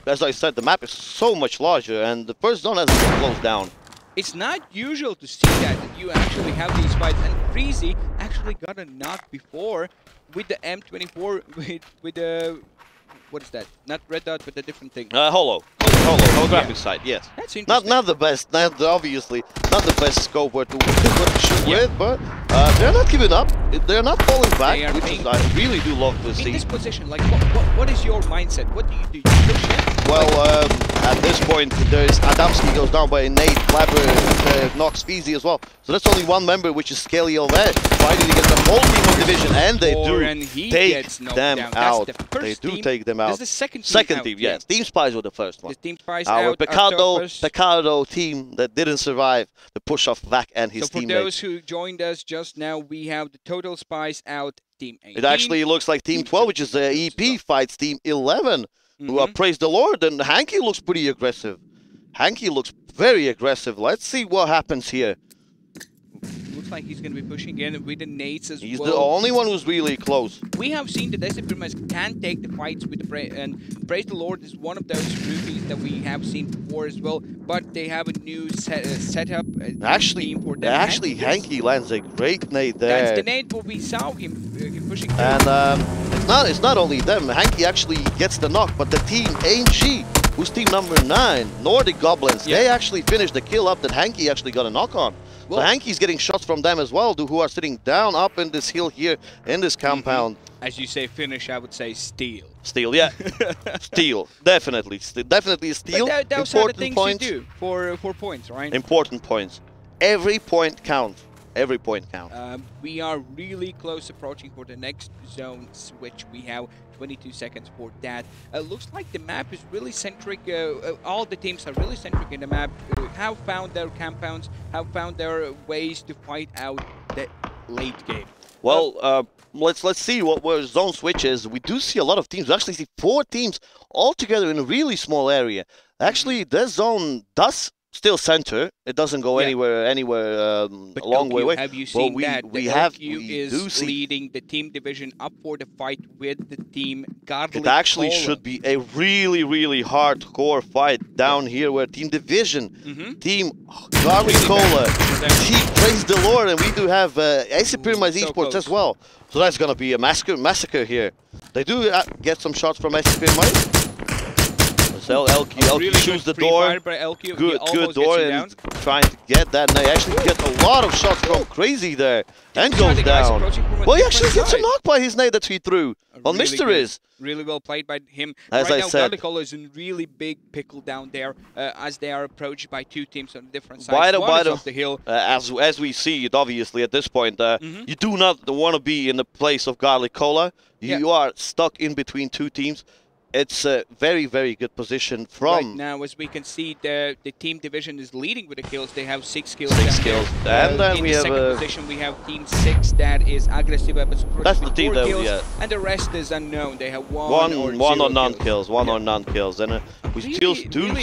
As I said, the map is so much larger, and the first zone hasn't been closed down. It's not usual to see that you actually have these fights, and Freezy actually got a knock before with the M24 with the what is that? Not red dot, but a different thing. Holographic sight. Yes. That's interesting. Not the best. Obviously, not the best scope where to shoot with, but they're not giving up. They're not falling back, which is, I really do love to see. In this position, like, what is your mindset? What do you do? You push in? Well, at this point, there's Adamski goes down by Nate, Flabber knocks Feezy as well. So that's only one member, which is Skelly over there, fighting against the whole team of Division, and they do take them out. They do take them out. This is the second team, yes. Team Spies were the first one. The Team Spies Our out. Pecado team that didn't survive the push off Vac and his teammates. So for those who joined us just now, we have the Total Spies out, Team 18. It actually looks like Team 12, which is the EP, fights Team 11, who praise the Lord, and Hanky looks pretty aggressive. Hanky looks very aggressive. Let's see what happens here. Looks like he's going to be pushing in with the nades as well. He's the only one who's really close. We have seen that Deciprimus can take the fights with the and Praise the Lord is one of those rookies that we have seen before as well, but they have a new setup. Actually, Hanky lands a great nade there. That's the nade where we saw him pushing through. And it's not only them. Hanky actually gets the knock, but the team ANG, who's team number 9, Nordic Goblins, they actually finished the kill up that Hanky actually got a knock on. Well, so Hanky's getting shots from them as well, who are sitting down up in this hill here in this compound. As you say finish, I would say steal. Steal, yeah. Steal, definitely. Definitely steal. But those are the things you do for points, right? Important points. Every point counts. Every point counts. We are really close approaching for the next zone switch. We have 22 seconds for that. Looks like the map is really centric. All the teams are really centric in the map. Have found their compounds, have found their ways to fight out the late game. Well, let's see where zone switch is. We do see a lot of teams. We actually see 4 teams all together in a really small area. Actually, this zone does still center. It doesn't go anywhere a long way away. Have you seen that? We do see leading the team division up for the fight with the team Garlic It actually Cola. should be a really, really hardcore fight down here where team division, team Garlic Cola, team Praise the Lord, and we do have AC Pyramid eSports as well. So that's gonna be a massacre here. They do get some shots from AC Pyramid. LQ shoots the door. Good door, and trying to get that. And they actually get a lot of shots from Crazy there, and goes down. Well, he actually gets a knock by his nade that he threw on Mr. Is. Really well played by him. As right I now, said, Garlicola is in really big pickle down there as they are approached by 2 teams on different sides. One is off the hill. As we see it, obviously, at this point, you do not want to be in the place of Garlic Cola. You are stuck in between 2 teams. It's a very, very good position from... Right now, as we can see, the team division is leading with the kills. They have 6 kills. And then we have... In the second position, we have Team 6 that is aggressive weapons. That's the team that kills, and the rest is unknown. They have one or none kills. One or none kills. And we still do...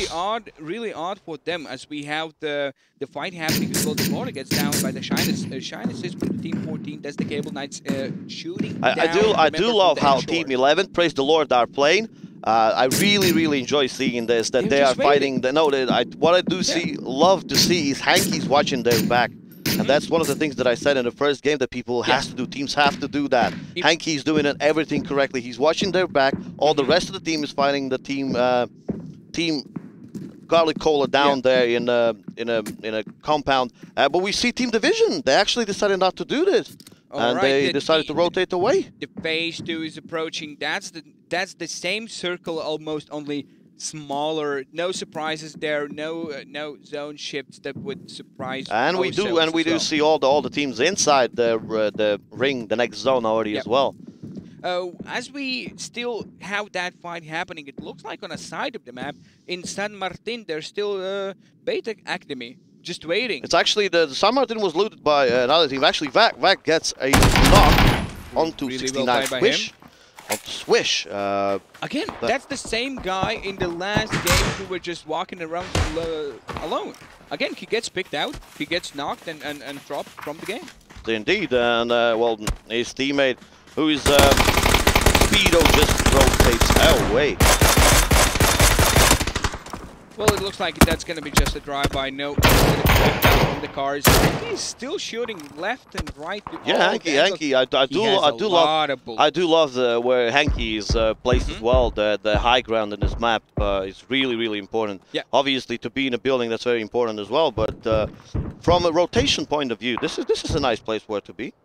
Really odd for them, as we have the fight happening as well. The border gets down by the Shyness. Shyness is from the Team 14. That's the Cable Knights shooting down. I do love how Team 11, praise the Lord, are playing. I really enjoy seeing this, that they are fighting. What I do love to see is Hanky's watching their back. And that's one of the things that I said in the first game that people has to do. Teams have to do that. Hanky's doing everything correctly. He's watching their back. All the rest of the team is fighting the team Garlic Cola down there in a compound. But we see Team Division. They actually decided not to do this. And they decided to rotate away. The phase 2 is approaching. That's the same circle almost, only smaller. No surprises there. No zone shifts that would surprise. And we do see all the teams inside the ring, the next zone already as well. As we still have that fight happening, it looks like on a side of the map in San Martin, there's still Beta Academy just waiting. It's actually the San Martin was looted by another team. Actually, Vac gets a knock onto Really 69 well played by Swish. him. Onto Swish. Again, that's the same guy in the last game who were just walking around alone. Again, he gets picked out, he gets knocked and dropped from the game. Indeed, and well, his teammate, who is Speedo, just rotates away. Well, it looks like that's going to be just a drive-by. No, he's going to be picked out from the cars. He's still shooting left and right. Yeah, Hanky, I do love where Hanky is placed as well. The high ground in this map is really important. Yeah. Obviously, to be in a building, that's very important as well. But from a rotation point of view, this is a nice place where to be.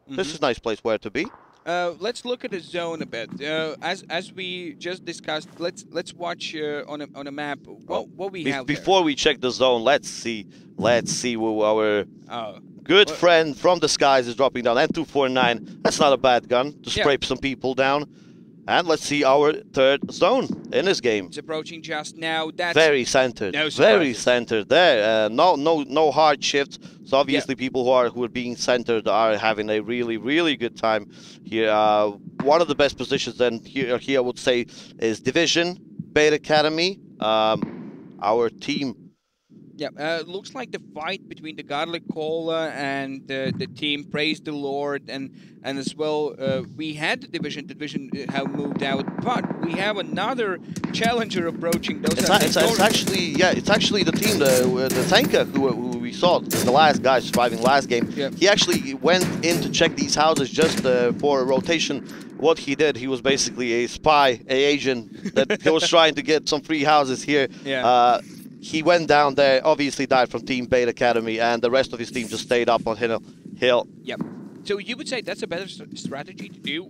This is a nice place where to be. Let's look at the zone a bit. As we just discussed, let's watch on a map what we have before we check the zone. Let's see who our good friend from the skies is dropping down. N249. That's not a bad gun to spray some people down. And let's see our third zone in this game. It's approaching just now. That's very centered. No very centered there. No hard shifts. So obviously people who are being centered are having a really good time here. One of the best positions then here I would say is Division, Beta Academy, our team. Yeah, looks like the fight between the Godly Cola and the team Praise the Lord, and as well we had the division have moved out, but we have another challenger approaching. It's actually the team, the tanker who we saw, the last guy surviving last game. He actually went in to check these houses just for a rotation. What he did, he was basically a spy, an agent that he was trying to get some free houses here. He went down there, obviously died from Team Beta Academy, and the rest of his team just stayed up on hill. Yep. So you would say that's a better strategy to do,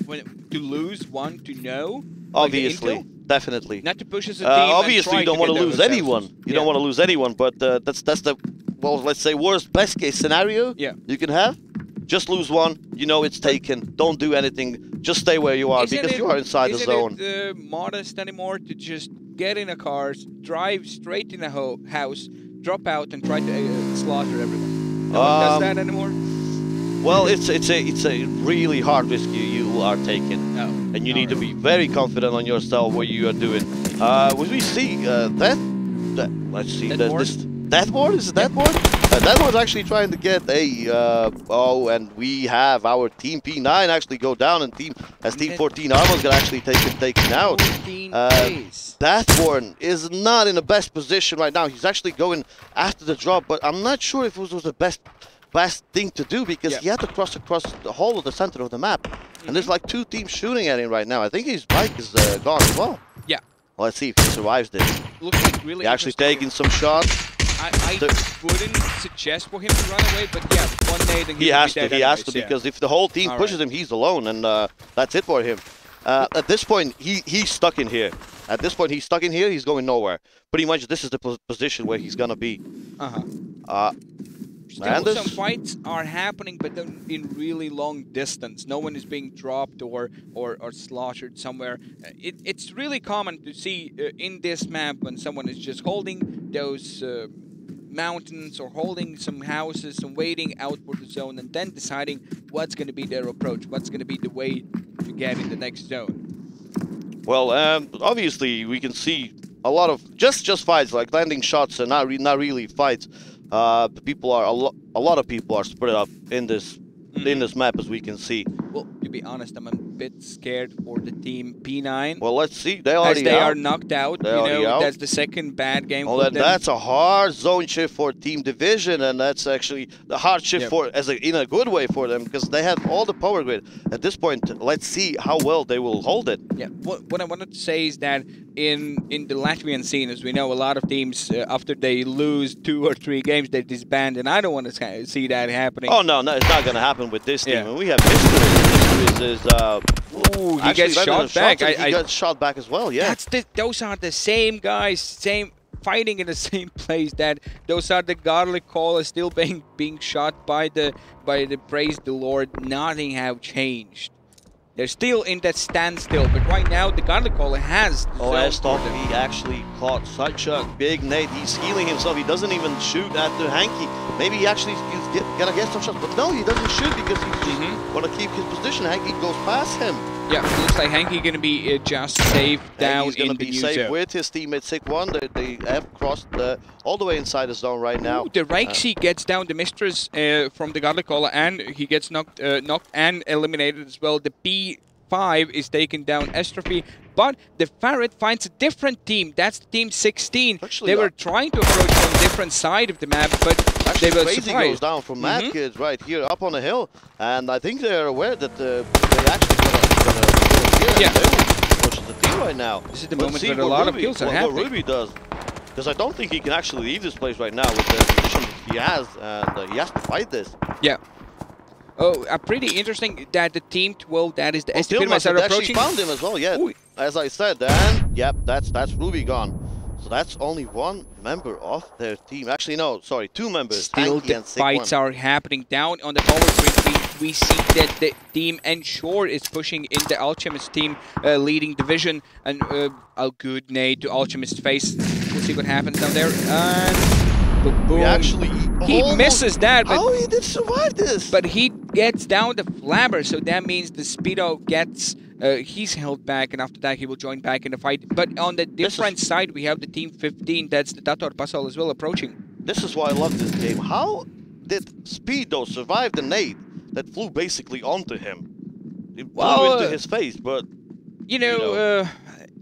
to lose one to know? Obviously, like definitely. Not to push as a team. Obviously, you don't want to lose anyone. You don't want to lose anyone, but that's the, well, let's say best case scenario you can have. Just lose one, you know it's taken. Don't do anything. Just stay where you are because you are inside the zone. Isn't it modest anymore to just get in a car, drive straight in a house, drop out, and try to slaughter everyone? No one does that anymore. Well, it's a really hard risk you are taking, and you need to be very confident on yourself what you are doing. We see let's see Deathboard is it Deathboard? Deathboard's actually trying to get a and we have our Team P9 actually go down, and Team 14 Armo's gonna actually taken out. Deathboard is not in the best position right now. He's actually going after the drop, but I'm not sure if it was the best thing to do because he had to cross across the whole of the center of the map, and there's like two teams shooting at him right now. I think his bike is gone as well. Yeah. Well, let's see if he survives this. Looks like really. He's actually taking some shots. I wouldn't suggest for him to run away, but yeah, with one nade and he has to because if the whole team pushes him, he's alone, and that's it for him. At this point, he's stuck in here. At this point, he's stuck in here. He's going nowhere. Pretty much, this is the position where he's gonna be. Still, some fights are happening, but they're in really long distance. No one is being dropped or slaughtered somewhere. It's really common to see in this map when someone is just holding those mountains or holding some houses and waiting out for the zone and then deciding what's going to be their approach, what's going to be the way to get in the next zone. Well, obviously we can see a lot of just fights, like landing shots and not really fights. People are a lot of people are spread up in this map, as we can see. Well, to be honest, I'm a bit scared for the team P9. Well, let's see. They are knocked out. That's the second bad game for them. That's a hard zone shift for Team Division, and that's actually the hard shift in a good way for them because they have all the power grid. At this point, let's see how well they will hold it. Yeah. What I wanted to say is that in the Latvian scene, as we know, a lot of teams after they lose 2 or 3 games, they disband, and I don't want to see that happening. Oh no, it's not going to happen with this team. And we have history. Ooh, he gets shot back. He got shot back as well. Yeah. Those are the same guys, fighting in the same place. Those are the godly callers still being shot by the Praise the Lord. Nothing have changed. They're still in that standstill, but right now the Godly Caller has the zone for them. He actually caught such a big nade. He's healing himself. He doesn't even shoot at the Hanky. Maybe he actually is gonna get some shots, but no, he doesn't shoot because he's just gonna keep his position. Hanky goes past him. Yeah, it looks like Hanky gonna be just safe down he's gonna in the be new safe zone. with his teammate Sick1. They have crossed all the way inside the zone right now. Ooh, the Rixie gets down the Mistress from the Godly Caller, and he gets knocked and eliminated as well. The B5 is taken down Estrophy, but the Ferret finds a different team. That's the team 16. Actually, they were trying to approach from a different side of the map, but actually, they were Crazy surprised. goes down from Mad Kids right here up on the hill, and I think they're aware that they actually gonna Yeah. push the team right now. This is the Let's moment see where a what lot of Ruby- kills are what happening. Ruby does, because I don't think he can actually leave this place right now with the position he has, and he has to fight this. Yeah. Oh, pretty interesting that the team 12, that is the Still STP must are have actually approaching. found him as well, yeah. Ooh. As I said, and yep, that's Ruby gone. So that's only one member of their team. Actually, no, sorry, two members. Still, Hanky the and fights Sick1. are happening down on the power grid. We see that the team Ensure is pushing in the Alchemist team leading division, and a good nade to Alchemist's face. We'll see what happens down there. And boom. He misses that, but he did survive this. But he gets down the Flabber, so that means the Speedo gets. He's held back, and after that he will join back in the fight. But on the different side, we have the team 15. That's the Dator Puzzle as well approaching. This is why I love this game. How did Speedo survive the nade that flew basically onto him? It blew into his face, but... You know,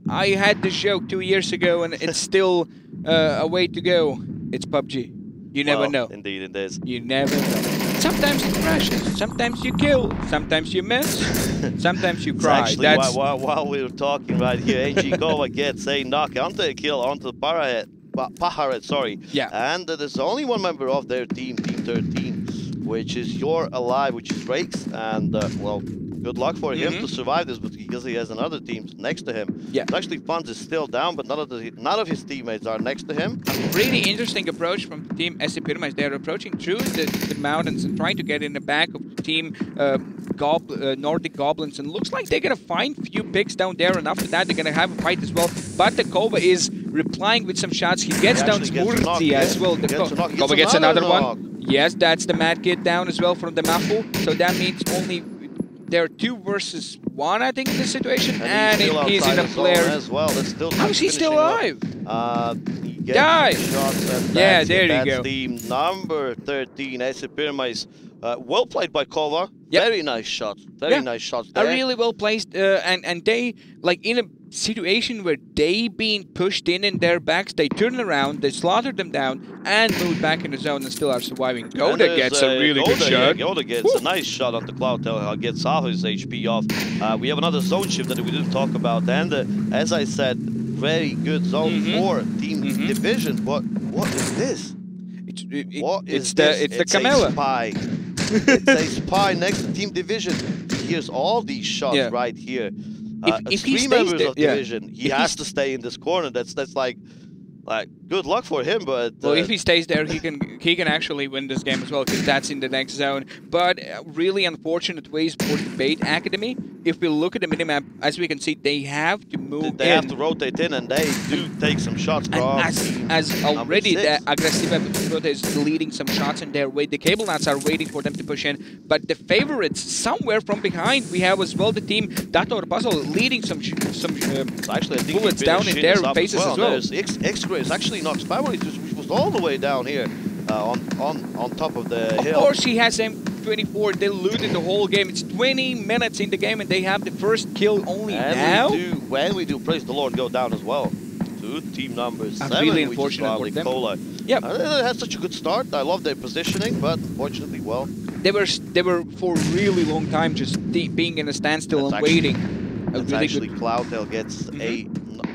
I had this joke 2 years ago, and it's still a way to go. It's PUBG. You never know. Indeed it is. You never know. Sometimes it crashes, sometimes you kill, sometimes you miss, sometimes you cry. Actually, while we were talking right here, AG Kova gets a knock onto a kill onto the Paharet, sorry. Yeah. And there's only one member of their team, Team 13, which is You're Alive, which is Rakes. And, well, good luck for him to survive this, because he has another team next to him. Yeah. So actually, Funds is still down, but none of his teammates are next to him. Really interesting approach from the team SC Pyramids. They're approaching through the mountains and trying to get in the back of the team Nordic Goblins. And looks like they're going to find a few picks down there, and after that they're going to have a fight as well. But the Kova is replying with some shots. He gets down Smurti as well. The Kova gets another one. Yes, that's the Mad Kid down as well from the Mafu. So that means only... There are 2 versus 1, I think, in this situation, and he's in a flare as well. That's still how is he still alive? He gets Die! Shots, and Yeah, there you that's go. Team number 13, SC Pyramids. Well played by Kova. Yep. Very nice shots. Very nice shots there. Are really well placed, and they, like, in a situation where they being pushed in their backs, they turn around, they slaughter them down, and move back in the zone and still are surviving. Goda gets a really good shot. Yeah, Goda gets a nice shot on the Cloudtail, gets half his HP off. We have another zone shift that we didn't talk about, and as I said, very good zone for Team Division. But what is this? It's the Camilla. A spy. It's a spy next to Team Division. Here's all these shots right here. If he 3 stays members there, of Division. He has to stay in this corner. That's like good luck for him. But well, if he stays there, he can actually win this game as well, because that's in the next zone. But really unfortunate ways for the Bait Academy. If we look at the minimap, as we can see, they have to move. They have to rotate in, and they do take some shots from. As already the Aggressive is leading some shots in their way. The Cable Nuts are waiting for them to push in, but the favorites somewhere from behind. We have as well the team Dator Puzzle leading some actually, bullets down in their faces as well. There's X-Grace actually knocks Family, which was all the way down here on top of the hill. Of course, he has M24. They looted the whole game. It's 20 minutes in the game, and they have the first kill only now. When we do praise the Lord go down as well to team number 7. Really unfortunate for them. Yeah, they had such a good start. I love their positioning, but unfortunately, well, they were for a really long time just being in a standstill and waiting. That's actually Cloudtail gets a.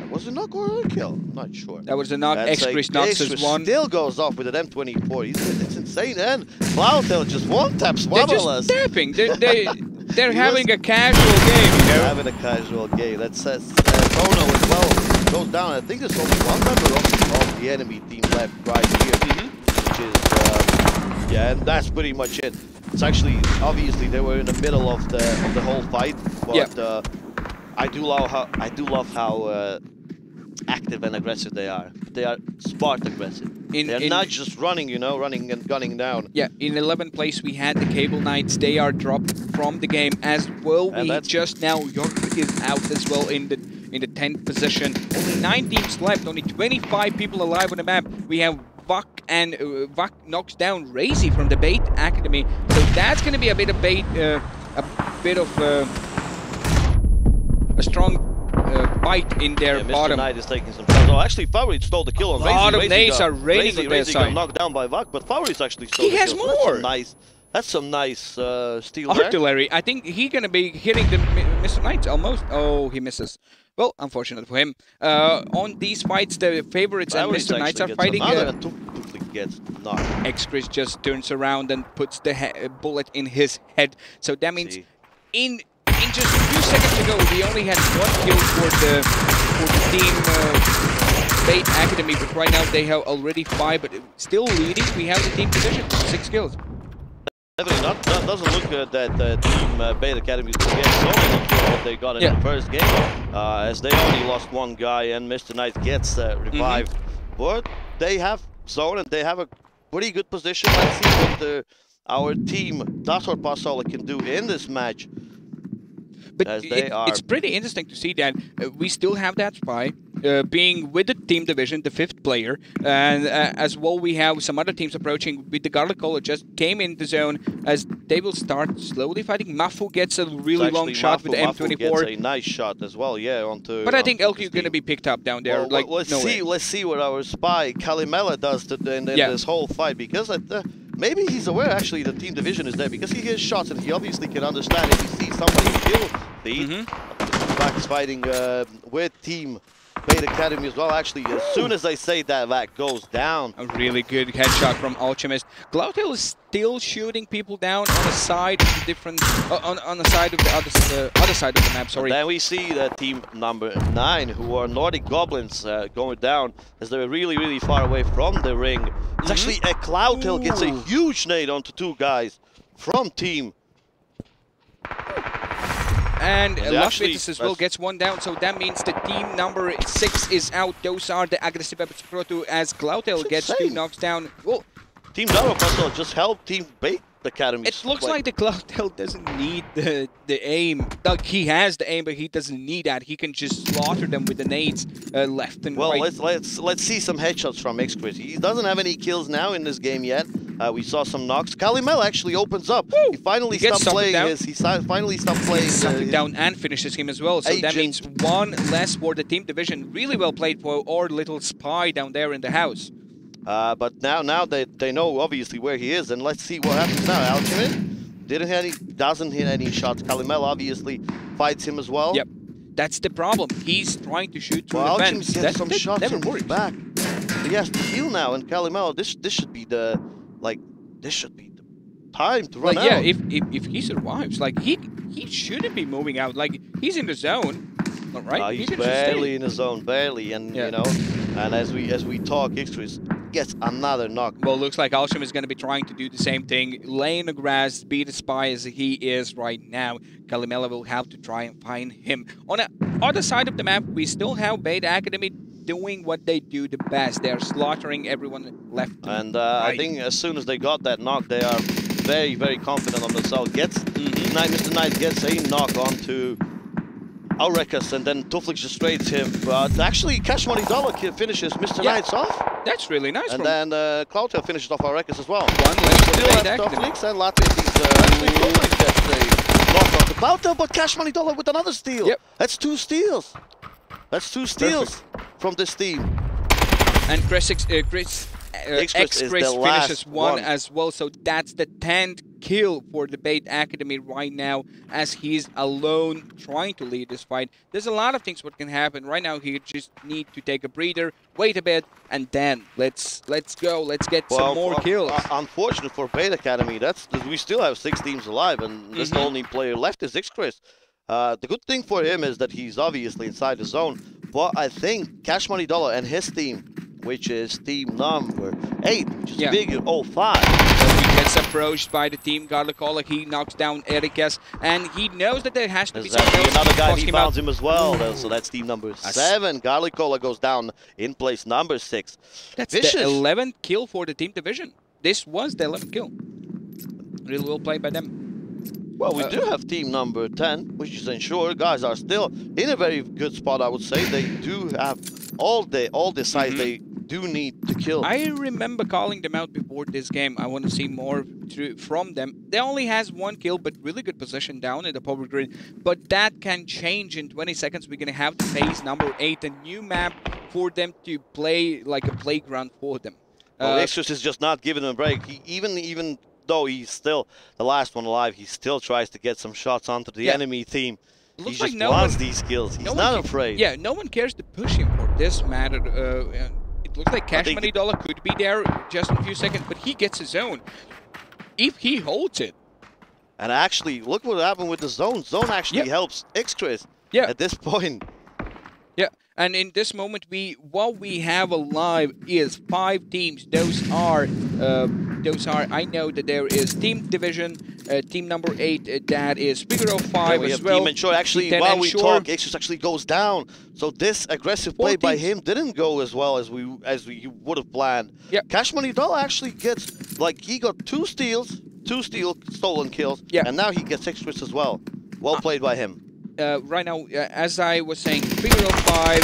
Was it knock or a kill? I'm not sure. That was a knock. X-Chris knocks as one. Still goes off with an M24. It's insane. And Cloudtail just one-tap Swabberless. They're just tapping. They're having a casual game, you know? Having a casual game. That says Tono as well goes down. I think there's only one member of the enemy team left right here. Which is, yeah, and that's pretty much it. it's actually obviously they were in the middle of the whole fight, but I do love how active and aggressive they are. They are smart aggressive. They're not just running, you know, running and gunning down. Yeah, in 11th place we had the Cable Knights. They are dropped from the game as well. And we just now, York is out as well in the 10th position. Only 9 teams left, only 25 people alive on the map. We have Vuk, and Vuk knocks down Razy from the Bait Academy. So that's going to be a bit of a strong bite in their bottom. Mr. Knight is taking some shots. Oh, actually, Favorit stole the kill on Razy. A lot of nades are raining on their Razy side. got knocked down by Vuk, but Favorit actually stole the kill. He has more! That's some nice steal Artillery. I think he's going to be hitting the Mr. Knight almost. Oh, he misses. Well, unfortunate for him. On these fights, the favorites and Mr. Knights are fighting. Gets knocked. X-Chris just turns around and puts the bullet in his head. So that means in just a few seconds ago, we only had 1 kill for the team Bait Academy, but right now they have already 5, but still leading. We have the team division, 6 kills. Definitely doesn't look good that Team Bait Academy is getting so many kills what they got in the first game, as they only lost 1 guy and Mr. Knight gets revived. But they have zone and they have a pretty good position. Let's see what our team Dator Pasola can do in this match. But it's pretty interesting to see that we still have that spy being with the team division, the 5th player, and as well we have some other teams approaching with the Garlic Collar just came in the zone as they will start slowly fighting. Mafu gets a really long shot with the M24. Gets a nice shot as well, onto. But I think LQ is going to be picked up down there. Well, let's see what our spy Kalimela does in this whole fight, because maybe he's aware actually the team division is there because he hears shots and he obviously can understand if he sees somebody kill the Vac is fighting with Team Bait Academy as well. Actually, as soon as I say that, Vac goes down. A really good headshot from Alchemist. Glautel is still shooting people down on the side of the different on the side of the other side of the map. Sorry. And then we see the team number 9, who are Nordic Goblins, going down as they're really far away from the ring. It's actually a Glautel gets a huge nade onto 2 guys from team. And Lushvitus as well gets 1 down, so that means the team number 6 is out. Those are the Aggressive Pro as Glautel gets 2 knocks down. Well, Team Dato just helped Team Bait Academy. It looks like the Glautel doesn't need the aim. Like, he has the aim, but he doesn't need that. He can just slaughter them with the nades left and right. Well, let's see some headshots from X-Chris. He doesn't have any kills now in this game yet. We saw some knocks. Kalimel actually opens up. Woo! He finally stopped playing his. He finally stopped playing. Something down and finishes him as well. So that means 1 less for the team division. Really well played for our little spy down there in the house. But now they know obviously where he is, and let's see what happens now. Alchemist doesn't hit any shots. Kalimel obviously fights him as well. Yep, that's the problem. He's trying to shoot through the fence. Gets some shots in his back. He has to heal now, and Kalimel, this should be the time to run out. Yeah, if he survives, like he shouldn't be moving out. Like, he's in the zone. All right, he's barely in the zone, barely, and you know, and as we talk, X-Chris gets another knock. Well, looks like Alsham is going to be trying to do the same thing, lay in the grass, be the spy as he is right now. Kalimela will have to try and find him. On the other side of the map, we still have Beta Academy doing what they do the best. They're slaughtering everyone left and right. I think as soon as they got that knock, they are very confident on themselves. Mr. Knight gets a knock onto Aurekas, and then Tuflix just trades him. But actually, Cash Money Dollar finishes Mr. Knight's off. That's really nice. And then Cloudtail finishes off Aurekas as well. 1 left for Still have Tuflix, and Latvia actually Tuflix gets a knock off the Cloudtail, but Cash Money Dollar with another steal. Yep. That's 2 steals. That's 2 steals from this team. And X-Chris finishes one as well, so that's the 10th kill for the Bait Academy right now, as he's alone trying to lead this fight. There's a lot of things what can happen right now. He just need to take a breather, wait a bit, and then let's go. Let's get some more kills. Unfortunate for Bait Academy, we still have 6 teams alive, and this the only player left is X-Chris. The good thing for him is that he's obviously inside the zone, but I think Cash Money Dollar and his team, which is team number 8, which is big 05. gets approached by the team Garlicola. He knocks down Erikes, and he knows that there has to be There's something else another to guy, cost he him out. found him as well. So that's team number 7. Garlicola goes down in place number 6. That's Vicious. the 11th kill for the team division. This was the 11th kill. Really well played by them. Well, we do have team number 10, which is Ensure. Guys are still in a very good spot, I would say. They do have all the sides they do need to kill. I remember calling them out before this game. I want to see more from them. They only has 1 kill, but really good position down in the power grid. But that can change in 20 seconds. We're going to have to face number 8, a new map for them to play like a playground for them. Well, Exodus is just not giving them a break. He, even though he's still the last one alive, he still tries to get some shots onto the enemy team. He just wants these kills. He's not afraid. Yeah, no one cares to push him for this matter. It looks like Cash Money Dollar could be there just in a few seconds, but he gets his own. If he holds it. And actually, look what happened with the zone. Zone actually helps Extras at this point. Yeah, and in this moment, what we have alive is 5 teams. Those are, I know that there is Team Division, team number 8, that is Figaro 5 we as have well. Team Ensure. Actually, Team while we Ensure. talk, Extras actually goes down. So this aggressive play by him didn't go as well as we would have planned. Yeah. Cash Money Dollar actually gets, like, he got 2 steals, 2 stolen kills, and now he gets Extras as well. Well played by him. Right now, as I was saying, Figaro 5,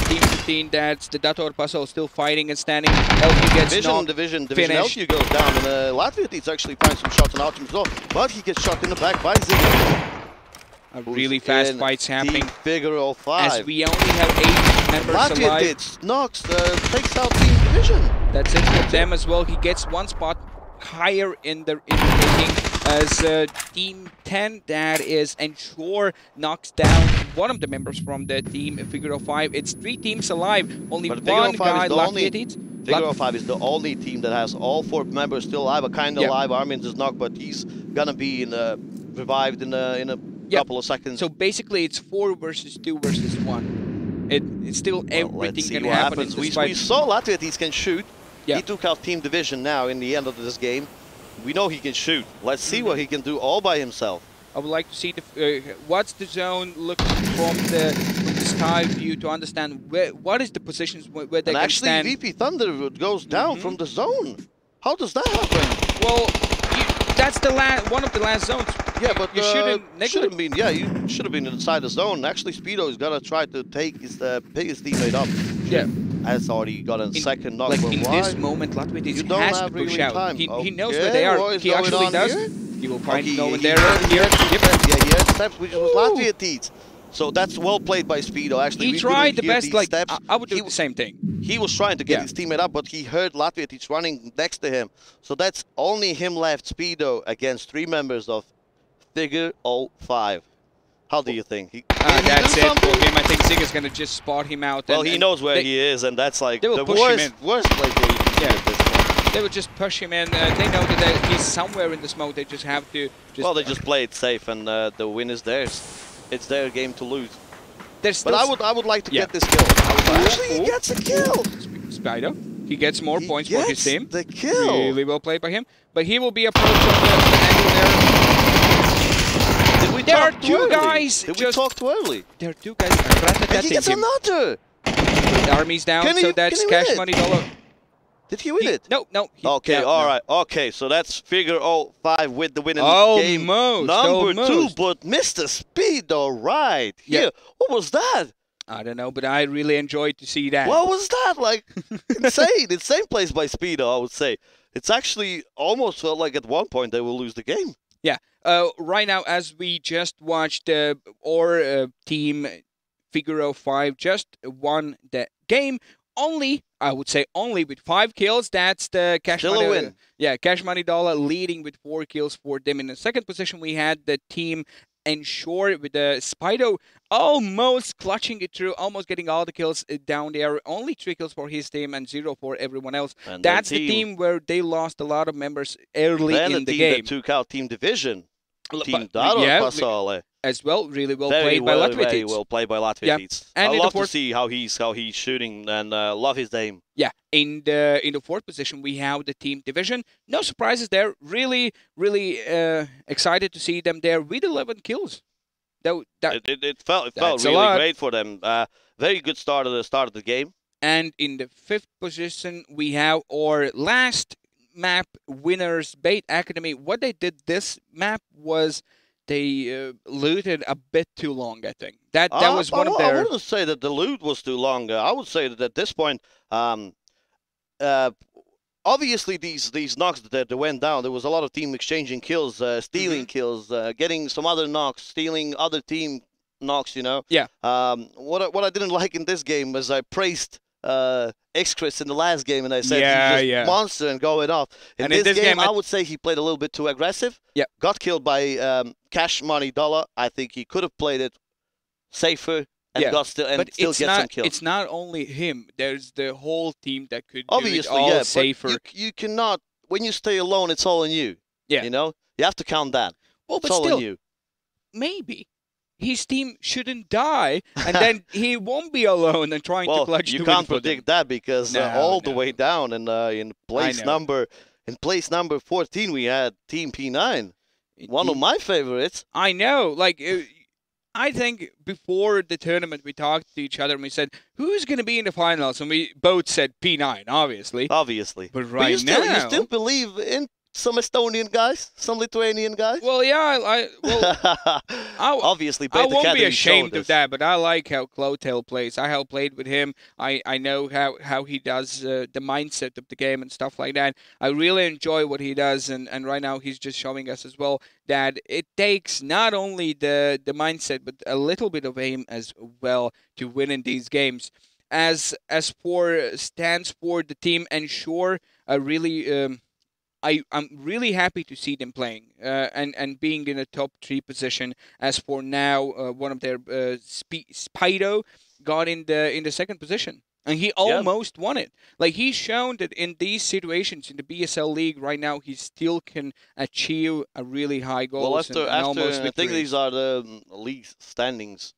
Team 15, that's the Dator Puzzle still fighting and standing. LQ gets knocked, Division finished. LQ goes down, and Latvia needs actually find some shots on Optimus as well, but he gets shot in the back by Ziggy. A really fast fights happening. Figaro 5. As we only have 8 members Latvia alive. knocks, takes out Team Division. That's it for them as well. He gets 1 spot higher in the making as Team 10, that is Ensure, knocks down one of the members from the team Figaro 5. It's 3 teams alive. Only But one guy Figaro 5 is the only team that has all 4 members still alive, kind of alive. Armin's is knocked, but he's gonna be revived in a couple of seconds. So basically, it's 4 versus 2 versus 1. It's still everything can happen. We saw Latvia can shoot. He took out Team Division now in the end of this game. We know he can shoot. Let's see what he can do all by himself. I would like to see what's the zone looking from the sky view to understand what is the positions where they can actually, stand. VP Thunder goes down from the zone. How does that happen? Well, that's the one of the last zones. Yeah, but you shouldn't been. Yeah, you should have been inside the zone. Actually, Speedo is gonna try to take his teammate up. Yeah. Has already got a second knock. Like in this moment, Latvia has to push out. Time. He knows where they are. He actually does. Here? He will find no one there. He had steps, which was Latvia teats. So that's well played by Speedo. Actually, he tried the best. Like steps. I would do the same thing. He was trying to get his teammate up, but he heard Latvia teats running next to him. So that's only him left. Speedo against 3 members of Figure 05. How do you think? That's it for him. I think Zig is going to just spot him out. Well, he knows where he is, and that's like the worst place where you can see at this point. They would just push him in. They know that he's somewhere in the smoke. They just have to. Well, they just play it safe, and the win is theirs. It's their game to lose. But I would like to get this kill. Actually, he gets a kill. Spider. He gets more points for his team. The kill. Really well played by him. But he will be approached on the angle there. There are 2 guys. Did we talk too early? There are 2 guys. And he gets another. The army's down, so that's Cash Money Dollar. Did he win it? No. Okay, all right. Okay, so that's Figure 05 with the win in the game. Number 2, but Mr. Speedo right here. What was that? I don't know, but I really enjoyed to see that. What was that? Like, insane. Insane plays by Speedo, I would say. It's actually almost felt like at one point they will lose the game. Yeah. Right now, as we just watched, our team Figaro 5 just won the game. I would say only with 5 kills. That's the Cash Money. Win. Yeah, Cash Money Dollar leading with 4 kills for them. In the second position, we had the team Ensure with the Spido almost clutching it through, almost getting all the kills down there. Only 3 kills for his team and 0 for everyone else. That's the team where they lost a lot of members early in the game. That took out Team Division Team Daro Pasole. As well, really well played by Latvia. Very well played by Latvia. Yeah. And I love to see how he's shooting and love his aim. Yeah, in the fourth position we have the team division. No surprises there. Really excited to see them there with 11 kills. It felt really great for them. Very good start of the game. And in the fifth position we have our last map winners, Bait Academy. What they did this map was they looted a bit too long, I think. That was one of their... I wouldn't say that the loot was too long. I would say that at this point, obviously these knocks that went down, there was a lot of team exchanging kills, stealing kills, getting some other knocks, stealing other team knocks, you know? Yeah. What I didn't like in this game was I praised X-Chris in the last game, and I said he's just monster and going off. In this game, I would say he played a little bit too aggressive. Yeah. Got killed by Cash Money Dollar. I think he could have played it safer and still get some kills. It's not only him. There's the whole team that could obviously do it all safer. But you cannot. When you stay alone, it's all on you. Yeah. You know, you have to count that. Well, it's but all still, on you. Maybe his team shouldn't die, and then he won't be alone and trying to clutch. You can't predict that because the way down and in place number 14 we had Team P9, one of my favorites. I know, like I think before the tournament we talked to each other and we said who's going to be in the finals, and we both said P9, obviously. But right now, you still believe in some Estonian guys, some Lithuanian guys? Well, yeah, obviously, I won't be ashamed of that, but I like how Clotail plays. I have played with him. I know how he does the mindset of the game and stuff like that. I really enjoy what he does, and right now he's just showing us as well that it takes not only the mindset, but a little bit of aim as well to win in these games. As for stands for the team, and sure, I'm really happy to see them playing and being in a top 3 position. As for now, one of their Spido got in the second position, and he almost won it. Like, he's shown that in these situations in the BSL League right now, he still can achieve a really high goal. Well, after I think these are the league standings.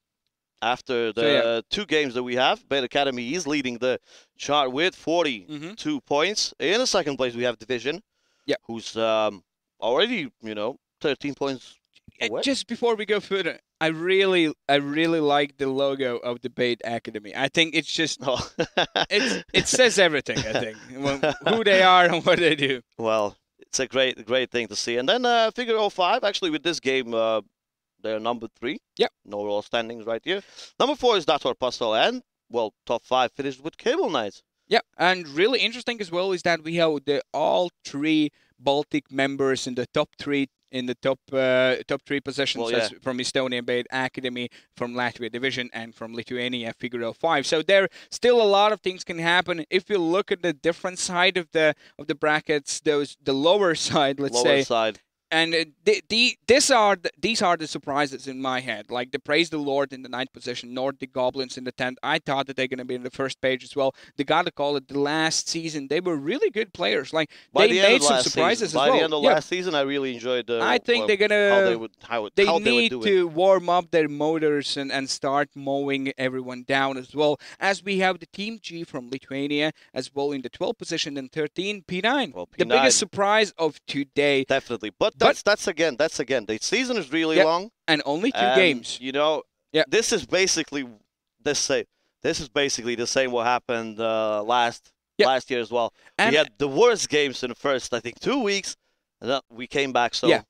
After the 2 games that we have, Bait Academy is leading the chart with 42 points. In the second place, we have Division. Yeah, who's already 13 points away. Just before we go further, I really like the logo of the Bait Academy. I think it's just it says everything. I think who they are and what they do. Well, it's a great thing to see. And then figure 05 actually with this game. They're number 3. Yeah, no overall standings right here. Number 4 is Dator Pasol, and top 5 finished with Cable Knights. Yeah, and really interesting as well is that we have all 3 Baltic members in the top 3 top 3 positions from Estonian Bait Academy, from Latvia Division, and from Lithuania Figure 05. So there still a lot of things can happen. If you look at the different side of the brackets, the lower side, let's say. And these are the surprises in my head. Like the Praise the Lord in the 9th position, Nordic Goblins in the 10th. I thought that they're going to be in the first page as well. They got to call it the last season. They were really good players. Like they made some surprises as well. By the end of last season, I really enjoyed. I think they're gonna. They need to warm up their motors and start mowing everyone down as well. As we have the Team G from Lithuania as well in the 12th position and 13 P9. Well, P9. The biggest surprise of today. Definitely, but that's again. The season is really long, and only 2 games. This is basically the same what happened last year as well. And we had the worst games in the first, I think, 2 weeks, and then we came back. So I'm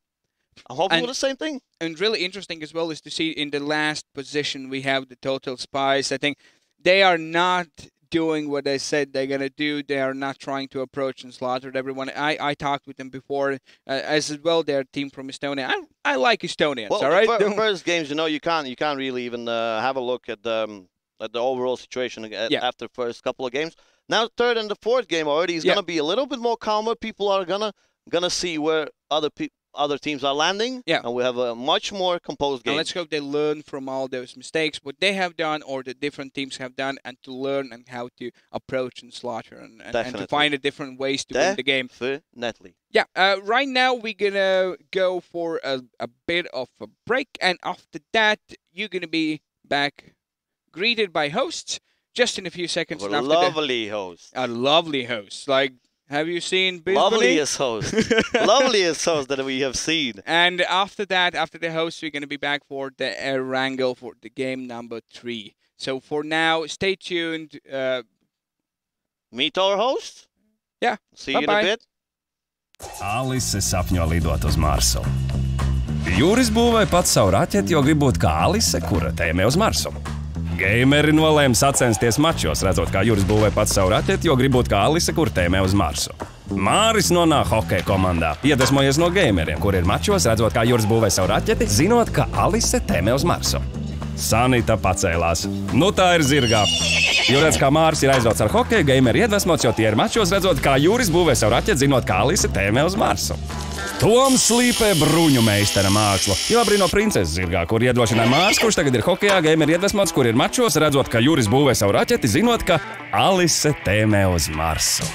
hoping for the same thing. And really interesting as well is to see in the last position we have the Total Spies. I think they are not doing what they said they're going to do. They are not trying to approach and slaughter everyone. I talked with them before as well. They're a team from Estonia. I like Estonians, all right? First games, you can't really even have a look at the overall situation after the first couple of games. Now, third and the fourth game already is going to be a little bit more calmer. People are gonna see where other other teams are landing. Yeah. And we have a much more composed game. And let's hope they learn from all those mistakes, what they have done or the different teams have done, and to learn and how to approach and slaughter and to find a different ways to win the game. Definitely. Yeah, right now we're going to go for a bit of a break, and after that you're going to be back greeted by hosts just in a few seconds. A lovely host. A lovely host. Like, have you seen Bisbee? Loveliest host. Loveliest host that we have seen. And after that, after the host, we're going to be back for the wrangle for the game number 3. So for now, stay tuned. Meet our host? Yeah. See you in a bit. Alise sapņo lidot uz Marsu. Jūris būvēja pats savu raķeti, jo grib būt kā Alise, kura tēmē uz Marsu. Gameri nolēma sacensties mačos, redzot, kā Juris būvēja pats savu raķeti, jo grib būt kā Alise, kur tēmē uz Marsu. Māris nonāk hokeja komandā, iedvesmojies no gameriem, kur ir mačos, redzot, kā Juris būvēja savu raķeti, zinot, ka Alise tēmē uz Marsu. Sanita pacēlās. Nu tā ir zirgā. Jo redz, kā Māris ir aizrauts ar hokeju, gameri iedvesmots, jo tie ir mačos, redzot, kā Juris būvēja savu raķeti, zinot, kā Alise tēmē uz Marsu. Toms slīpē bruņu meistara mākslu, jo abrīno princeses zirgā, kur iedrošināja Māris, kurš tagad ir hokejā, gameri iedvesmots, kur ir mačos, redzot, ka Juris būvēja savu raķeti, zinot, ka Alise tēmē uz Marsu.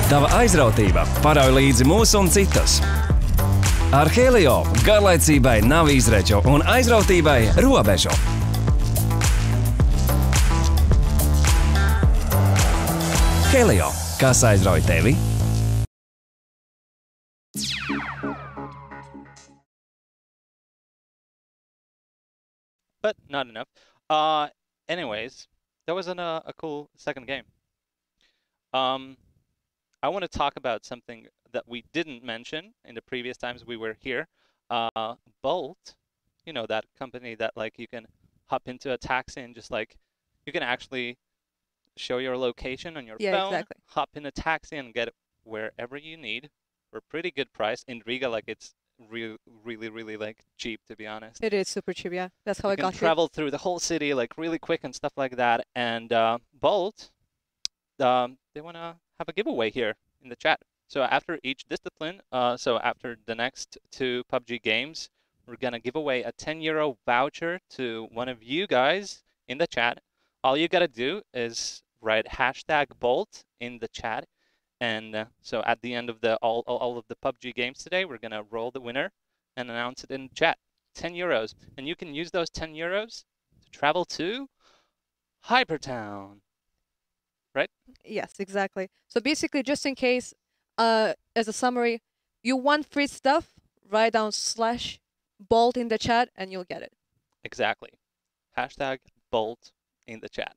Tava aizrautība parauj līdzi mūs un citus. Ar Helio garlaicībai nav izreču un aizrautībai robežu. Helio, kas aizrauj tevi? But not enough. Anyways, that was a cool second game. I want to talk about something that we didn't mention in the previous times we were here. Bolt, you know, that company that like you can hop into a taxi and just like you can actually show your location on your phone, exactly. hop in a taxi and get wherever you need for a pretty good price. In Riga, like it's really like cheap, to be honest. It is super cheap, yeah. That's how I got You can travel through the whole city like really quick and stuff like that. And Bolt, they want to have a giveaway here in the chat. So after each discipline, so after the next 2 PUBG games, we're going to give away a €10 voucher to one of you guys in the chat. All you got to do is write #Bolt in the chat. And so at the end of all of the PUBG games today, we're going to roll the winner and announce it in the chat. €10. And you can use those €10 to travel to HyperTown. Right? Yes, exactly. So basically, just in case, as a summary, you want free stuff, write down /Bolt in the chat and you'll get it. Exactly. #Bolt in the chat.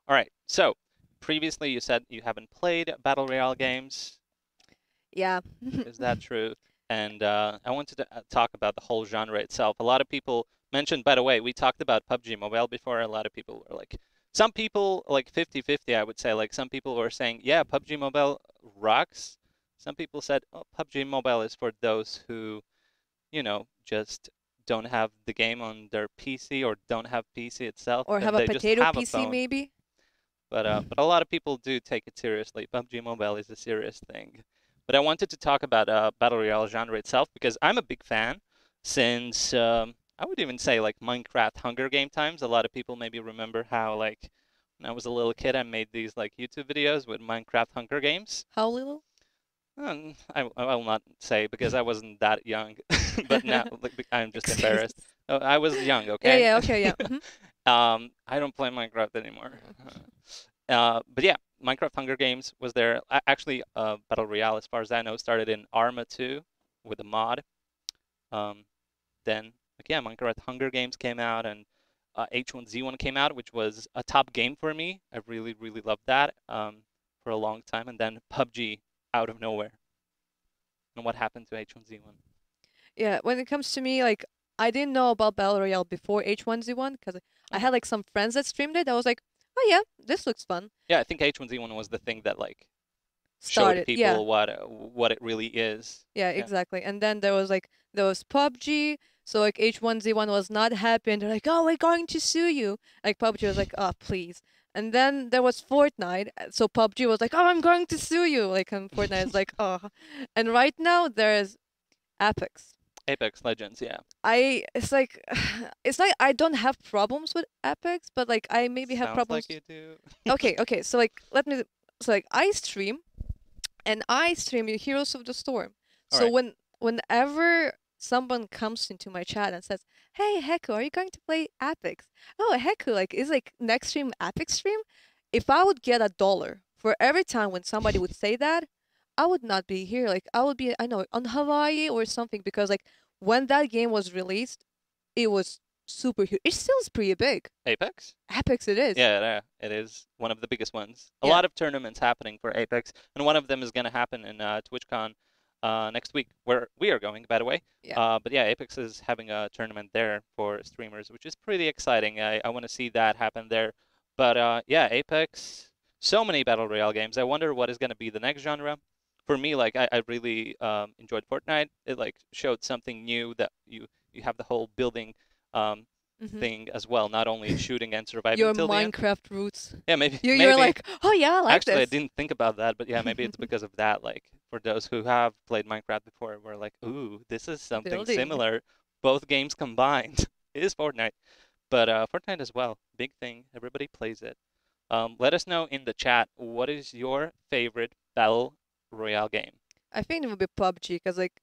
All right. So previously you said you haven't played Battle Royale games. Yeah. Is that true? And I wanted to talk about the whole genre itself. A lot of people mentioned, by the way, we talked about PUBG Mobile before. A lot of people were like, some people, like 50-50, I would say. Like some people were saying, yeah, PUBG Mobile rocks. Some people said, oh, PUBG Mobile is for those who, you know, just don't have the game on their PC or don't have PC itself. Or have a potato PC, maybe. But a lot of people do take it seriously. PUBG Mobile is a serious thing. But I wanted to talk about Battle Royale genre itself because I'm a big fan since, I would even say like Minecraft Hunger Game times. A lot of people maybe remember how like when I was a little kid, I made these like YouTube videos with Minecraft Hunger Games. How little? I will not say because I wasn't that young, but now I'm just embarrassed. Oh, I was young, okay? Yeah, okay, yeah. I don't play Minecraft anymore. But yeah, Minecraft Hunger Games was there. Actually, Battle Royale, as far as I know, started in Arma 2 with a mod. Then, yeah, Minecraft Hunger Games came out, and H1Z1 came out, which was a top game for me. I really loved that for a long time. And then PUBG out of nowhere. And what happened to H1Z1? Yeah, when it comes to me, like, I didn't know about Battle Royale before H1Z1 because I had like some friends that streamed it. I was like, oh yeah, this looks fun. Yeah, I think H1Z1 was the thing that like started, showed people what it really is. Yeah, exactly. And then there was PUBG. So like H1Z1 was not happy and they're like, oh, we're going to sue you. Like PUBG was like, oh, please. And then there was Fortnite. So PUBG was like, oh, I'm going to sue you. Like, and Fortnite is like, oh. And right now there's Apex. Apex Legends, yeah. It's like I don't have problems with Apex, but like I maybe have Sounds problems. like you do. Okay. So like I stream, and I stream Heroes of the Storm. All So right. whenever someone comes into my chat and says, "Hey Heku, are you going to play Apex?" Oh Heku, like is like next stream Apex stream? If I would get $1 for every time when somebody would say that, I would not be here. Like I would be, I know, on Hawaii or something, because like when that game was released, it was super huge. It still is pretty big. Apex? Apex it is. Yeah, it is one of the biggest ones. A Yeah. lot of tournaments happening for Apex, and one of them is going to happen in TwitchCon next week, where we are going, by the way. Yeah. But yeah, Apex is having a tournament there for streamers, which is pretty exciting. I want to see that happen there. But yeah, Apex, so many Battle Royale games. I wonder what is going to be the next genre. For me, like I really enjoyed Fortnite. It like showed something new, that you have the whole building thing as well, not only shooting and surviving. Your till the end. Minecraft roots. Yeah, maybe. You're like, oh yeah, I like Actually, this. I didn't think about that, but yeah, maybe it's because of that. Like for those who have played Minecraft before, we're like, ooh, this is something Building. similar. Both games combined. It is Fortnite, but Fortnite as well, big thing. Everybody plays it. Let us know in the chat, what is your favorite Battle Royale game? I think it would be PUBG, because like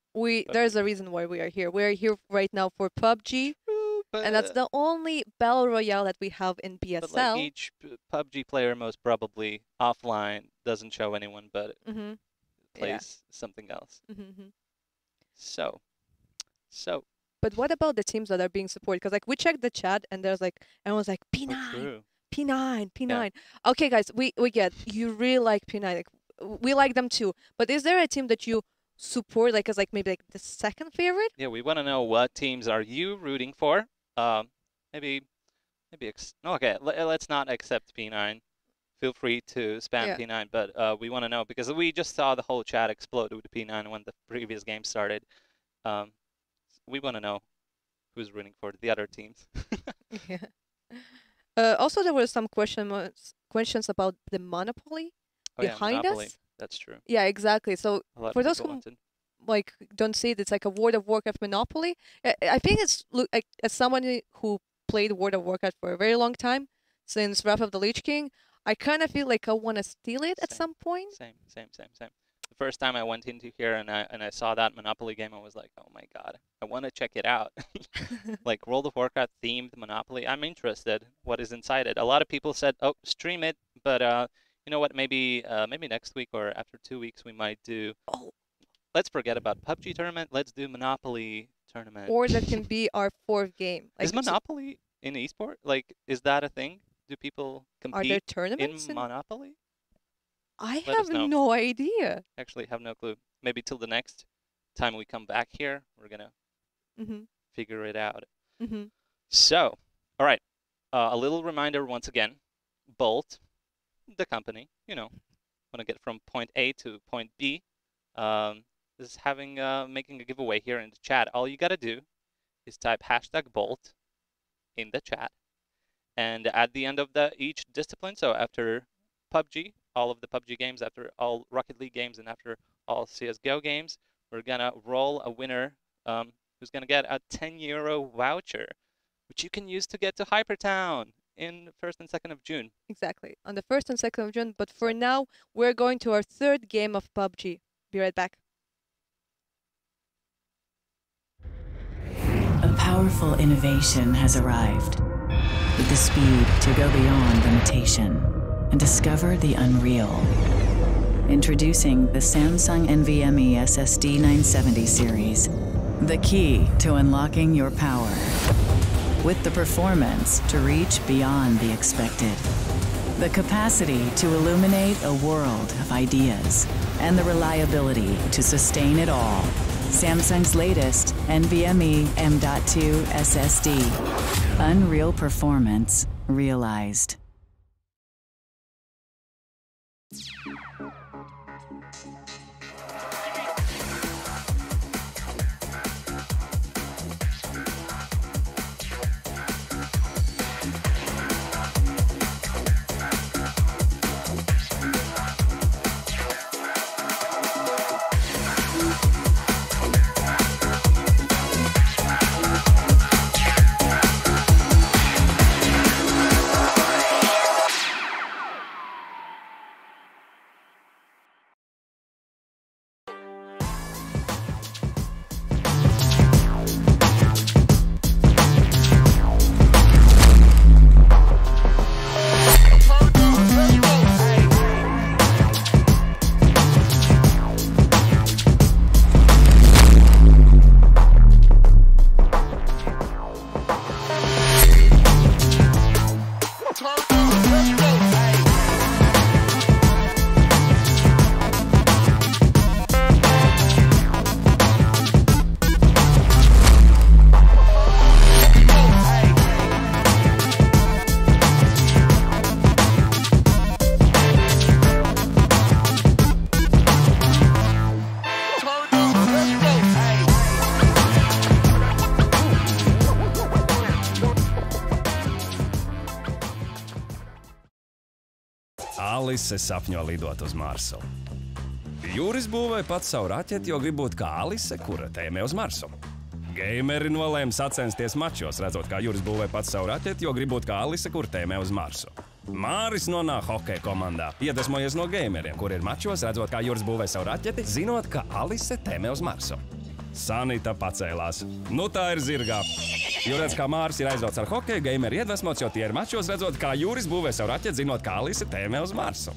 there's a reason why we are here. We are here right now for PUBG, and that's the only Battle Royale that we have in BSL. But like each PUBG player most probably offline doesn't show anyone, but plays something else. So. But what about the teams that are being supported? Because like we checked the chat, and there's like everyone's like P9, true. P9, P9. Yeah. Okay, guys, we get you really like P9. Like we like them too. But is there a team that you support, like as like maybe like the second favorite? Yeah, we want to know, what teams are you rooting for? Maybe. Okay, let's not accept P9. Feel free to spam P9, but we want to know, because we just saw the whole chat explode with P9 when the previous game started. We want to know who's rooting for the other teams. Yeah. Also, there were some questions about the monopoly behind Monopoly. us. That's true. Yeah, exactly. So A lot for of those people who wanted. like don't see it, it's like a World of Warcraft Monopoly. I think it's like, as someone who played World of Warcraft for a very long time, since Wrath of the Lich King, I kind of feel like I want to steal it at some point. Same. The first time I went into here and I saw that Monopoly game, I was like, oh my god, I want to check it out. Like World of Warcraft themed Monopoly, I'm interested. What is inside it? A lot of people said, oh, stream it, but you know what? Maybe next week or after 2 weeks we might do. Oh. Let's forget about PUBG tournament. Let's do Monopoly tournament. Or that can be our fourth game. Like, Is Monopoly in eSport? Like, is that a thing? Do people compete are there tournaments in Monopoly? I Let us have know. no idea. Actually, have no clue. Maybe till the next time we come back here, we're gonna figure it out. So, all right. A little reminder once again. Bolt, the company, want to get from point A to point B, is making a giveaway here in the chat. All you gotta do is type #Bolt in the chat, and at the end of each discipline, so after PUBG, all of the PUBG games, after all Rocket League games, and after all CSGO games, we're gonna roll a winner who's gonna get a €10 voucher, which you can use to get to HyperTown in 1st and 2nd of June. Exactly, on the 1st and 2nd of June. But for now, we're going to our third game of PUBG. Be right back. A powerful innovation has arrived, with the speed to go beyond limitation and discover the unreal. Introducing the Samsung NVMe SSD 970 series, the key to unlocking your power. With the performance to reach beyond the expected, the capacity to illuminate a world of ideas, and the reliability to sustain it all. Samsung's latest NVMe M.2 SSD. Unreal performance realized. Alise sapņo lidot uz Marsu. Juris būvēja pats savu raķeti, jo grib būt kā Alise, kura tēmē uz Marsu. Gameri nolēma sacensties mačos, redzot, kā Juris būvēja pats savu raķeti, jo grib būt kā Alise, kura tēmē uz Marsu. Māris nonāk hokeja komandā, iedvesmojies no gameriem, kur ir mačos, redzot, kā Juris būvēja savu raķeti, zinot, ka Alise tēmē uz Marsu. Sanita pacēlās. Nu tā ir zirgā. Jo redz, kā Māris ir aizrauts ar hokeju, gameri iedvesmots, jo tie ir mačos, redzot, kā Juris būvē savu raķeti, zinot, kā Alise tēmē uz Marsu.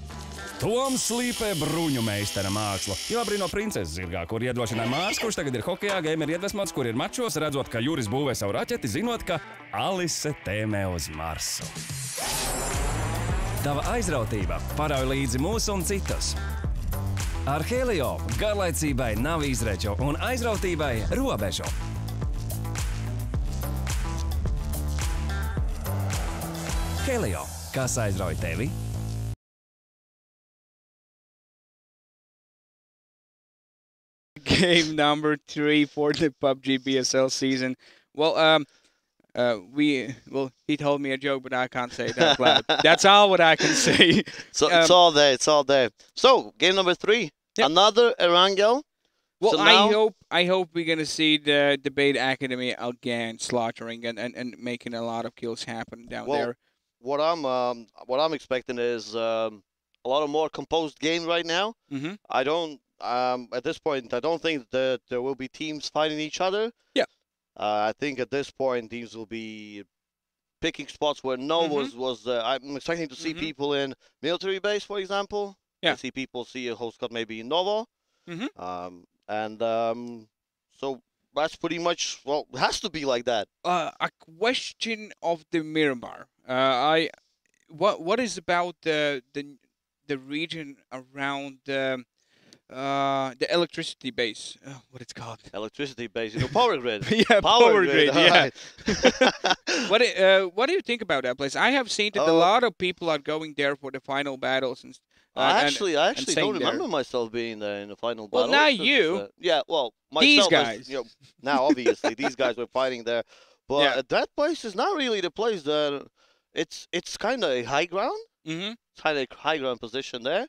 Toms slīpē bruņu meistara mākslu, jo abrīno princeses zirgā, kur iedrošināja Māris, kurš tagad ir hokejā, gameri iedvesmots, kur ir mačos, redzot, ka Juris būvē savu raķeti, zinot, ka Alise tēmē uz Marsu. Tava aizrautība parauj līdzi mūs un citus. Ar Helio garlaicībai nav izreču un aizrautībai robežu. Helio, kas aizrauj tevi? Game number 3 for the PUBG BSL season. Well, he told me a joke, but I can't say that loud. That's all what I can say. So it's all there. It's all there. So game number 3, another Erangel. Well, so now, I hope we're gonna see the Debate Academy again slaughtering and making a lot of kills happen down there. What I'm expecting is a lot of more composed game right now. Mm-hmm. I don't at this point I don't think that there will be teams fighting each other. Yeah. I think at this point teams will be picking spots where I'm expecting to see people in military base, for example. Yeah. I see people see a whole squad maybe in Novo. So that's pretty much, well, it has to be like that. A question of the Miramar. What is about the region around the electricity base? What it's called? Electricity base, power grid. Yeah, power grid. Yeah. Right. What do you think about that place? I have seen that a lot of people are going there for the final battles and. I actually don't remember myself being there in the final battle. Well, not you. Yeah, well, myself. These guys. Now, obviously, these guys were fighting there. But that place is not really the place that... It's kind of a high ground. Mm-hmm. It's kind of a high ground position there.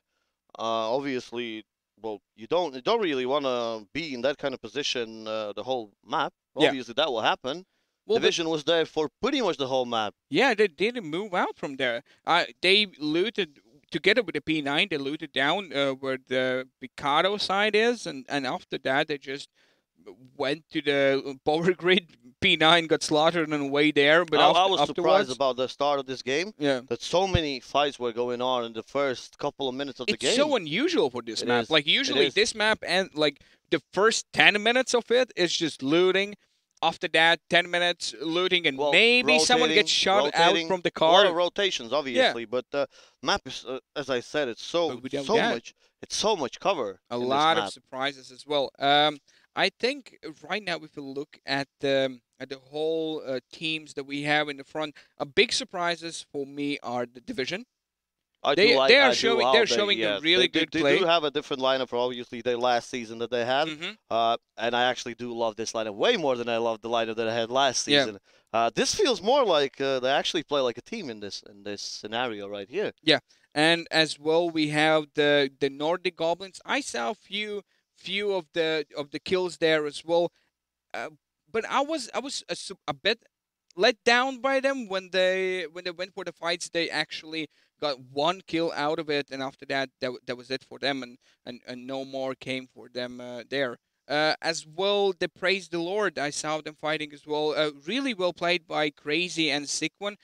Obviously, well, you don't really want to be in that kind of position the whole map. Obviously, that will happen. Well, Division was there for pretty much the whole map. Yeah, they didn't move out from there. They looted... Together with the P9, they looted down where the Picado side is, and after that, they just went to the power grid. P9 got slaughtered on the way there, but I was surprised about the start of this game. Yeah, that so many fights were going on in the first couple of minutes of the game. It's so unusual for this map. Like usually, this map and like the first 10 minutes of it is just looting. After that, 10 minutes looting, and maybe someone gets shot out from the car. A lot of rotations, obviously, but the map is, as I said, it's so much cover. A lot of surprises as well. I think right now, if you look at the whole teams that we have in the front, big surprises for me are the Division. They're showing a really good play. They do have a different lineup from obviously their last season that they had, and I actually do love this lineup way more than I love the lineup that I had last season. This feels more like they actually play like a team in this scenario right here. Yeah, and as well we have the Nordic Goblins. I saw a few of the kills there as well, but I was a bit let down by them when they went for the fights. They actually got one kill out of it, and after that, that was it for them, and no more came for them there. As well, the Praise the Lord, I saw them fighting as well. Really well played by Crazy and Sickone.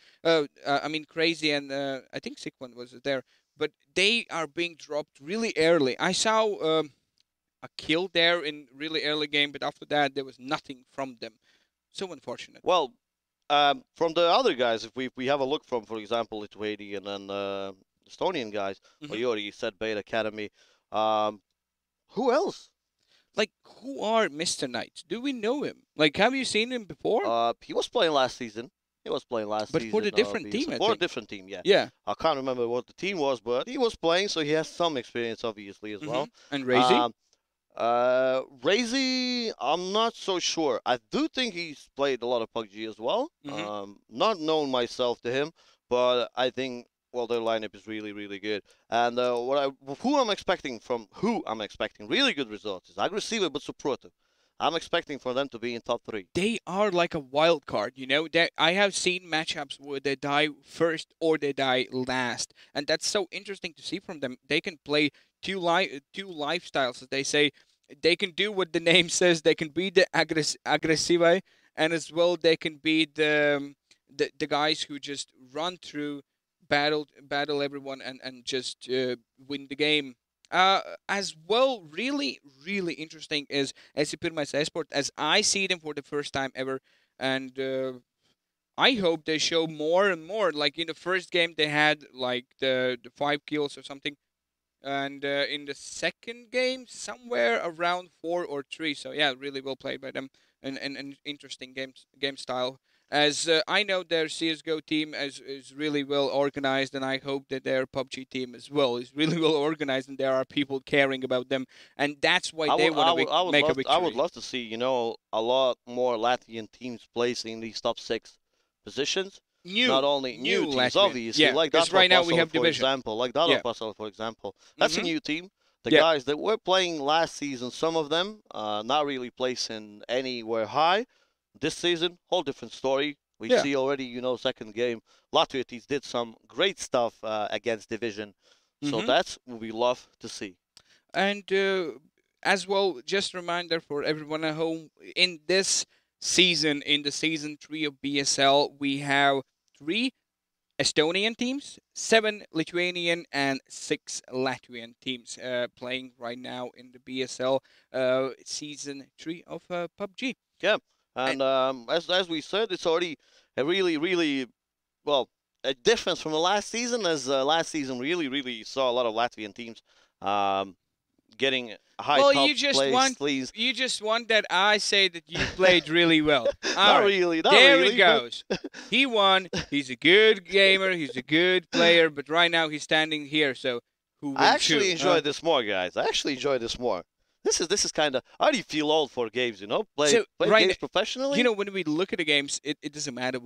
Crazy and I think Sickone was there, but they are being dropped really early. I saw a kill there in really early game, but after that, there was nothing from them. So unfortunate. Well, from the other guys, if we have a look from, for example, Lithuanian and Estonian guys, or you already said Beta Academy, who else? Like, who are Mr. Knights? Do we know him? Like, have you seen him before? He was playing last season. But for the different team, I for think. a different team, yeah. Yeah. I can't remember what the team was, but he was playing, so he has some experience, obviously, as well. And Razy? Razy, I'm not so sure. I do think he's played a lot of PUBG as well. Not known myself to him, but I think, well, their lineup is really, really good. And who I'm expecting really good results is Aggressive but supportive. I'm expecting for them to be in top 3. They are like a wild card, you know. I have seen matchups where they die first or they die last, and that's so interesting to see from them. They can play two lifestyles, as they say. They can do what the name says. They can be the aggressive, and as well they can be the guys who just run through, battle everyone, and just win the game. As well, really, really interesting is HyperTown eSports, as I see them for the first time ever, and I hope they show more and more. Like in the first game, they had like the 5 kills or something, and in the second game, somewhere around 4 or 3. So yeah, really well played by them, and an interesting game style. As I know their CSGO team is really well organized, and I hope that their PUBG team as well is really well organized, and there are people caring about them, and that's why they want to make a victory. I would love to see, you know, a lot more Latvian teams placing these top 6 positions. Not only new teams, Latvian. Obviously, like that right now we have division. For example, that's a new team. The guys that were playing last season, some of them not really placing anywhere high. This season, whole different story. We see already, you know, second game, Latvia teams did some great stuff against division. So that's what we love to see. And as well, just a reminder for everyone at home, in this season, in the season 3 of BSL, we have 3 Estonian teams, 7 Lithuanian, and 6 Latvian teams playing right now in the BSL season 3 of PUBG. Yeah. And as we said, it's already a really, really, well, a difference from the last season, as last season really saw a lot of Latvian teams getting high top place. You just want that I say that you played really well. Not really. There he goes. He won. He's a good gamer. He's a good player. But right now he's standing here. So who? I actually enjoy this more, guys. I actually enjoy this more. This is kind of, I already feel old for games, you know? Play games professionally. You know, when we look at the games, it doesn't matter.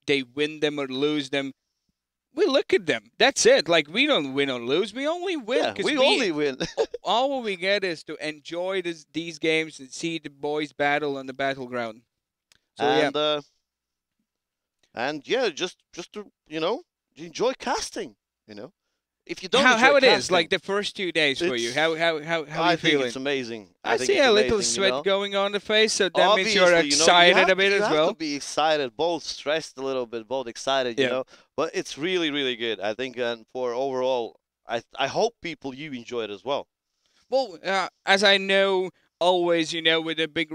They win them or lose them. We look at them. That's it. Like, we don't win or lose. We only win. Yeah, we only win. All we get is to enjoy these games and see the boys battle on the battleground. So, just to, you know, enjoy casting, you know? If you don't how it casting, is like the first 2 days for you, how are you feeling? I think it's amazing. I see a little sweat going on the face, so that means you're excited a bit as well. You have to be excited, both stressed a little bit, both excited, you know. But it's really, really good. I think, and for overall, I hope you enjoy it as well. Well, as I know, always, you know, with the big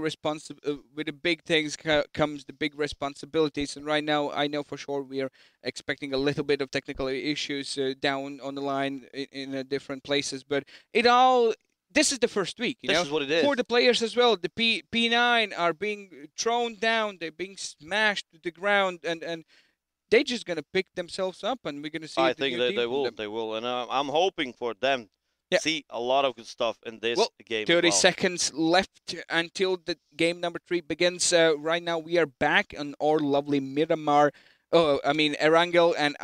things comes the big responsibilities, and right now I know for sure we are expecting a little bit of technical issues down on the line in different places, but this is the first week, you know. This is what it is. For the players as well, the P9 are being thrown down, they're being smashed to the ground, and they're just gonna pick themselves up, and we're gonna see. I think they will, and I'm hoping for them. See a lot of good stuff in this game. 30 seconds left until the game number 3 begins. Right now we are back on our lovely Miramar. Erangel, and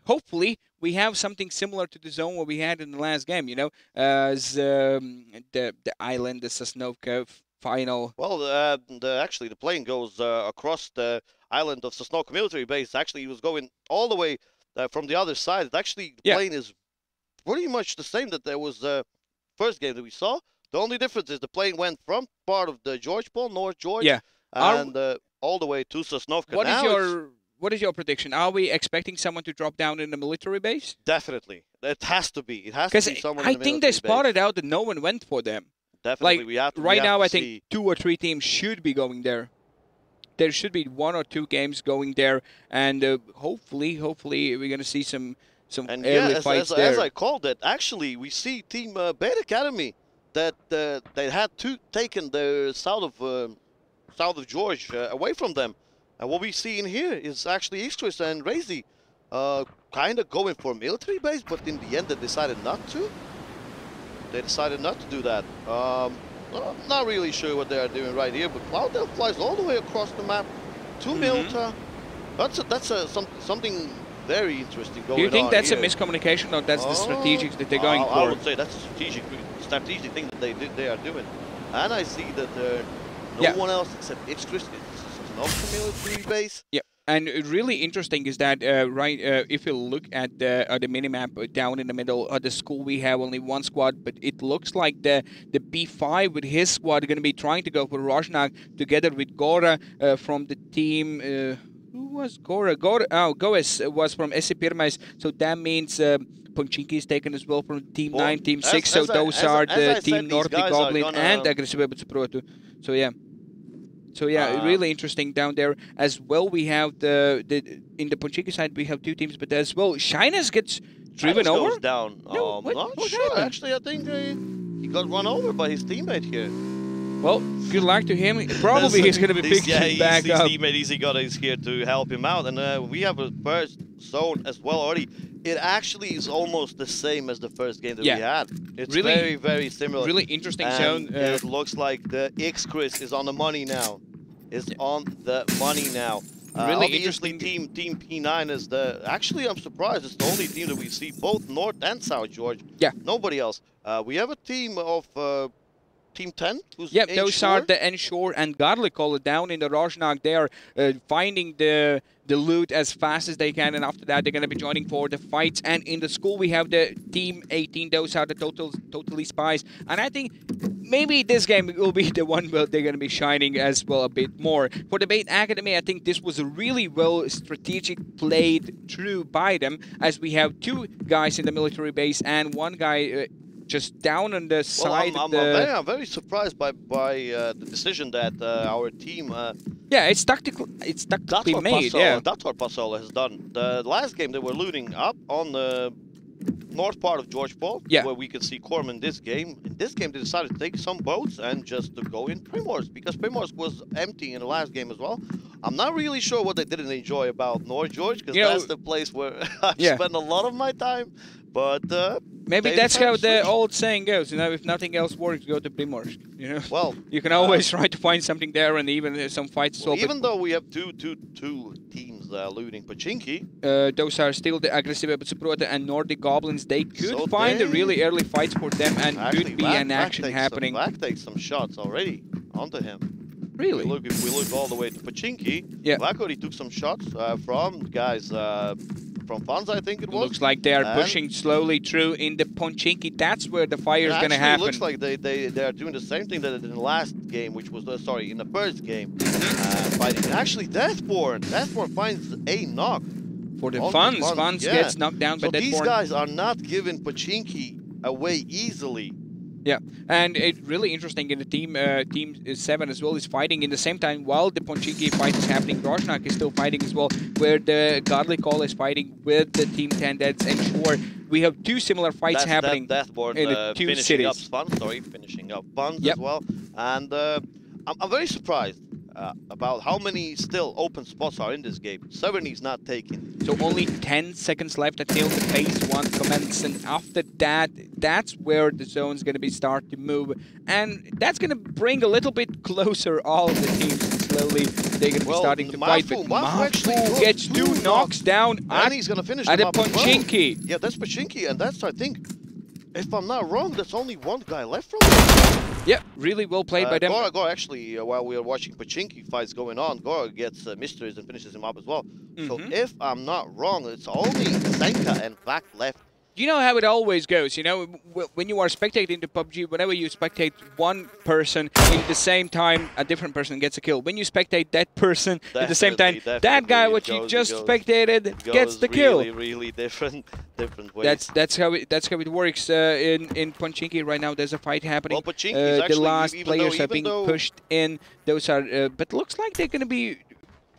hopefully we have something similar to the zone what we had in the last game. You know, as the island, the Sosnovka final. Well, actually the plane goes across the island of Sosnovka military base. Actually, it was going all the way from the other side. Actually, the plane is pretty much the same that there was the first game that we saw. The only difference is the plane went from part of the George Paul, North George, and all the way to Sosnovka. What is your prediction? Are we expecting someone to drop down in the military base? Definitely. It has to be. It has to be someone in the military base. I think they spotted out that no one went for them. Definitely. Like, right now, I think 2 or 3 teams should be going there. there should be 1 or 2 games going there, and hopefully we're gonna see some and early yeah, fights as, there. as I called it, actually, we see Team Beta Academy that they had taken the south of George away from them, and what we see in here is actually Istris and Razy kind of going for a military base, but in the end they decided not to. They decided not to do that. I'm not really sure what they are doing right here, but Cloudtail flies all the way across the map to Milta. That's something very interesting going on. Do you think that's here. a miscommunication, or that's the strategic that they're going for? I would say that's a strategic thing that they are doing. And I see that no one else except Istris is not a military base. Yeah. And really interesting is that if you look at the minimap down in the middle of the school, we have only 1 squad, but it looks like the B5 with his squad are going to be trying to go for Rojnak together with Gora from the team. Who was Gora? Goes was from SC Pirmais, so that means Ponchinki is taken as well from Team 9, Team 6, so those are the Team Nordic Goblin and Aggressive Proto. So yeah. So yeah, really interesting down there as well. We have in the Ponchinki side we have 2 teams, but as well Shyness gets driven over. Goes down. No, I'm not sure. Actually, I think he got run over by his teammate here. Well, good luck to him. Probably he's going to be picking back up. His teammate Easy God is here to help him out, and we have a first zone as well already. It actually is almost the same as the first game that we had. It's really, very, very similar. Really interesting and zone. It looks like the X-Chris is on the money now. On the money now. Really obviously, interesting. Team P9 is the... Actually, I'm surprised. It's the only team that we see both North and South George. Yeah. Nobody else. We have a team of Team 10, who's those are the Ensure and Garlic down in the Rojnak. They are finding the loot as fast as they can, and after that they're going to be joining for the fights. And in the school we have the Team 18. Those are the totally spies, and I think maybe this game will be the one where they're going to be shining as well a bit more. For the Bait Academy, I think this was a really well strategic played through by them, as we have 2 guys in the military base and 1 guy just down on the side. I'm very surprised by the decision that our team. It's tactically made. That's what Pasol has done. The last game they were looting up on the north part of George Paul, where we could see Corm in this game. In this game, they decided to take some boats and just to go in Primorsk, because Primorsk was empty in the last game as well. I'm not really sure what they didn't enjoy about North George, because that's the place where I've spent a lot of my time. But maybe that's how the old saying goes. You know, if nothing else works, go to Primorsk. You know, well, you can always try to find something there, and even some fights. Well, even though we have two teams looting Pachinki, those are still the Aggressive Proto and Nordic Goblins. They could find the really early fights for them, and could be an action happening. Vac takes some shots already onto him. Really? If we look all the way to Pachinki, Vac already took some shots from guys. From Fans, I think it was. Looks like they are pushing slowly through in the Ponchinki. That's where the fire is going to happen. It looks like they are doing the same thing that they did in the last game, which was in the first game, fighting. Actually, Deathborn finds a knock for the Fans. Fans gets knocked down by Deathborn. So these guys are not giving Pachinki away easily. Yeah, and it's really interesting in the team 7 as well is fighting in the same time while the Ponchinki fight is happening. Rojnak is still fighting as well, where the Godly Call is fighting with the Team 10. That's Ensure. We have 2 similar fights happening Deathborn, in the 2 cities. Finishing up Fans as well. And I'm very surprised about how many still open spots are in this game. 70 is not taken. So only 10 seconds left until the phase 1 commences, and after that, that's where the zone's going to be start to move, and that's going to bring a little bit closer all the teams. Slowly, they're going to be starting to fight. But Mafu gets 2 knocks down, and he's going to finish at the up Ponchinki. Well. Yeah, that's Pachinki, and that's, I think, if I'm not wrong, there's only 1 guy left from him. Yeah, really well played by them. Gora actually, while we are watching Pachinki fights going on, Gora gets mysteries and finishes him up as well. So if I'm not wrong, it's only Senka and Vac left you know how it always goes, you know, when you are spectating the PUBG, whenever you spectate one person, at the same time a different person gets a kill. When you spectate that person at the same time, that guy what you just spectated gets the kill. Really different ways. That's how it works in Pochinki right now. There's a fight happening. Well, Pochinki is actually, the last players are being though, pushed in. Those are, but looks like they're gonna be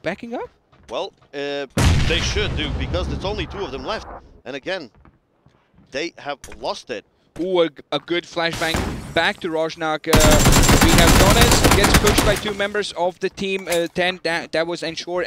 backing up. Well, they should do, because there's only 2 of them left. And again, they have lost it. Ooh, a good flashbang back to Rojnak. We have Dones, gets pushed by 2 members of the team 10. That was Ensure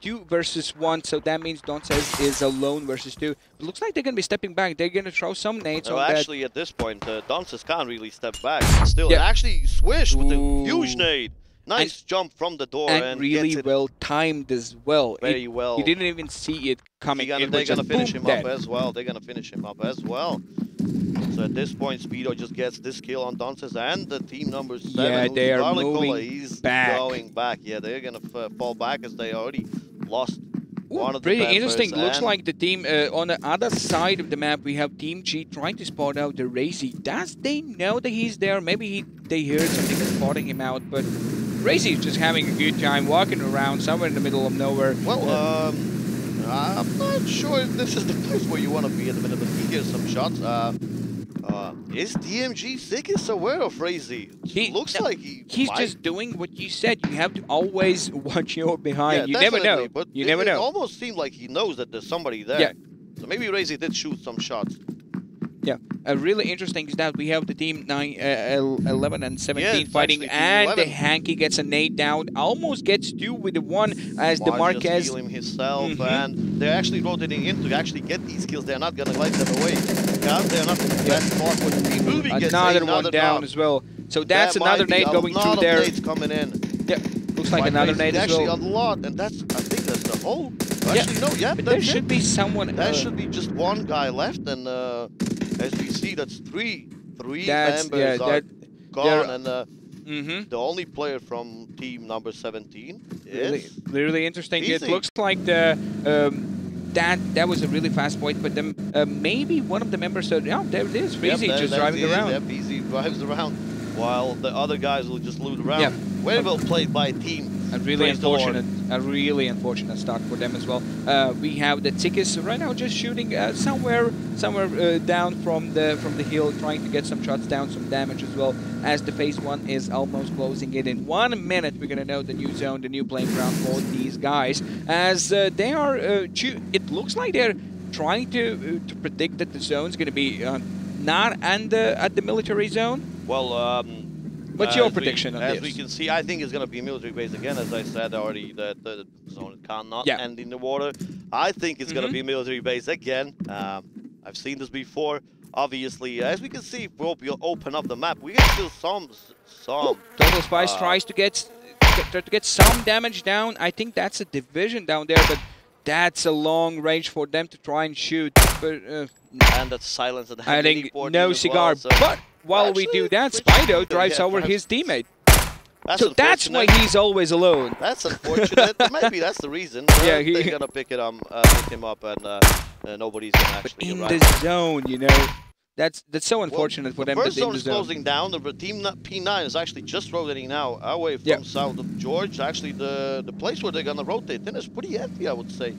2 versus 1, so that means Donces is alone versus 2. It looks like they're going to be stepping back. They're going to throw some nades on that. Actually, at this point, Donces can't really step back. Still, actually swished with a huge nade. Nice jump from the door and really well timed as well. Very well. You didn't even see it coming. They're gonna finish him up as well. They're gonna finish him up as well. So at this point, Speedo just gets this kill on Donces and the team number 7. Yeah, they are moving he's back. going back. Yeah, they're gonna fall back as they already lost. One of the pretty members. interesting. Looks like the team on the other side of the map, we have Team G trying to spot out the Razy. Does they know that he's there? Maybe they heard something spotting him out, but Razy is just having a good time walking around somewhere in the middle of nowhere. Well, I'm not sure if this is the place where you want to be at the minute, but he gets some shots. Is DMG Sickest aware of Razy? Looks like he's just doing what you said. You have to always watch your behind. Yeah, you never know. But you never know. It almost seemed like he knows that there's somebody there. Yeah. So maybe Razy did shoot some shots. Yeah, really interesting is that we have the team 11 and 17 fighting, and 11. the Hanky gets a nade down, almost gets 2 with the 1 as the Marquez. Healing himself, and they're actually rotating in to actually get these kills. They're not going to let them away. They're not the best spot for the movie. Another one down as well. So that's another nade going through there. Nades coming in. Yeah, looks like another nade as well. Actually a lot, and I think that's the whole. Actually, no, yeah, but there should be someone. There should be just one guy left, and as we see, that's three members are gone, and the only player from team number 17 is really interesting. Easy. It looks like the that was a really fast point, but then maybe one of the members said, "Oh, there it is, Easy just driving around." Yep, Easy drives around, while the other guys will just loot around. Yeah. Very well played by team. A really unfortunate start for them as well. We have the Tikis right now just shooting somewhere down from the hill, trying to get some shots down, some damage as well. As the phase 1 is almost closing it. In 1 minute, we're gonna know the new zone, the new playing ground for these guys. As they are, it looks like they're trying to predict that the zone's gonna be not at the military zone. Well. What's your prediction on this? As we can see, I think it's going to be a military base again. As I said already, the zone cannot end in the water. I think it's going to be a military base again. I've seen this before. Obviously, as we can see, if we open up the map, we get still some. Total Spice tries to get some damage down. I think that's a division down there, but that's a long range for them to try and shoot. But, and that's silence. I think no cigar, well, so but while we do that, Spido drives over his teammate. So that's why he's always alone. That's unfortunate. Maybe that's the reason. Yeah, they're gonna pick him up, and nobody's gonna actually. But in the zone, you know, that's so unfortunate for them. The first zone is closing down. The team P9 is actually just rotating now away from south of George. Actually, the place where they're gonna rotate then is pretty empty, I would say.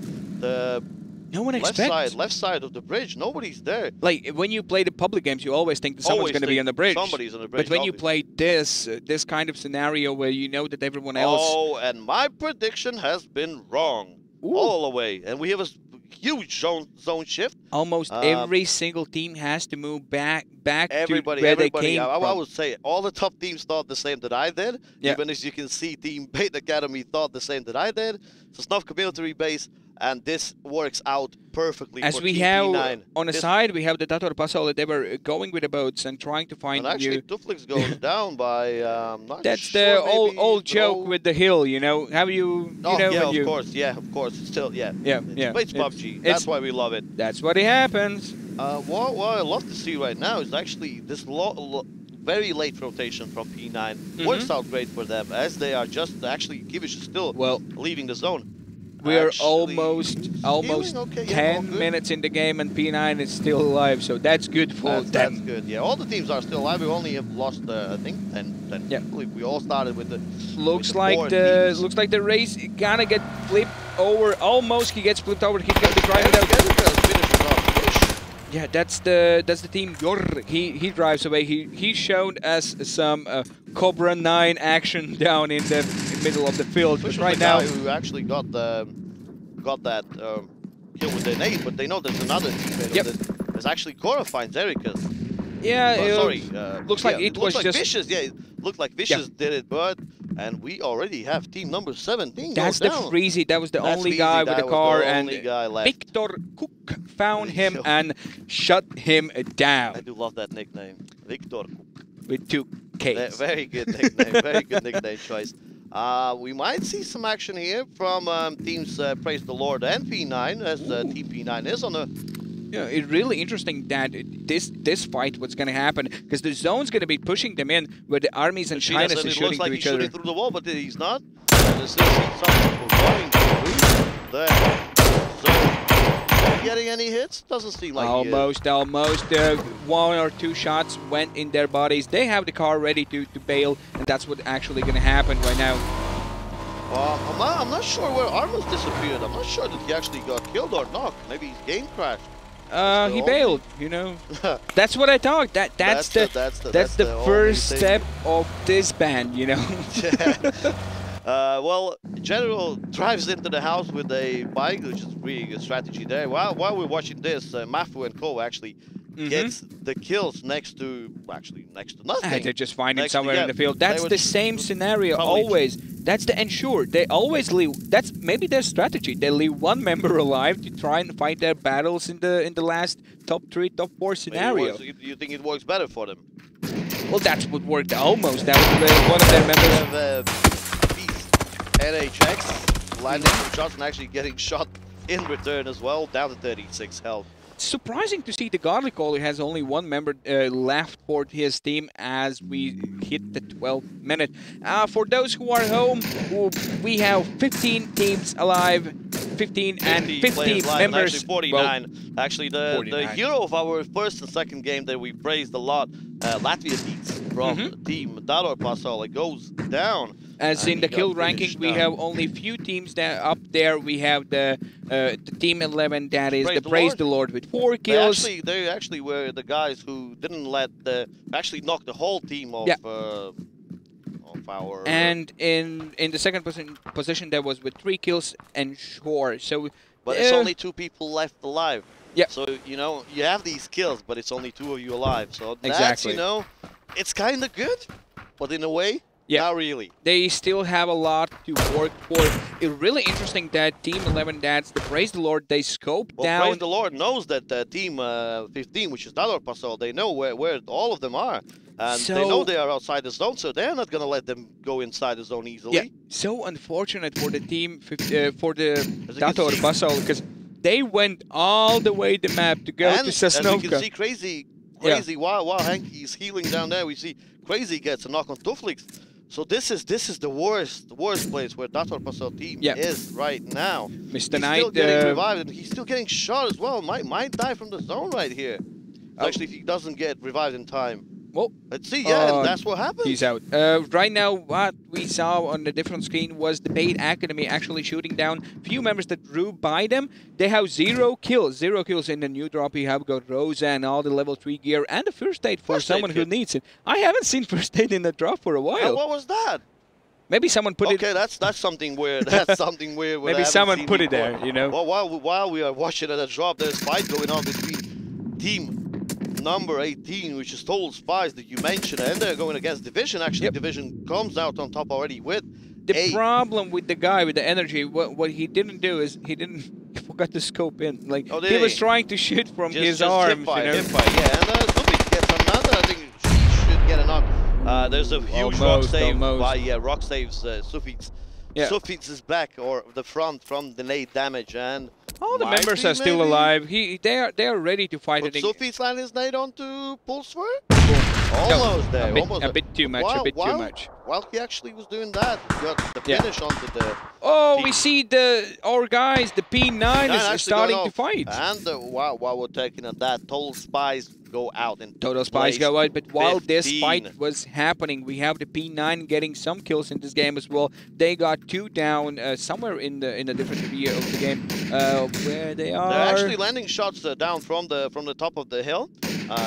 No one expects. Left side of the bridge, nobody's there. Like, when you play the public games, you always think that someone's going to be on the bridge. Somebody's on the bridge. But when you play this kind of scenario where you know that everyone else... Oh, and my prediction has been wrong. All the way. And we have a huge zone shift. Almost every single team has to move back to where they came from. I would say all the top teams thought the same that I did. Yeah. Even as you can see, Team Bait Academy thought the same that I did. So Snuff military base. And this works out perfectly as for we Team have P9. On the side, we have the Tator Pasol. They were going with the boats and trying to find and actually, Tuflix goes down by. That's the old joke with the hill, you know. Have you? Of course. It's still, It's PUBG. That's why we love it. That's what it happens. What I love to see right now is actually this very late rotation from P9 works out great for them, as they are just actually Kivish is still leaving the zone. We're Actually, almost okay, yeah, 10 minutes in the game, and P9 is still alive, so that's good for them. That's good, yeah. All the teams are still alive. We only have lost, I think, 10. Yeah. We all started with the. Looks with the like four the teams. race gonna get flipped over. Almost, he gets flipped over. He's gonna be driving out. Finishes off. Yeah, that's the team. He drives away. He showed us some Cobra 9 action down in the middle of the field. But right now, who actually got that kill with the nade, but they know there's another teammate. Yep. There's actually Cora finds Erika's. yeah, looks like yeah, it was like just Vicious. Yeah, it looked like Vicious did it, but and we already have team number 17. that's the down. Freezy. That was the That's only Freezy, guy with that the was car, the and only guy left. Victor Cook found him and shut him down I do love that nickname, Victor. with 2 Ks. Very good nickname. Very good nickname choice. We might see some action here from teams Praise the Lord and P9, as Team P9 is on a. Yeah, it's really interesting that this fight, what's going to happen, because the zone's going to be pushing them in, where the armies and China is It shooting looks like to he's each other. shooting through the wall, but he's not. There's still some people going through there. So, getting any hits? Doesn't seem like Almost. 1 or 2 shots went in their bodies. They have the car ready to bail, and that's what's actually going to happen right now. I'm not sure where Armos disappeared. I'm not sure that he actually got killed or not. Maybe his game crashed. He bailed, you know. That's what I thought. That's the first step of this band, you know. Well, General drives into the house with a bike, which is really good strategy there. While we're watching this, Mafu and Co actually gets the kills next to nothing. They're just finding Next somewhere to, in the field. That's the same scenario probably always. That's the ensure. They always leave. That's maybe their strategy. They leave one member alive to try and fight their battles in the last top 3, top 4 scenario. You think it works better for them? Well, that's what worked almost. That was one of their members. NHX landing some shots and actually getting shot in return as well, down to 36 health. Surprising to see the Godly Caller has only 1 member left for his team as we hit the 12th minute. For those who are home, we have 15 teams alive, 15 and 50 members. Actually 49. Well, actually, the hero of our first and second game that we praised a lot, Latvia beats from Team Dador Pasola, goes down. As in the kill ranking, we have only few teams that up there. We have the Team 11, that is the Praise the Lord with 4 kills. They actually were the guys who didn't let actually knock the whole team off. Our and in the second position that was with 3 kills and Shore. So, but it's only 2 people left alive. Yeah. So you know you have these kills, but it's only 2 of you alive. So that's exactly. It's kind of good, but in a way. Yeah, not really. They still have a lot to work for. It's really interesting that Team 11, that's the Praise the Lord, they scope down. Praise the Lord knows that Team 15, which is Dador Pasol, they know where all of them are. And they know they are outside the zone, so they're not going to let them go inside the zone easily. Yeah, so unfortunate for the team, for the Dador Pasol, because they went all the way the map to go to Sosnovka. And you can see Crazy while Hanky is healing down there, we see Crazy gets a knock on Tuflix. So this is the worst place where Dador Pasol team is right now. Mr. He's Knight still getting revived, and he's still getting shot as well. Might die from the zone right here. Actually, if he doesn't get revived in time. Well, let's see. Yeah, and that's what happened. He's out. Right now, what we saw on the different screen was the Bait Academy actually shooting down few members that drew by them. They have 0 kills. 0 kills in the new drop. You have got Rosa and all the level 3 gear and the first aid for someone who needs it. I haven't seen first aid in the drop for a while. What was that? Maybe someone put it. Okay, that's something weird. That's something weird. Maybe someone put it there. You know. Well, while we are watching at a drop, there's a fight going on between Team number 18, which is Total Spies that you mentioned, and they're going against Division. Actually, Division comes out on top already with the problem with the guy with the energy. What he didn't do is he forgot to scope in. Like he was trying to shoot from his arms. Hipfire, yeah, and Sufi gets another. I think she should get a knock. There's a huge rock save by rock saves Sufits. Yeah. Sufits is back or the front from the nade damage, and All the Might members be, are still maybe. alive. They are ready to fight But it. Sophie's landed his nade onto Pulsar? Almost there. A bit too much. A bit too much. While he actually was doing that, he got the finish onto the. Oh, team. we see our guys. The P9 is starting to fight. And while we're taking at that, Total Spies go out in Total Spies go out, but while this 15. fight was happening, we have the P9 getting some kills in this game as well. They got 2 down somewhere in the different area of the game. Where they are? They're actually landing shots down from the top of the hill.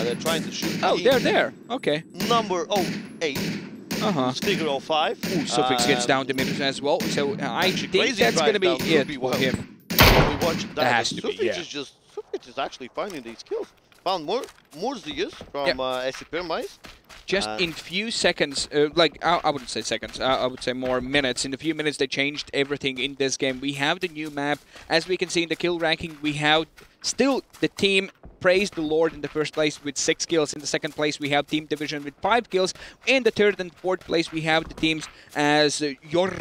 They're trying to shoot. Oh, they're there. Okay. Number 08. Figure 05. Ooh, Suffix gets down the middle as well. So I think that's going to be it for him. We watched that. Has to be, yeah. Suffix is actually finding these kills. Found more Zias from SCP. Just in few seconds, I wouldn't say seconds, I would say more minutes. In a few minutes, they changed everything in this game. We have the new map. As we can see in the kill ranking, we have still the team Praise the Lord in the first place with 6 kills. In the second place, we have Team Division with 5 kills. In the third and fourth place, we have the teams as Yor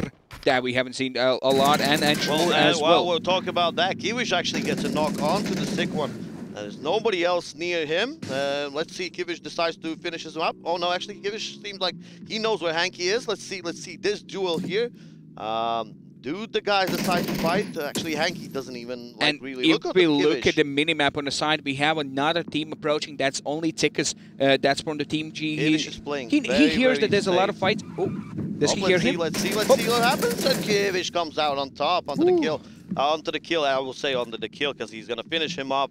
that we haven't seen a lot, and Shmur as well. While we'll talk about that, Kiwish actually gets a knock onto the sick one. There's nobody else near him. Let's see, Kivish decides to finish him up. Oh no, actually Kivish seems like he knows where Hanky is. Let's see this duel here. Do the guys decide to fight? Actually, Hanky doesn't even really look at If we look at the minimap on the side, we have another team approaching. That's only Tikas. That's from the Team G. Kivish is playing He hears that there's safe. a lot of fights. Oh, does he hear him? Let's see what happens. And Kivish comes out on top onto the kill. Onto the kill, I will say onto the kill, because he's going to finish him up.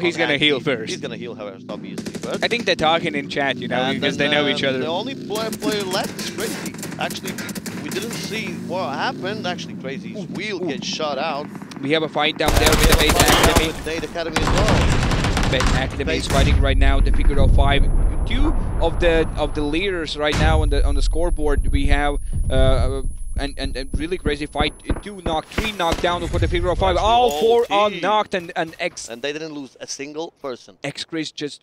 He's going to heal first. He's going to heal first, obviously. But I think they're talking in chat, you know, because they know each other. The only player left is Crazy. Actually, we didn't see what happened. Actually, Crazy's wheel gets shot out. We have a fight down there with the Bait Academy. With Bait Academy as well. Bait Academy is fighting right now. The figure of 5. 2 of the leaders right now on the scoreboard. We have and really crazy fight. 2 knocked, 3 knocked down for the figure of 5. All 4 are knocked, and X. And they didn't lose a single person. X-Chris just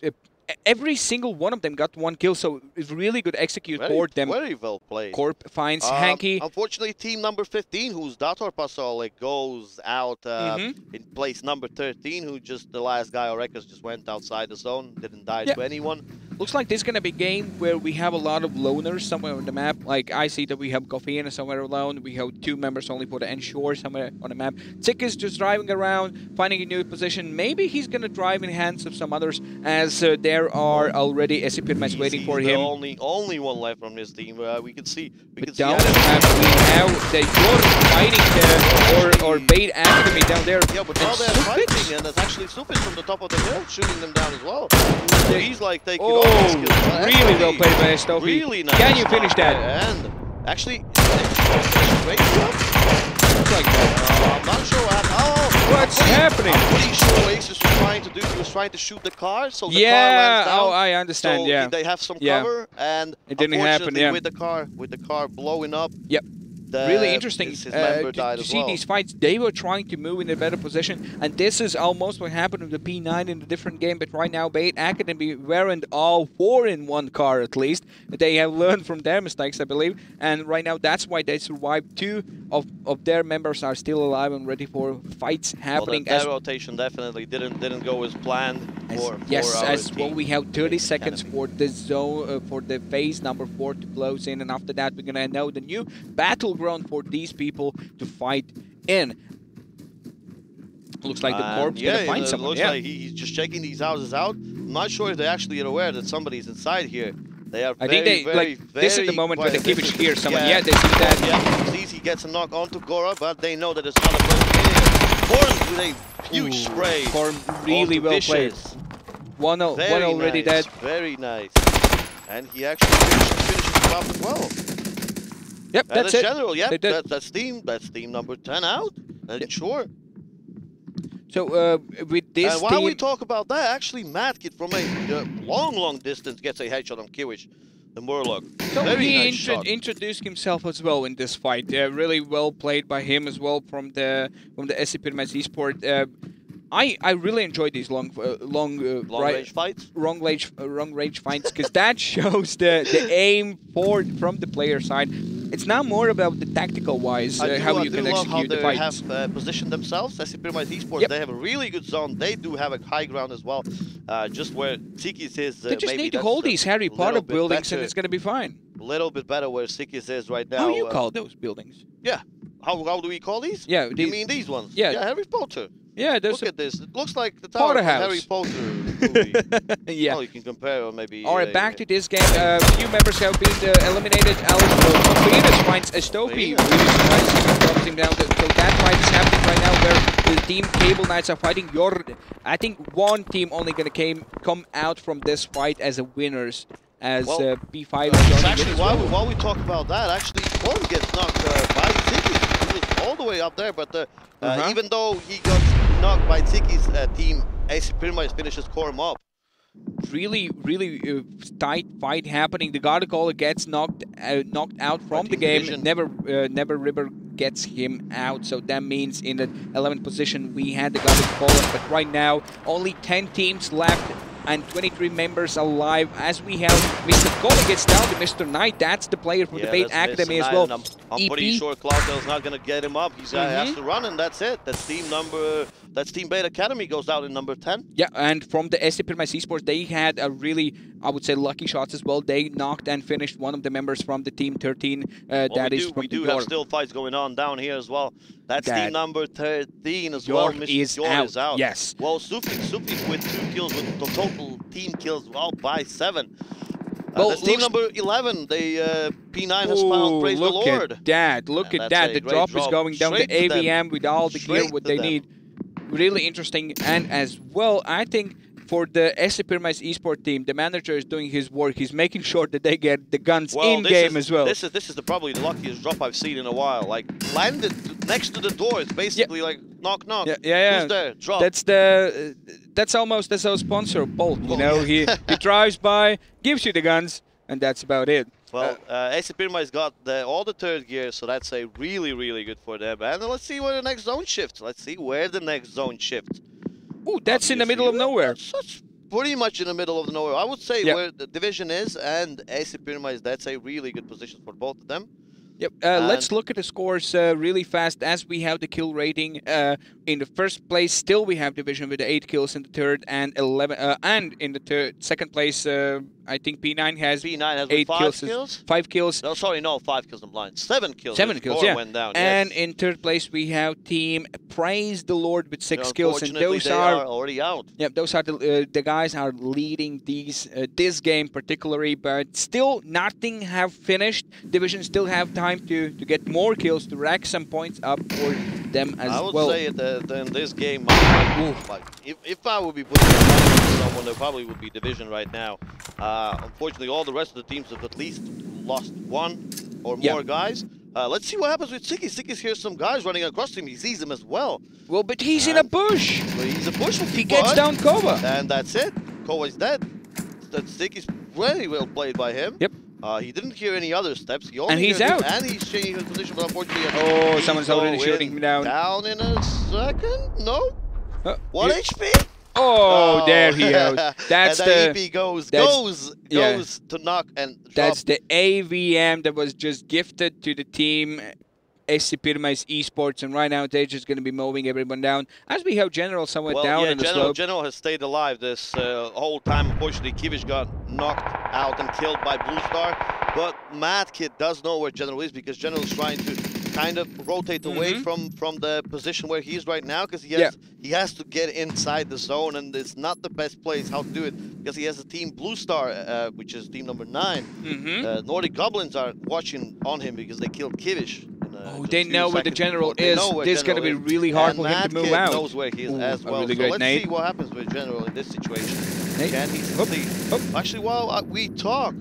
every single one of them got 1 kill, so it's really good execute for them. Very well played. Corp finds Hanky. Unfortunately, team number 15, who's Dator Pasole, goes out in place number 13, who just the last guy, Orekas, just went outside the zone, didn't die to anyone. Looks like this is going to be a game where we have a lot of loners somewhere on the map. Like, I see that we have Goffin somewhere alone. We have 2 members only for the Ensure somewhere on the map. Tick is just driving around, finding a new position. Maybe he's going to drive in hands of some others, as there are already SCP matches waiting for him. The only one left from this team. We can see. We down the map, we have the Yor fighting there, or Bait Academy down there. Yeah, but while they're fighting, and there's actually Supis from the top of the hill shooting them down as well. So he's like taking all these kills. Really well played by Stofi. Really nice. Can you finish that? And actually, great job. Like that. I'm not sure what happened. What's happening? I'm pretty sure Ace was trying to do. He was trying to shoot the car, so the car lands down. Oh, I understand. So they have some cover, and it didn't happen. Yeah, with the car blowing up. Yep. Really interesting to see these fights. They were trying to move in a better position, and this is almost what happened with the P9 in a different game. But right now, Bait Academy weren't all 4 in 1 car at least. They have learned from their mistakes, I believe, and right now that's why they survived. 2 of their members are still alive and ready for fights happening. Well, that rotation definitely didn't go as planned. We have 30 seconds for the zone for the phase number 4 to close in, and after that we're gonna know the new battleground for these people to fight in. Looks like the Corp's gonna find someone. Looks like he's just checking these houses out. I'm not sure if they actually are aware that somebody's inside here. They are. I think this is the moment where they keep it here. Someone, they see that. Yeah, sees he gets a knock onto Gora, but they know that there's another person in here. Form with a huge spray. Form really well played. One already dead. Very nice. And he actually finishes him up as well. Yep, that's it. General, yeah, that's team number 10 out. Sure. So with this while we talk about that, actually Matkit from a long distance gets a headshot on Kiwish, the Murloc. So he introduced himself as well in this fight. Really well played by him as well from the SCP eSports. I really enjoy these long range fights. Long range fights, because that shows the aim from the player side. It's now more about the tactical wise, how you can execute the fights. How they have positioned themselves. As eSports, they have a really good zone. They do have a high ground as well, just where Sikis is. They just need to hold these Harry Potter buildings and it's going to be fine. A little bit better where Sikis is right now. How do you call those buildings? Yeah. How do we call these? Yeah. You mean these ones? Yeah. Harry Potter. Yeah, look at this. It looks like the tower of Harry Potter movie. Yeah. Oh, you can compare or maybe. All right, back to this game. A few members have been eliminated. Venus finds a Stopi. Really surprising. Drops him down. So that fight is happening right now where the team Cable Knights are fighting Jord. I think one team only going to come out from this fight as a winners. As B5 is actually, while we talk about that, actually, Jord gets knocked by Tiki. He was all the way up there, but even though he got knocked by Tiki's team, AC Pirmais finishes Korm up. Really tight fight happening. The Gardecaller gets knocked out from the game. Never River gets him out, so that means in the 11th position we had the Gardecaller, but right now only 10 teams left and 23 members alive as we have Mr. Kola gets down to Mr. Knight. That's the player from the Bait Academy as well. I'm pretty sure Cloudtail's not going to get him up. He's has to run, and that's it. That's Team Bait Academy goes out in number 10. Yeah, and from the SC Pirmais eSports, they had a really, I would say, lucky shots as well. They knocked and finished one of the members from the Team 13. We do have still fights going on down here as well. That's team number 13 as well. Mr. is out. Yes. Well, Sufi with 2 kills with the total team kills out by 7. Well, that's team number 11. They P9 has found. Praise the Lord. Look at that. The drop is going down to AVM with all the gear what they need. Really interesting, and as well, I think for the SC Pirmais eSport team, the manager is doing his work. He's making sure that they get the guns in game as well. This is probably the luckiest drop I've seen in a while. Like landed next to the door. It's basically like knock knock. Yeah. Who's there? Drop. That's our sponsor Bolt. You know, he drives by, gives you the guns, and that's about it. Well, AC Pirmais got all the 3rd gear, so that's a really good for them. And let's see where the next zone shifts. Ooh, that's in the middle of nowhere. That's pretty much in the middle of nowhere. I would say where the division is and AC Pirmais, that's a really good position for both of them. Yep. Let's look at the scores really fast as we have the kill rating. In the first place, still we have division with 8 kills in the 3rd and 11. And in the 2nd place, I think P9 has 8 kills. 5 kills. No, sorry, no, 5 kills. I'm blind. 7 kills. 7 kills. Yeah. Went down, and in 3rd place, we have Team Praise the Lord with 6 kills, and those are already out. Yeah, those are the guys are leading this game particularly, but still nothing have finished. Division still have time to get more kills to rack some points up for them as well. I would say that in this game, if I would be putting someone, there probably would be division right now. Unfortunately, all the rest of the teams have at least lost 1 or more guys. Let's see what happens with Siki. Siki's hears some guys running across him. He sees them as well. Well, but he's in a bush. Well, he's a bush. He gets down Kova. And that's it. Kova's dead. That Siki's very well played by him. Yep. He didn't hear any other steps. And he's out. And he's changing his position, but unfortunately... someone's already shooting him down. Down in a second? No? 1 HP? Oh, there he goes. That's and the EP goes to knock and drop. That's the AVM that was just gifted to the team SC Pirmais eSports, and right now they're just going to be mowing everyone down. As we have General somewhat down in the slope. General has stayed alive this whole time. Unfortunately, Kivish got knocked out and killed by Blue Star. But Mad Kid does know where General is, because General is trying to kind of rotate away from the position where he is right now, because he has to get inside the zone, and it's not the best place how to do it, because he has a team Blue Star, which is team number 9. Nordic Goblins are watching on him because they killed Kivish. They know where the General is. This is going to be really hard for him to move out. Knows where he is as well. Really so let's see what happens with General in this situation. Can he succeed? Actually, while we talk,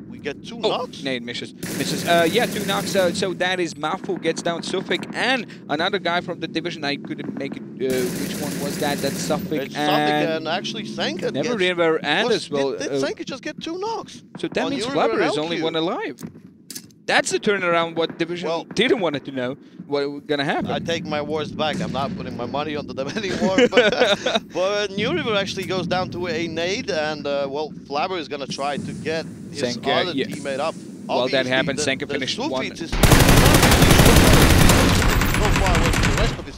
we get 2 knocks. Nate misses. Yeah, 2 knocks. So that is Mafu gets down Suffolk, and another guy from the division. I couldn't make it. Which one was that? That's Suffolk and actually Senka. Never remember and as well. Did Senka just get 2 knocks? So that means Flabber is only 1 alive. That's the turnaround what Division didn't want it to know what was going to happen. I take my words back. I'm not putting my money onto them anymore. But New River actually goes down to a nade, and, well, Flabber is going to try to get his other teammate up. While that happens, Senka finished one.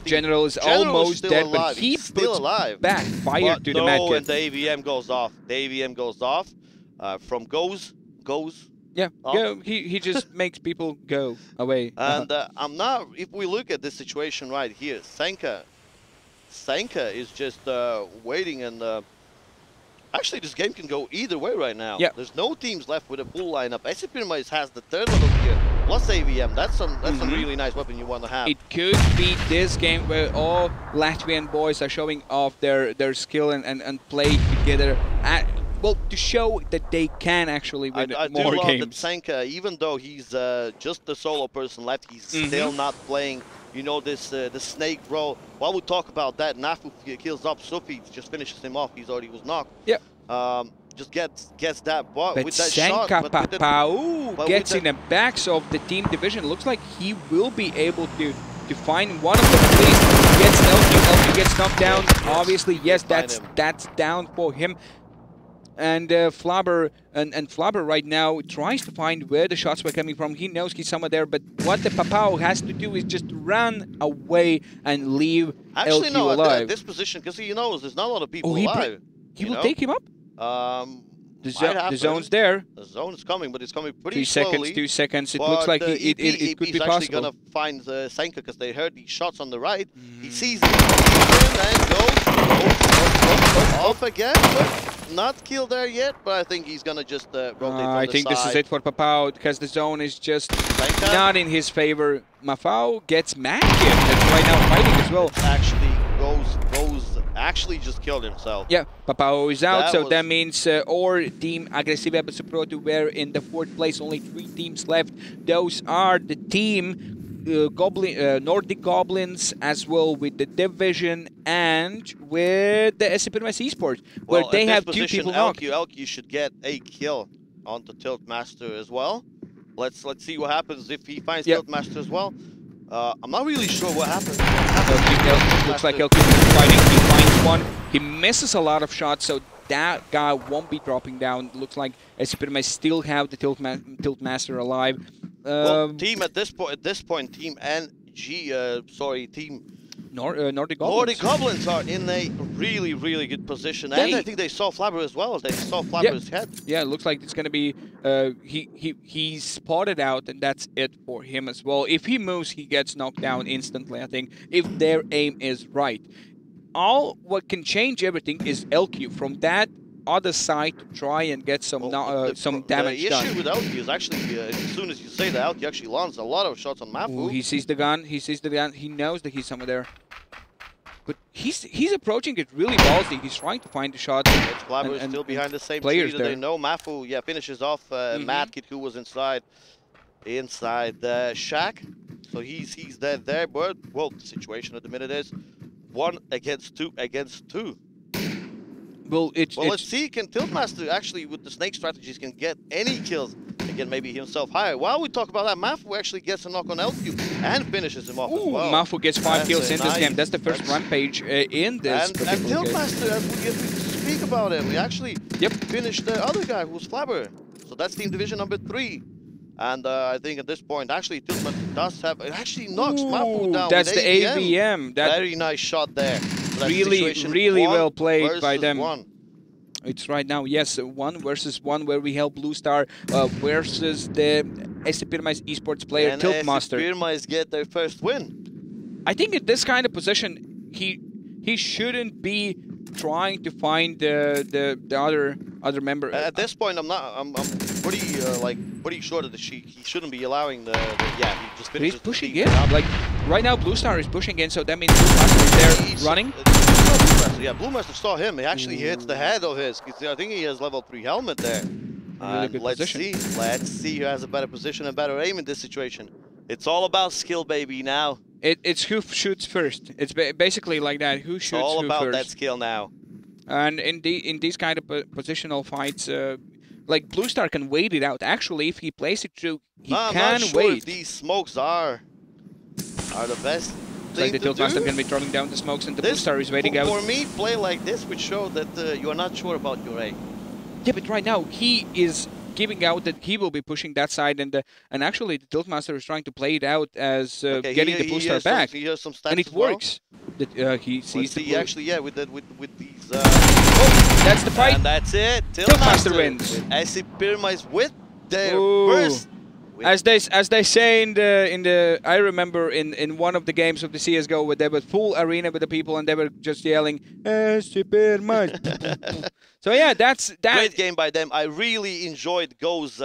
General is almost dead, but he puts back fire to the medkit. And the AVM goes off. The AVM goes off. From goes. Yeah, go. He just makes people go away. And I'm not. If we look at this situation right here, Senka is just waiting, and actually this game can go either way right now. Yeah. There's no teams left with a full lineup. SCP has the third level here plus AVM. That's some really nice weapon you want to have. It could be this game where all Latvian boys are showing off their skill and play together. Well, to show that they can actually win more games. I do love that Senka, even though he's just the solo person left, he's still not playing, you know, this the snake role. While we talk about that, Nafu kills up Sufi, just finishes him off. He was knocked. Yeah. Just gets that, but with that Senka shot. Papau gets in the backs of the team division. Looks like he will be able to find one of them at least. Gets LQ gets knocked down. Obviously, yes, that's down for him. And Flabber right now tries to find where the shots were coming from. He knows he's somewhere there, but what the Papau has to do is just run away and leave Actually, LQ alive. At this position, because he knows there's not a lot of people alive. He will take him up? The zone's there. The zone is coming, but it's coming pretty slowly. 2 seconds. It looks like it could be possible. He's actually going to find Senka because they heard these shots on the right. He sees him and goes off again. But not killed there yet, but I think he's going to just rotate on the side. I think this is it for Papau because the zone is just not in his favor. Mafau gets Mac here. That's right now fighting as well. Actually just killed himself. Yeah, Papau is out, that means our team Aggressive BESL Pro were in the 4th place. Only 3 teams left. Those are the team Nordic Goblins, as well with the Division and with the SCP eSports, where they have 2 people knocked. LQ should get a kill on the Tiltmaster as well. Let's see what happens if he finds Tiltmaster as well. I'm not really sure what happens. Looks like LQ is fighting. He finds one. He misses a lot of shots, so that guy won't be dropping down. Looks like SCP still have the Tiltmaster alive. Team at this point, Team Team Nordic Goblins. Nordic Goblins are in a really, really good position, and I think they saw Flabber as well. They saw Flabber's head. Yeah, it looks like it's going to be he's spotted out, and that's it for him as well. If he moves, he gets knocked down instantly, I think, if their aim is right. All what can change everything is LQ from that other side to try and get some damage done. The issue with LQ is actually, as soon as you say that, LQ actually lands a lot of shots on Mafu. He sees the gun. He knows that he's somewhere there. But he's approaching it really ballsy. He's trying to find the shot. Flabber is still behind the same tree that they know. Mafu, finishes off Madkid, who was inside the shack. So he's dead there. But, well, the situation at the minute is 1 against 2 against 2. Well, let's see. Can Tiltmaster actually, with the snake strategies, can get any kills and get maybe himself higher? While we talk about that, Mafu actually gets a knock on LQ and finishes him off as well. Mafu gets 5 kills in this game. That's the first rampage in this and Tiltmaster, as we speak about him, we actually finished the other guy who was Flabber. So that's Team Division number 3. And I think at this point, actually, Tiltmaster does have... It actually knocks Mafu down. That's the AVM. Very nice shot there. So really well played by them. It's right now, yes, 1 versus 1, where we help Blue Star versus the SCP eSports player, Tiltmaster. And SCP get their first win. I think in this kind of position, he shouldn't be trying to find the other member. At this point, I'm pretty sure that he shouldn't be allowing the he just finishes. He's pushing in. Like right now, Blue Star is pushing in, so that means Blue Master is there running. Blue Master saw him. He actually hits the head of his. I think he has level 3 helmet there. Really good position. Let's see who has a better position and better aim in this situation. It's all about skill, baby. Now. It's who shoots first. It's basically like that. Who shoots who first. All about that skill now. And in these kind of positional fights, like Blue Star can wait it out. Actually, if he plays it through, he can wait. I'm not sure if these smokes are the best. Like the Tiltmaster can be dropping down the smokes, and the Blue Star is waiting out. For me, play like this would show that you are not sure about your aim. Yeah, but right now he is giving out that he will be pushing that side, and actually the Tiltmaster is trying to play it out as getting the booster back, and it works. That he sees the actually, yeah, with these. Oh, that's the fight. And that's it. Tiltmaster wins. SC Pyramids with their first. As they say in the I remember in one of the games of the CS:GO where they were full arena with the people and they were just yelling SC Pyramids. So yeah, that's great game by them. I really enjoyed Go's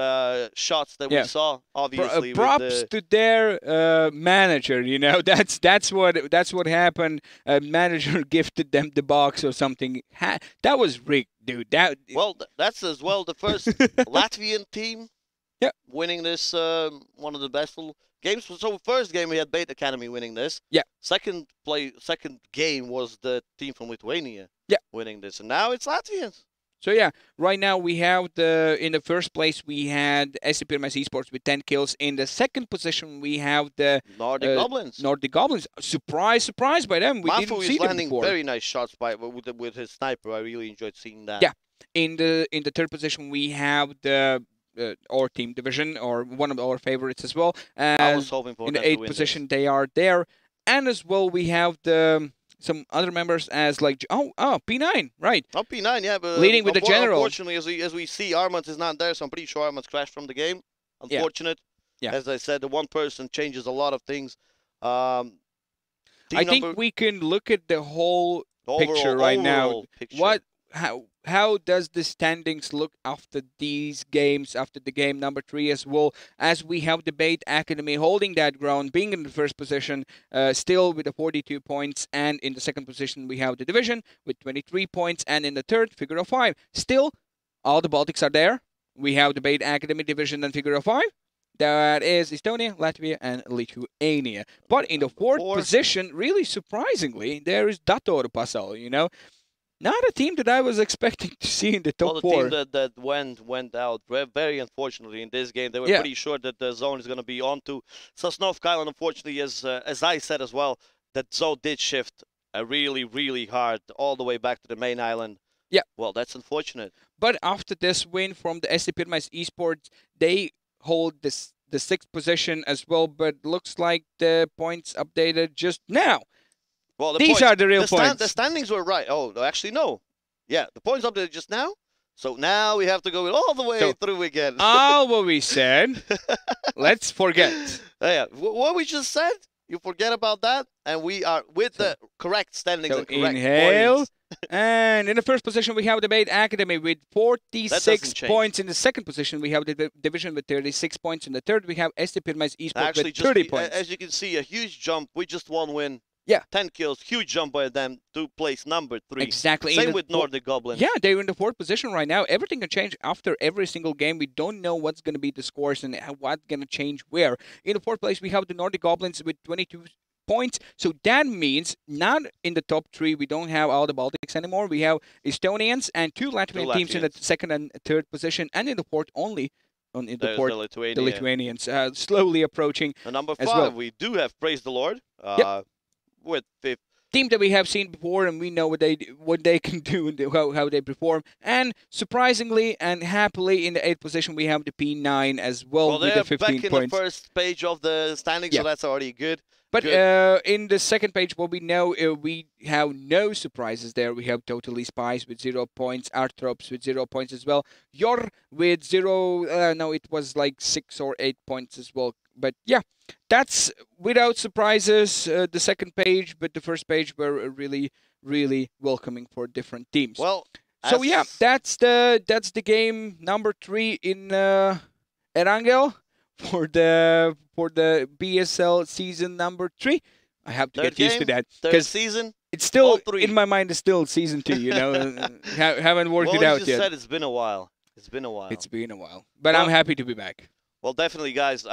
shots that we saw. Obviously, props to their manager. You know, that's what happened. Manager gifted them the box or something. That was rigged, dude. That's as well the first Latvian team. Yeah, winning this one of the best games. So first game we had Bait Academy winning this. Yeah. Second game was the team from Lithuania. Yeah. Winning this, and now it's Latvians. So yeah, right now we have in the first place we had SC Pyramids eSports with 10 kills. In the second position we have the Nordic Goblins. Nordic Goblins. Surprise by them. We didn't see them landing before. Very nice shots with his sniper. I really enjoyed seeing that. Yeah. In the third position we have the our team division, or one of our favorites as well. I was hoping for in the 8th position they are there, and as well we have some other members as like P9, right? Oh, P9, yeah, but leading with the general. Unfortunately, as we see, Armand is not there, so I'm pretty sure Armand's crashed from the game. Unfortunate. Yeah. As I said, the one person changes a lot of things. I think we can look at the whole picture right now. How does the standings look after these games, after the game number 3 as well, as we have the Bait Academy holding that ground, being in the first position, still with the 42 points, and in the second position we have the division with 23 points, and in the third, Figure of 5. Still, all the Baltics are there. We have the Bait Academy division and Figure of 5. That is Estonia, Latvia, and Lithuania. But in the fourth position, really surprisingly, there is Dator Pasal, you know. Not a team that I was expecting to see in the top 4. The team that went out very unfortunately in this game. They were pretty sure that the zone is going to be on to Sosnovka Island. Unfortunately, as I said as well, that zone did shift really, really hard all the way back to the main island. Yeah. Well, that's unfortunate. But after this win from the SC Pyramids eSports, they hold the 6th position as well, but looks like the points updated just now. Well, these are the real points. The standings were right. Oh, actually, no. Yeah, the points updated just now. So now we have to go all the way through again. All what we said, let's forget. Yeah, what we just said, you forget about that, and we are with the correct standings and correct inhale, points. And in the first position we have the Bait Academy with 46 points. In the second position we have the division with 36 points. In the third we have SC Pyramids eSports with 30 points. As you can see, a huge jump. We just one win. Yeah. 10 kills, huge jump by them to place number 3. Exactly. Same with Nordic Goblins. Yeah, they're in the 4th position right now. Everything can change after every single game. We don't know what's going to be the scores and what's going to change where. In the 4th place, we have the Nordic Goblins with 22 points. So that means not in the top 3, we don't have all the Baltics anymore. We have Estonians and 2 Latvian teams in the 2nd and 3rd position. And in the 4th only. The Lithuanians slowly approaching. And number 5, well. we do have Praise the Lord. With 5th. Team that we have seen before, and we know what they can do and how they perform. And surprisingly and happily, in the 8th position, we have the P9 as well with the 15 back in points. The first page of the standings, so that's already good. But in the second page, what we know, we have no surprises there. We have Totally Spies with 0 points, Artrops with 0 points as well, Yor with 0. No, it was like 6 or 8 points as well. But yeah, that's without surprises. The second page, but the first page were really, really welcoming for different teams. Well, so yeah, that's the game number 3 in Erangel for the BSL season number 3. I have to get used to that because season. It's still in my mind. It's still season 2. You know, haven't worked it out yet. Said it's been a while. It's been a while. But I'm happy to be back. Well, definitely, guys.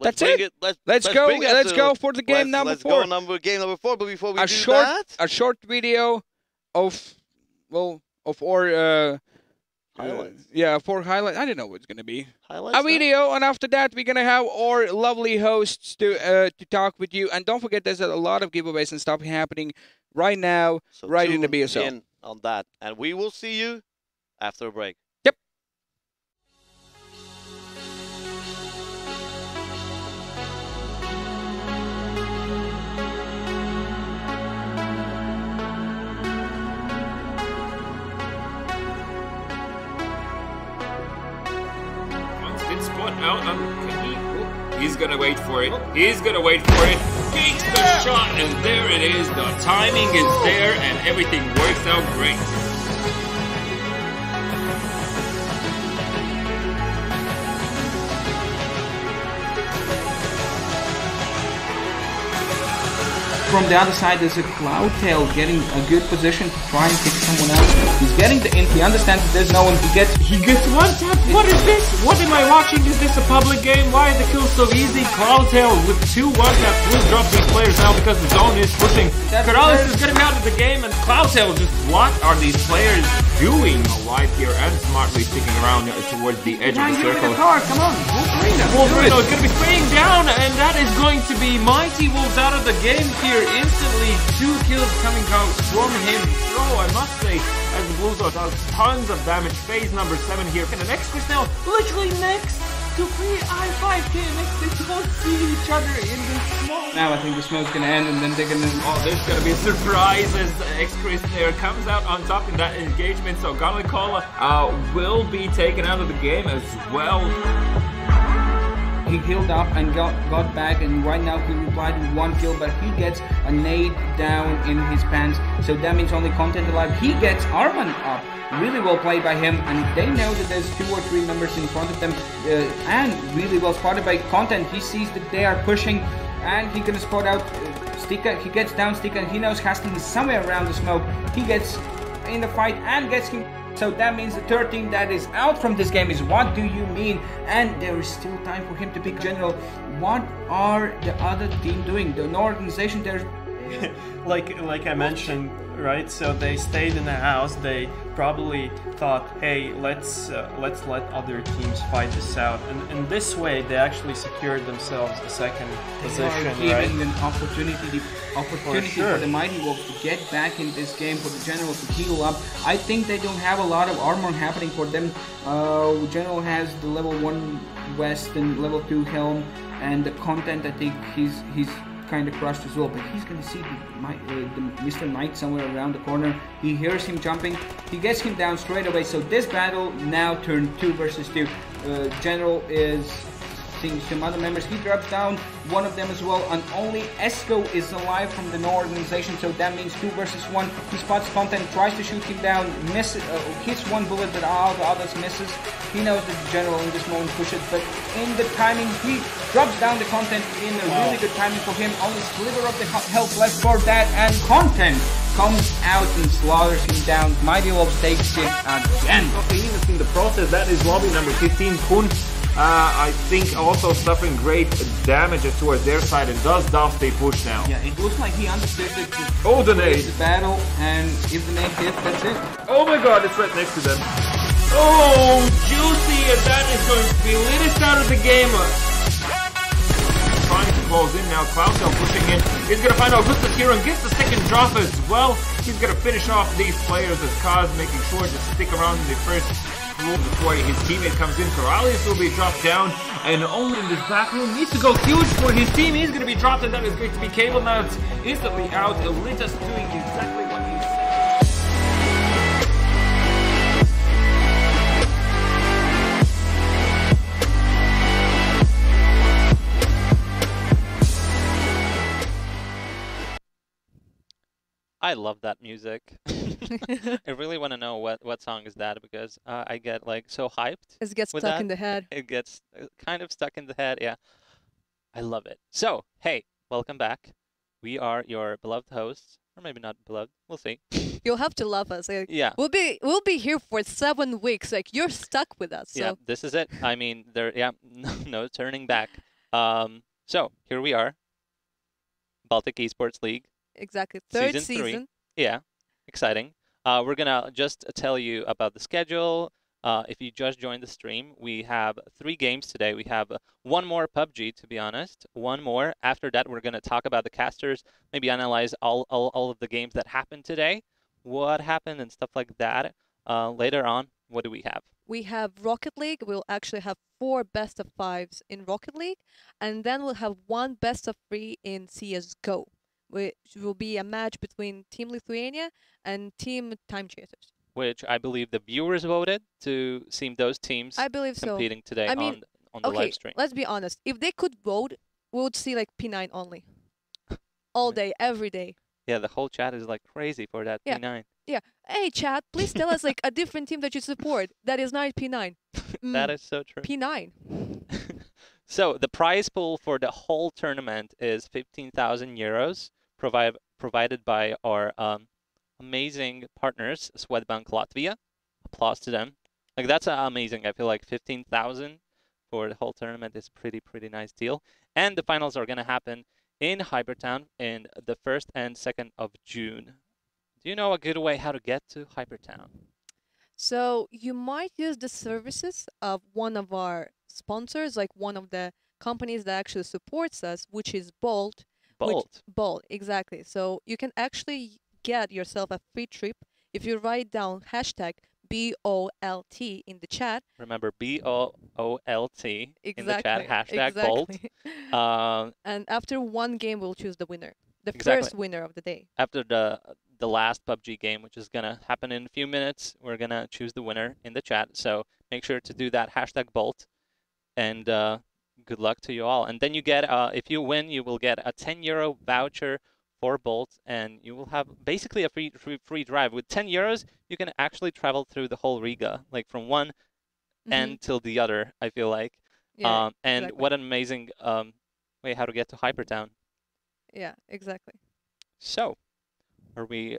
That's it. Let's go for the game number 4. Game number 4. But before we a short video of our highlights. For highlights. I don't know what it's gonna be. Highlights. A video, and after that we're gonna have our lovely hosts to talk with you. And don't forget, there's a lot of giveaways and stuff happening right now, in the BSL. In on that, and we will see you after a break. He's gonna wait for it. He's gonna wait for it. Takes the shot, and there it is. The timing is there, and everything works out great. From the other side, there's a Cloudtail getting a good position to try and kick someone else. He's getting the int. He understands that there's no one. He gets one tap. What is this? What am I watching? Is this a public game? Why are the kills so easy? Cloudtail with 2 one-taps will drop these players now because the zone is pushing. Corrales is getting out of the game, and Cloudtail just, what are these players doing alive here and smartly sticking around towards the edge of the circle? Come on, Wolverino is going to be spraying down, and that is going to be Mighty Wolves out of the game here instantly. 2 kills coming out from him. Throw, I must say, as the Blues does tons of damage. Phase number 7 here. And the next Chris now, literally next to free I5K. Next, they don't see each other in this smoke. Now I think the smoke's gonna end, and then they're gonna... Oh, there's gonna be a surprise as X-Chris there comes out on top in that engagement. So Galikola will be taken out of the game as well. He healed up and got back, and right now he replied with 1 kill, but he gets a nade down in his pants, so that means only Content alive. He gets Arman up. Really well played by him, and they know that there's 2 or 3 members in front of them, and really well spotted by Content. He sees that they are pushing, and he can spot out Stika. He gets down Stika, and he knows Hastin is somewhere around the smoke. He gets in the fight and gets him. So that means the third team that is out from this game is What Do You Mean? And there is still time for him to pick General. What are the other team doing? The organization there. like I mentioned, right? So they stayed in the house. They probably thought, hey, let's let other teams fight this out, and in this way they actually secured themselves a second position, right? Giving an opportunity for the Mighty Wolves to get back in this game, for the General to heal up. I think they don't have a lot of armor happening for them. General has the level 1 vest and level 2 helm, and the Content, I think he's kind of crushed as well, but he's gonna see the Mr. Knight somewhere around the corner. He hears him jumping, he gets him down straight away. So this battle now turned 2 versus 2. General is seeing some other members. He drops down one of them as well, and only Esco is alive from the No organization, so that means 2 versus 1. He spots Content, tries to shoot him down, misses, hits 1 bullet, but all the others misses. He knows that the General in this moment pushes, but in the timing, he drops down the Content in a really good timing for him. Only sliver of the health left for that, and Content comes out and slaughters him down. Mighty Wolves takes it again. Okay, even in the process, that is lobby number 15, Kun. I think also suffering great damage towards their side, and does stay push now. Yeah, it looks like he understood that the nade. The battle, and if the nade hits, that's it. Oh my god, it's right next to them. Oh, juicy, and that is going to be latest out of the game. Trying to close in now, Cloudtail pushing in. He's going to find out Gustav here and gets the second drop as well. He's going to finish off these players as Kaz making sure to stick around in the first room before his teammate comes in. Corrales will be dropped down, and only in this back room needs to go huge for his team. He's going to be dropped, and that is going to be Cable now instantly out. Elitas doing exactly what he said. I love that music. I really want to know what song is that, because I get like so hyped. It gets stuck in the head. It gets kind of stuck in the head, yeah. I love it. So, hey, welcome back. We are your beloved hosts, or maybe not beloved. We'll see. You'll have to love us. Like, yeah. We'll be here for 7 weeks. Like, you're stuck with us. So. Yeah, this is it. I mean, no turning back. So here we are. Baltic Esports League. Exactly. Third season 3. season. Yeah, exciting. We're gonna just tell you about the schedule. If you just joined the stream, we have 3 games today. We have 1 more PUBG, to be honest. 1 more. After that, we're gonna talk about the casters, maybe analyze all of the games that happened today, what happened and stuff like that. Later on, what do we have? We have Rocket League. We'll actually have 4 best of 5s in Rocket League, and then we'll have 1 best of 3 in CSGO, which will be a match between Team Lithuania and Team Time Chasers. Which I believe the viewers voted to see those teams I believe competing so. today I mean, on the live stream. Let's be honest. If they could vote, we would see like P9 only. All day, every day. Yeah, the whole chat is like crazy for that Yeah. P9. Yeah. Hey, chat, please tell us like a different team that you support that is not P9. That is so true. P9. So the prize pool for the whole tournament is 15,000 euros, provided by our amazing partners, Swedbank Latvia. Applause to them. Like that's amazing. I feel like 15,000 for the whole tournament is pretty nice deal. And the finals are gonna happen in HyperTown in the 1st and 2nd of June. Do you know a good way how to get to HyperTown? So you might use the services of one of our sponsors, like one of the companies that actually supports us, which is Bolt. Bolt, exactly. So you can actually get yourself a free trip if you write down hashtag BOLT in the chat. Remember BOLT in the chat, hashtag exactly. Bolt. And after one game, we'll choose the winner. The Exactly. first winner of the day. After the last PUBG game, which is gonna happen in a few minutes, we're gonna choose the winner in the chat. So make sure to do that hashtag Bolt, and good luck to you all. And then you get, if you win, you will get a 10 euro voucher for Bolt, and you will have basically a free drive. With 10 euros, you can actually travel through the whole Riga, like from one end till the other. I feel like, Yeah, and exactly. what an amazing way how to get to HyperTown. Yeah, exactly. So, are we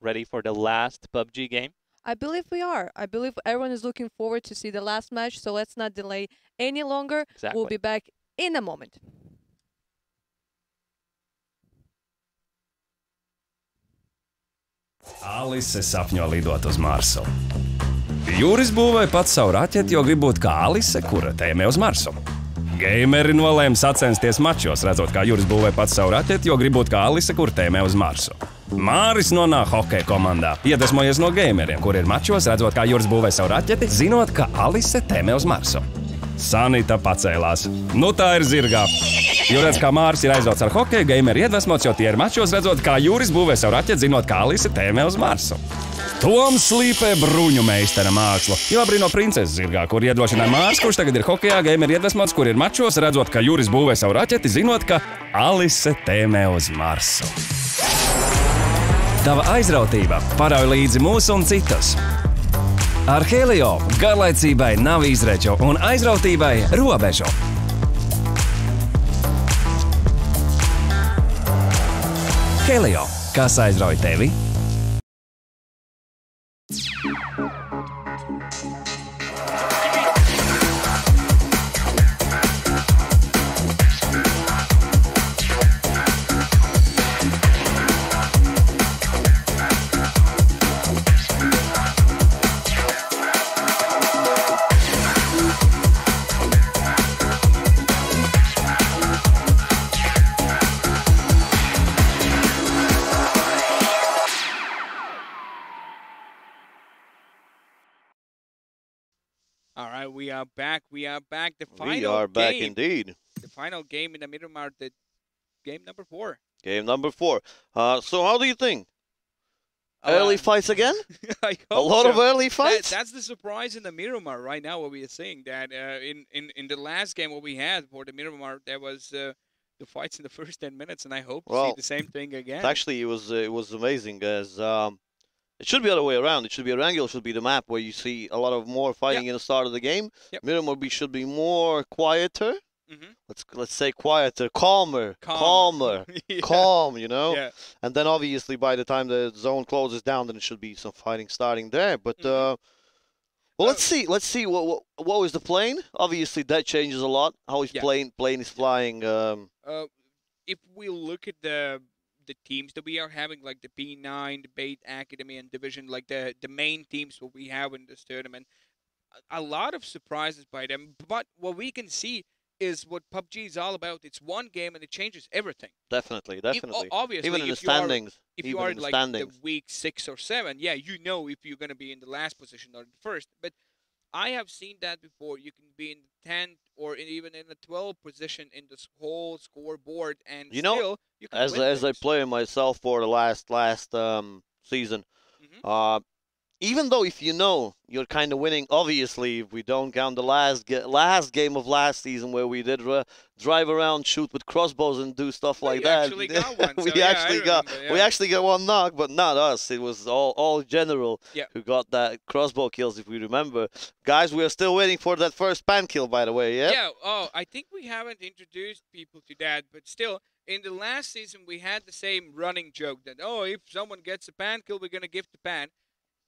ready for the last PUBG game? I believe we are. I believe everyone is looking forward to see the last match, so let's not delay any longer. Exactly. We'll be back in a moment. Alise sapņo lidot uz Marsu. Jūris būvēja pats savu raķeti, jo grib būt kā Alise, kura tēmē uz Marsu. Gameri nolēma sacensties mačos, redzot, kā Juris būvēja pats savu raķeti, jo grib būt kā Alise, kura tēmē uz Marsu. Māris nonāk hokeja komandā, iedvesmojies no gameriem, kur ir mačos, redzot, kā Juris būvēja savu raķeti, zinot, ka Alise tēmē uz Marsu. Sanita pacēlās. Nu tā ir zirgā. Jo redz, kā Māris ir aizrauts ar hokeju, gameri iedvesmots, jo tie ir mačos, redzot, kā Juris būvē savu raķeti, zinot, kā Alise tēmē uz Marsu. Toms slīpē bruņu meistara mākslu, jo abrīno princeses zirgā, kur iedrošināja Māris, kurš tagad ir hokejā, gameri iedvesmots, kur ir mačos, redzot, ka Juris būvē savu raķeti, zinot, ka Alise tēmē uz Marsu. Tava aizrautība parauj līdzi mūs un citus. Ar Helio garlaicībai nav izreču un aizrautībai robežu. Helio, kas aizrauj tevi? All right, we are back. We are back. The final We are back game, indeed. The final game in the Miramar, the game number 4. Game number 4. So how do you think? Early fights again? I A hope lot so. of early fights? That's the surprise in the Miramar right now. What we are seeing that in the last game what we had for the Miramar, there was the fights in the first 10 minutes, and I hope to see the same thing again. Actually, it was amazing as it should be the other way around. It should be a Wrangell should be the map where you see a lot of more fighting in the start of the game. Miramar should be more quieter. Let's say quieter, calmer. Yeah. Calm, you know. Yeah. And then obviously by the time the zone closes down, then it should be some fighting starting there. But well, let's see. Let's see what was the plane. Obviously that changes a lot. How is plane is flying. If we look at the teams that we are having, like the P9, the Bait Academy, and Division, like the main teams what we have in this tournament, a lot of surprises by them. But what we can see is what PUBG is all about. It's one game and it changes everything. Definitely. Obviously, even in the standings. If you are in like the week 6 or 7, yeah, you know if you're going to be in the last position or the first. But I have seen that before. You can be in the 10th or even in the 12th position in this whole scoreboard, and you still know, you can as I play myself for the last season, even though if you know you're kind of winning, obviously, if we don't count the last game of last season where we did drive around, shoot with crossbows, and do stuff like that. Actually got one, we so yeah, actually got one knock, but not us. It was all general who got that crossbow kills, if we remember. Guys, we are still waiting for that first pan kill, by the way. Yeah. Yeah. Oh, I think we haven't introduced people to that, but still. In the last season, we had the same running joke that, oh, if someone gets a pan kill, we're going to give the pan.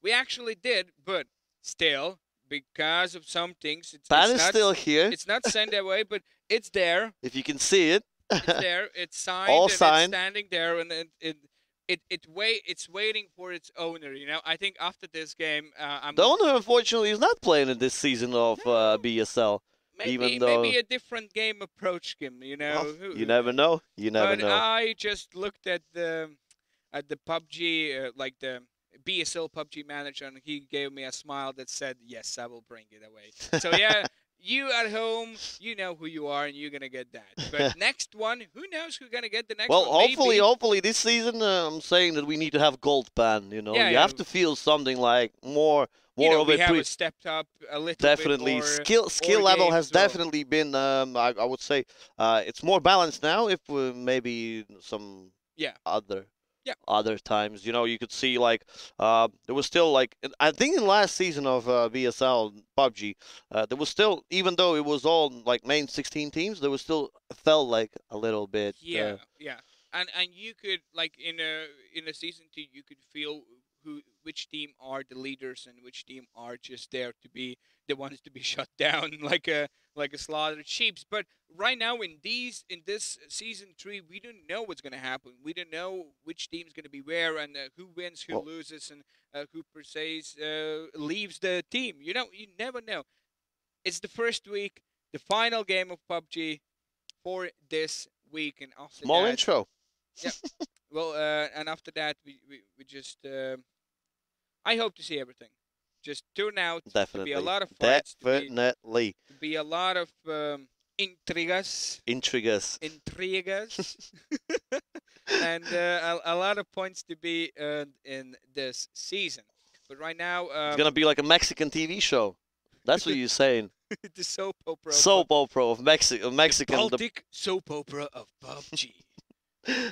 We actually did, but still, because of some things, it's is not, still here. It's not sent away, but it's there. If you can see it. It's there. It's signed. All and signed. It's standing there, and it's waiting for its owner. You know, I think after this game, the owner, unfortunately, is not playing in this season of BSL. Maybe a different game approach him, you know. Well, you never know. You never know. I just looked at the PUBG, like the BSL PUBG manager, and he gave me a smile that said, "Yes, I will bring it away." So yeah, you at home, you know who you are, and you're gonna get that. But next one, who knows who's gonna get the next one? Well, hopefully this season, I'm saying that we need to have gold pan. You know, you have to feel something like more. Of we it have stepped up a little definitely. bit more. Skill level has definitely been. I would say it's more balanced now. If maybe some other times, you know, you could see like there was still like I think in the last season of BSL PUBG, there was still, even though it was all like main 16 teams, there was still felt like a little bit. Yeah. And you could like in a season 2 you could feel which team are the leaders and which team are just there to be the ones to be shut down like a slaughtered sheep. But right now in this season 3, we don't know what's gonna happen. We don't know which team's gonna be where and who wins, who loses, and who per se leaves the team. You know, you never know. It's the first week, the final game of PUBG for this week, and after small that, intro. Yeah. Well, and after that, we just. I hope to see everything. Just turn out. Definitely. To be a lot of fights. Definitely. To be a lot of intrigas. And a lot of points to be earned in this season. But right now, it's gonna be like a Mexican TV show. That's what you're saying. The soap opera. Soap opera of Mexican. Baltic soap opera of PUBG.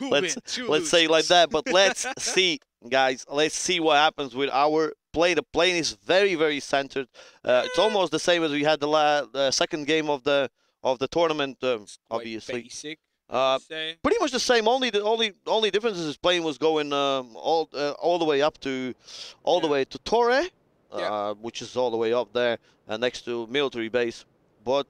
Let's say like that, but let's see, guys. Let's see what happens with our play. The plane is very, very centered. It's almost the same as we had the second game of the tournament. Obviously, basic. Pretty much the same. Only difference is his plane was going all the way up to the way to Torre, which is all the way up there next to military base. But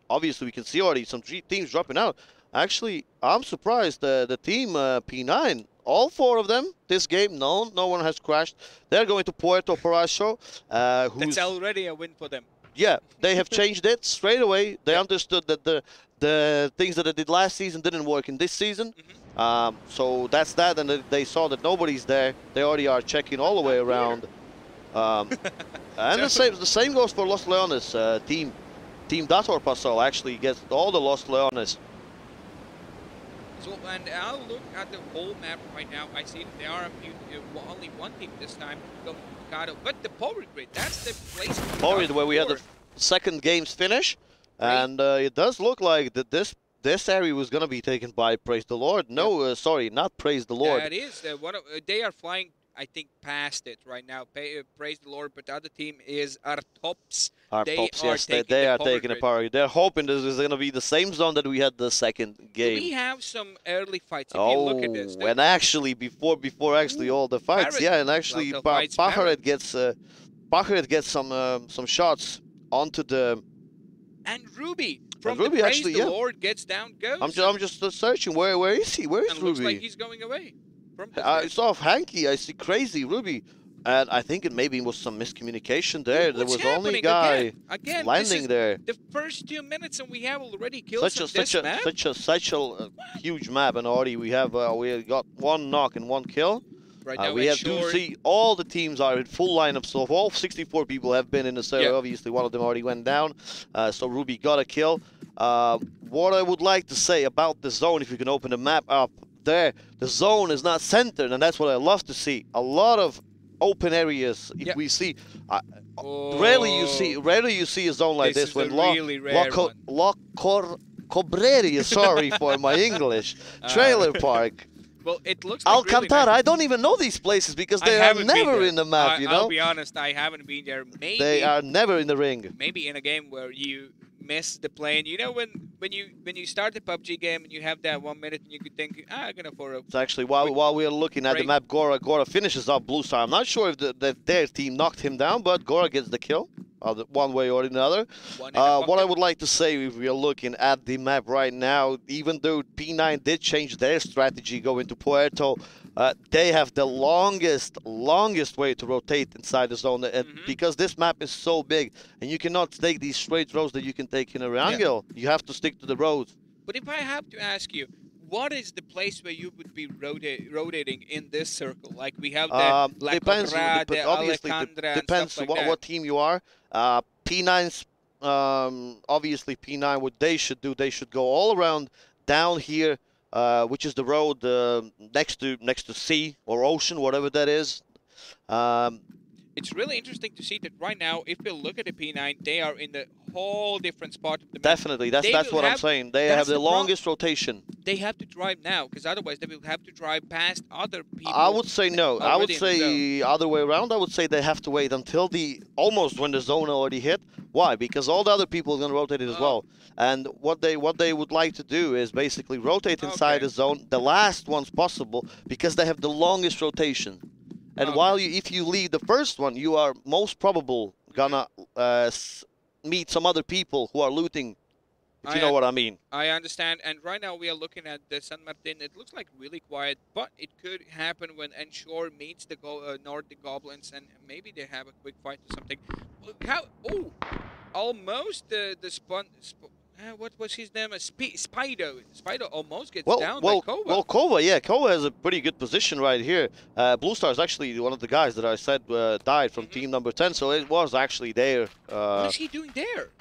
obviously, we can see already some teams dropping out. Actually, I'm surprised the team P9, all 4 of them, this game, no one has crashed. They're going to Puerto Paracho. That's already a win for them. Yeah, they have changed it straight away. They understood that the things that they did last season didn't work in this season. So that's that, and they saw that nobody's there. They already are checking all the way around. And the same goes for Los Leones. Team Dator Pasol actually gets all the Los Leones. So, and I'll look at the whole map right now. I see there are only one team this time, Mikado, but the Power Grid, that's the place. Power Grid, where we had the second game's finish, and it does look like that this area was gonna be taken by Praise the Lord. No, sorry, not Praise the Lord. That is they are flying, I think, past it right now. Praise the Lord, but the other team is Artops. Yes, they are taking a power. They're hoping this is going to be the same zone that we had the second game. We have some early fights. If you look at this, and actually before actually all the fights, and actually Pajaret gets some shots onto the. And Ruby from the Praise actually, the Lord gets down. Goes. I'm just searching. Where is he? Where is Ruby? Looks like he's going away. I saw Hanky. I see Crazy Ruby. And I think it maybe was some miscommunication there. There was only a guy landing there. The first 2 minutes, and we have already killed such a huge map, and already we got 1 knock and 1 kill. Right now we have to see all the teams are in full lineup. So all 64 people have been in the server. Obviously, one of them already went down. So Ruby got a kill. What I would like to say about the zone, if you can open the map up there, the zone is not centered, and that's what I love to see. A lot of open areas. If Yep. we see, Oh, rarely you see a zone like this, is when a really rare one. Cobreri, sorry for my English, trailer park. Well, it looks like Alcantara, really nice. I don't even know these places because I they are haven't been never there. in the map, you know? I'll be honest, I haven't been there. Maybe They are never in the ring. maybe in a game where you miss the plane. You know when you start the PUBG game and you have that 1 minute and you could think, I'm gonna for a. It's actually while we are looking at the break. map, Gora finishes off Blue Star. I'm not sure if their team knocked him down, but Gora gets the kill, one way or another. What I would like to say, if we are looking at the map right now, even though P9 did change their strategy going to Puerto, they have the longest way to rotate inside the zone, and because this map is so big, and you cannot take these straight roads that you can take in a triangle. You have to stick to the roads. But if I have to ask you, what is the place where you would be rotating in this circle? Like we have the La depends, Cobra, the obviously Alejandra, depends and stuff like what team you are. P9's obviously P9, what they should do, they should go all around down here, which is the road next to sea or ocean, whatever that is. It's really interesting to see that right now, if you look at the P9, they are in the whole different spot of the map. Definitely, that's what I'm saying. They have the longest rotation. They have to drive now, because otherwise they will have to drive past other people. I would say no. I would already in the say other way around. I would say they have to wait until almost when the zone already hit. Why? Because all the other people are going to rotate it as well. And what they would like to do is basically rotate inside the zone, the last ones possible, because they have the longest rotation. And while if you leave the first one, you are most probable gonna meet some other people who are looting. If you know what I mean. I understand. And right now we are looking at the San Martin. It looks like really quiet, but it could happen when Ensure meets the Nordic Goblins, and maybe they have a quick fight or something. How? Oh, almost the what was his name? Spido. Spido almost gets down by Kova. Well, Kova, yeah, Kova has a pretty good position right here. Blue Star is actually one of the guys that I said died from team number 10, so it was actually there. What is he doing there?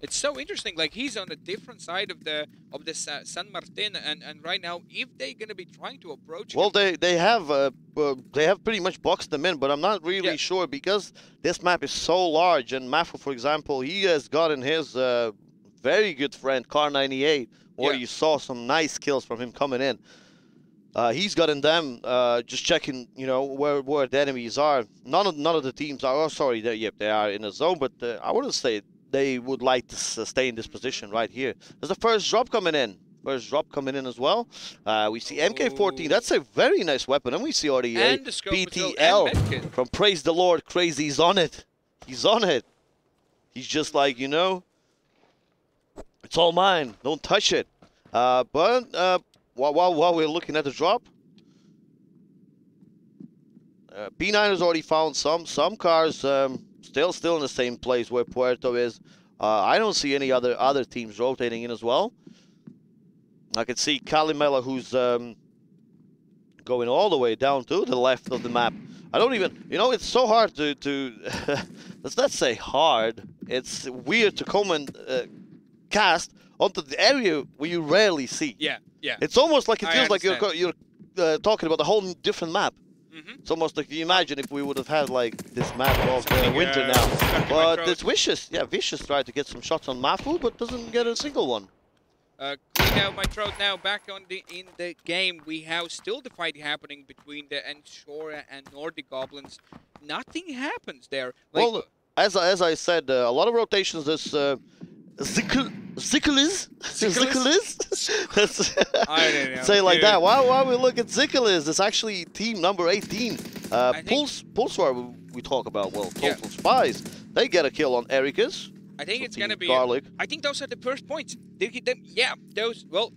It's so interesting. Like he's on a different side of the San Martin, and right now, if they're gonna be trying to approach. Well, they have pretty much boxed them in, but I'm not really sure because this map is so large. And Mafu, for example, he has gotten his very good friend Car98, where you saw some nice kills from him coming in. He's gotten them just checking, you know, where the enemies are. None of the teams are. Oh, sorry, they are in a zone, but I wouldn't say they would like to stay in this position right here. There's the first drop coming in. First drop coming in as well. We see MK14. That's a very nice weapon, and we see already a BTL from Praise the Lord. Crazy, he's on it. He's on it. He's just like, you know, it's all mine. Don't touch it. But while we're looking at the drop, P9 has already found some cars still in the same place where Puerto is. I don't see any other teams rotating in as well. I can see Calimela, who's going all the way down to the left of the map. I don't even, you know, it's so hard to let's not say hard. It's weird to come and cast onto the area where you rarely see. Yeah. It's almost like it feels like you're talking about a whole different map. It's almost like you imagine if we would have had like this map of winter now. But it's Vicious. Yeah, Vicious tried to get some shots on Mafu, but doesn't get a single one. Clean out my throat now. Back in the game, we have still the fight happening between the Ensure and Nordic Goblins. Nothing happens there. Like, well, as I said, a lot of rotations. This Zikaliz? I don't know. Say like that. While we look at Zikaliz, it's actually team number 18. Pulsar we talk about, well, Total Spies. They get a kill on Ericus. I think it's gonna be Garlic. I think those are the first points. They get them. Yeah, those. Well,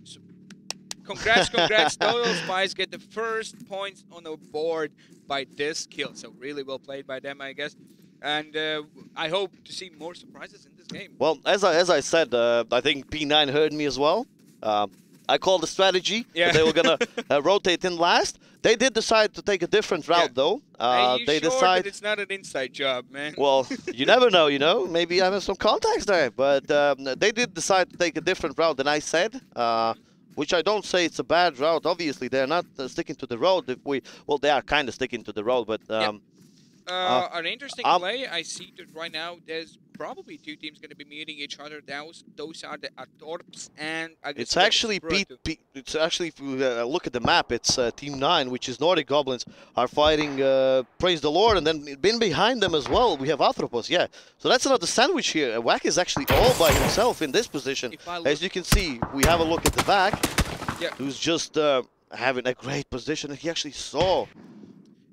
congrats. Total Spies get the first points on the board by this kill. So really well played by them, I guess. And I hope to see more surprises in this game. Well, as I said, I think P9 heard me as well. I called the strategy that they were gonna rotate in last. They did decide to take a different route, though. Are you they sure decide that it's not an inside job, man? Well, you never know, you know. Maybe I have some contacts there, but they did decide to take a different route than I said. which I don't say it's a bad route. Obviously, they're not sticking to the road. Well, they are kind of sticking to the road, but an interesting play. I see that right now there's probably two teams going to be meeting each other. Those are the Atorps and it's actually it's actually, if you look at the map, it's Team 9, which is Nordic Goblins, are fighting Praise the Lord, and then behind them as well we have Athropos. Yeah, so that's another sandwich here. Wack is actually all by himself in this position. As you can see, we have a look at the back, who's just having a great position. He actually saw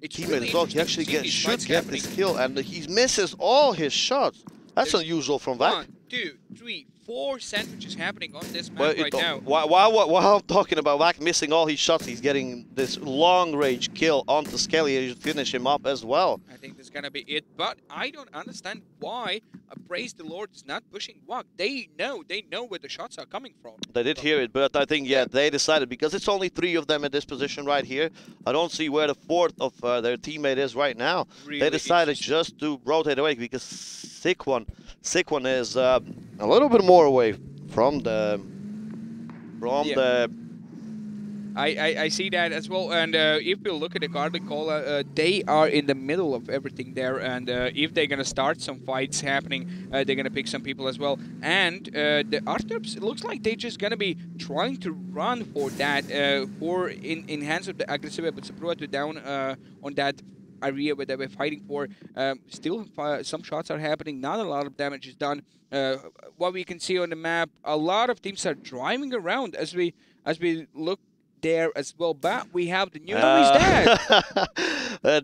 teammate as well. He actually should get this kill, and he misses all his shots. That's unusual from Vac. 1, 2, 3, 4 sandwiches happening on this map right now. While I'm talking about Vac missing all his shots, he's getting this long-range kill onto Skelly. He should finish him up as well. I think that's gonna be it, but I don't understand why Praise the Lord is not pushing Wack. They know where the shots are coming from. They did hear it, but I think, they decided, because it's only 3 of them in this position right here. I don't see where the 4th of their teammate is right now. Really, they decided just to rotate away, because Sick One is a little bit more away from the I see that as well, and if you look at the Garlic Cola, they are in the middle of everything there, and if they're gonna start some fights happening, they're gonna pick some people as well. And the Arterps, it looks like they're just gonna be trying to run for that, in hands of the aggressive, but to down on that area where they were fighting for. Still, some shots are happening. Not a lot of damage is done. What we can see on the map, a lot of teams are driving around as we look there as well, but we have the new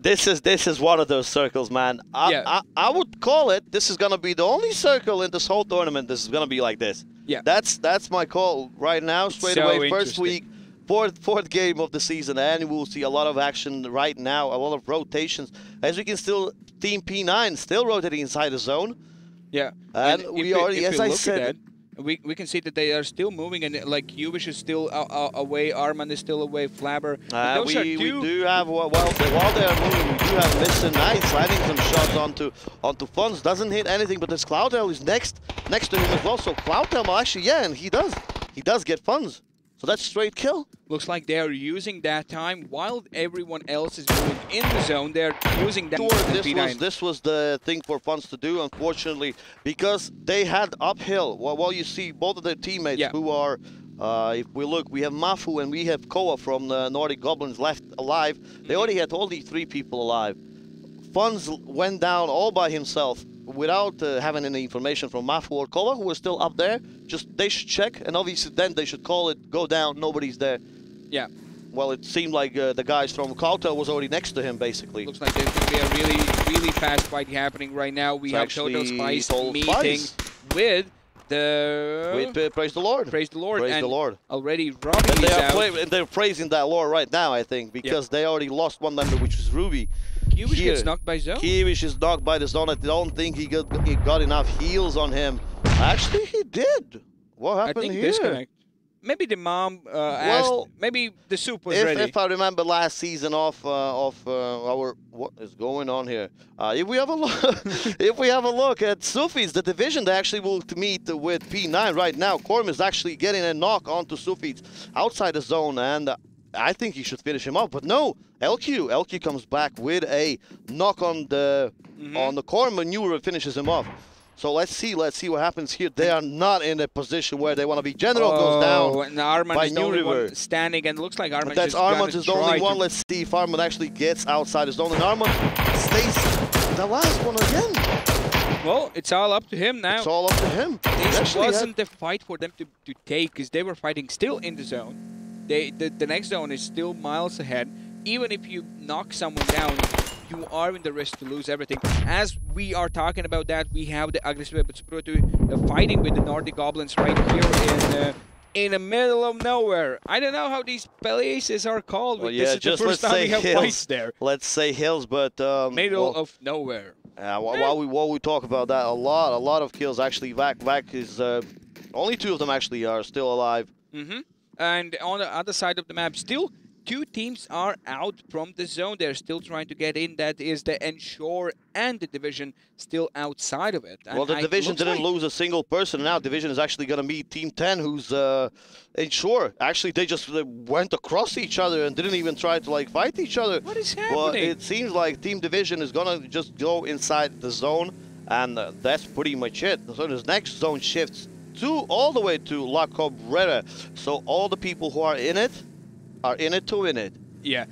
this is one of those circles, man. I would call it, this is gonna be the only circle in this whole tournament. This is gonna be like this. Yeah, that's my call right now. Straight away, first week, fourth game of the season, and we'll see a lot of action right now, a lot of rotations. As we can still, Team P9 still rotating inside the zone. Yeah, and we already, as I said, we can see that they are still moving, and like Juvish is still away, Arman is still away, Flabber. We do have, while they are moving, we do have Mr. Knight sliding some shots onto Funds. Doesn't hit anything, but this Cloudtail is next to him as well. So Cloudtail, actually, and he does get Funds. So that's straight kill. Looks like they are using that time while everyone else is moving in the zone. They're using that. This was the thing for Funds to do, unfortunately, because they had uphill. Well, you see both of their teammates who are, if we look, we have Mafu and we have Koa from the Nordic Goblins left alive. They already had only 3 people alive. Funds went down all by himself, without having any information from Mafu or Kola, who are still up there. Just they should check, and obviously then they should call it, go down, nobody's there. Yeah. Well, it seemed like the guys from Cloudtail was already next to him, basically. Looks like there's going to be a really fast fight happening right now. We have Total Spice meeting with Praise the Lord. Praise the Lord. Praise the Lord. Already Robbie is out. And they're praising that Lord right now, I think, because they already lost one member, which was Ruby. Kiwish gets knocked by zone. Kiwish is knocked by the zone. I don't think he got enough heals on him. Actually, he did. What happened here? Disconnect. Maybe the mom asked. Maybe the soup was ready. If I remember last season of our, what is going on here? If we have a look, at Sufis, the division, they actually will meet with P9 right now. Korm is actually getting a knock onto Sufis outside the zone, and I think he should finish him off, but no. LQ comes back with a knock on the Korm maneuver, finishes him off. So let's see what happens here. They are not in a position where they want to be. General goes down and Arman by is the only one standing, and it looks like Arman is the only one. Let's see if Arman actually gets outside his zone, and Arman stays the last one again. Well, it's all up to him now. It's all up to him. This wasn't the fight for them to take, because they were fighting still in the zone. The next zone is still miles ahead. Even if you knock someone down, you are in the risk to lose everything. As we are talking about that, we have the aggressive fighting with the Nordic Goblins right here in the middle of nowhere. I don't know how these places are called. Well, this is just the first time we have fights there. Let's say hills, but middle of nowhere. While we talk about that, a lot of kills actually. Vac is only 2 of them actually are still alive. And on the other side of the map, still two teams are out from the zone. They're still trying to get in. That is the Ensure and the Division still outside of it. Well, the Division didn't lose a single person. Now Division is actually going to meet Team 10, who's Ensure. Actually, they just went across each other and didn't even try to like fight each other. What is happening? Well, it seems like Team Division is going to just go inside the zone, and that's pretty much it. So this next zone shifts all the way to La Cabrera. So all the people who are in it to win it. Yeah.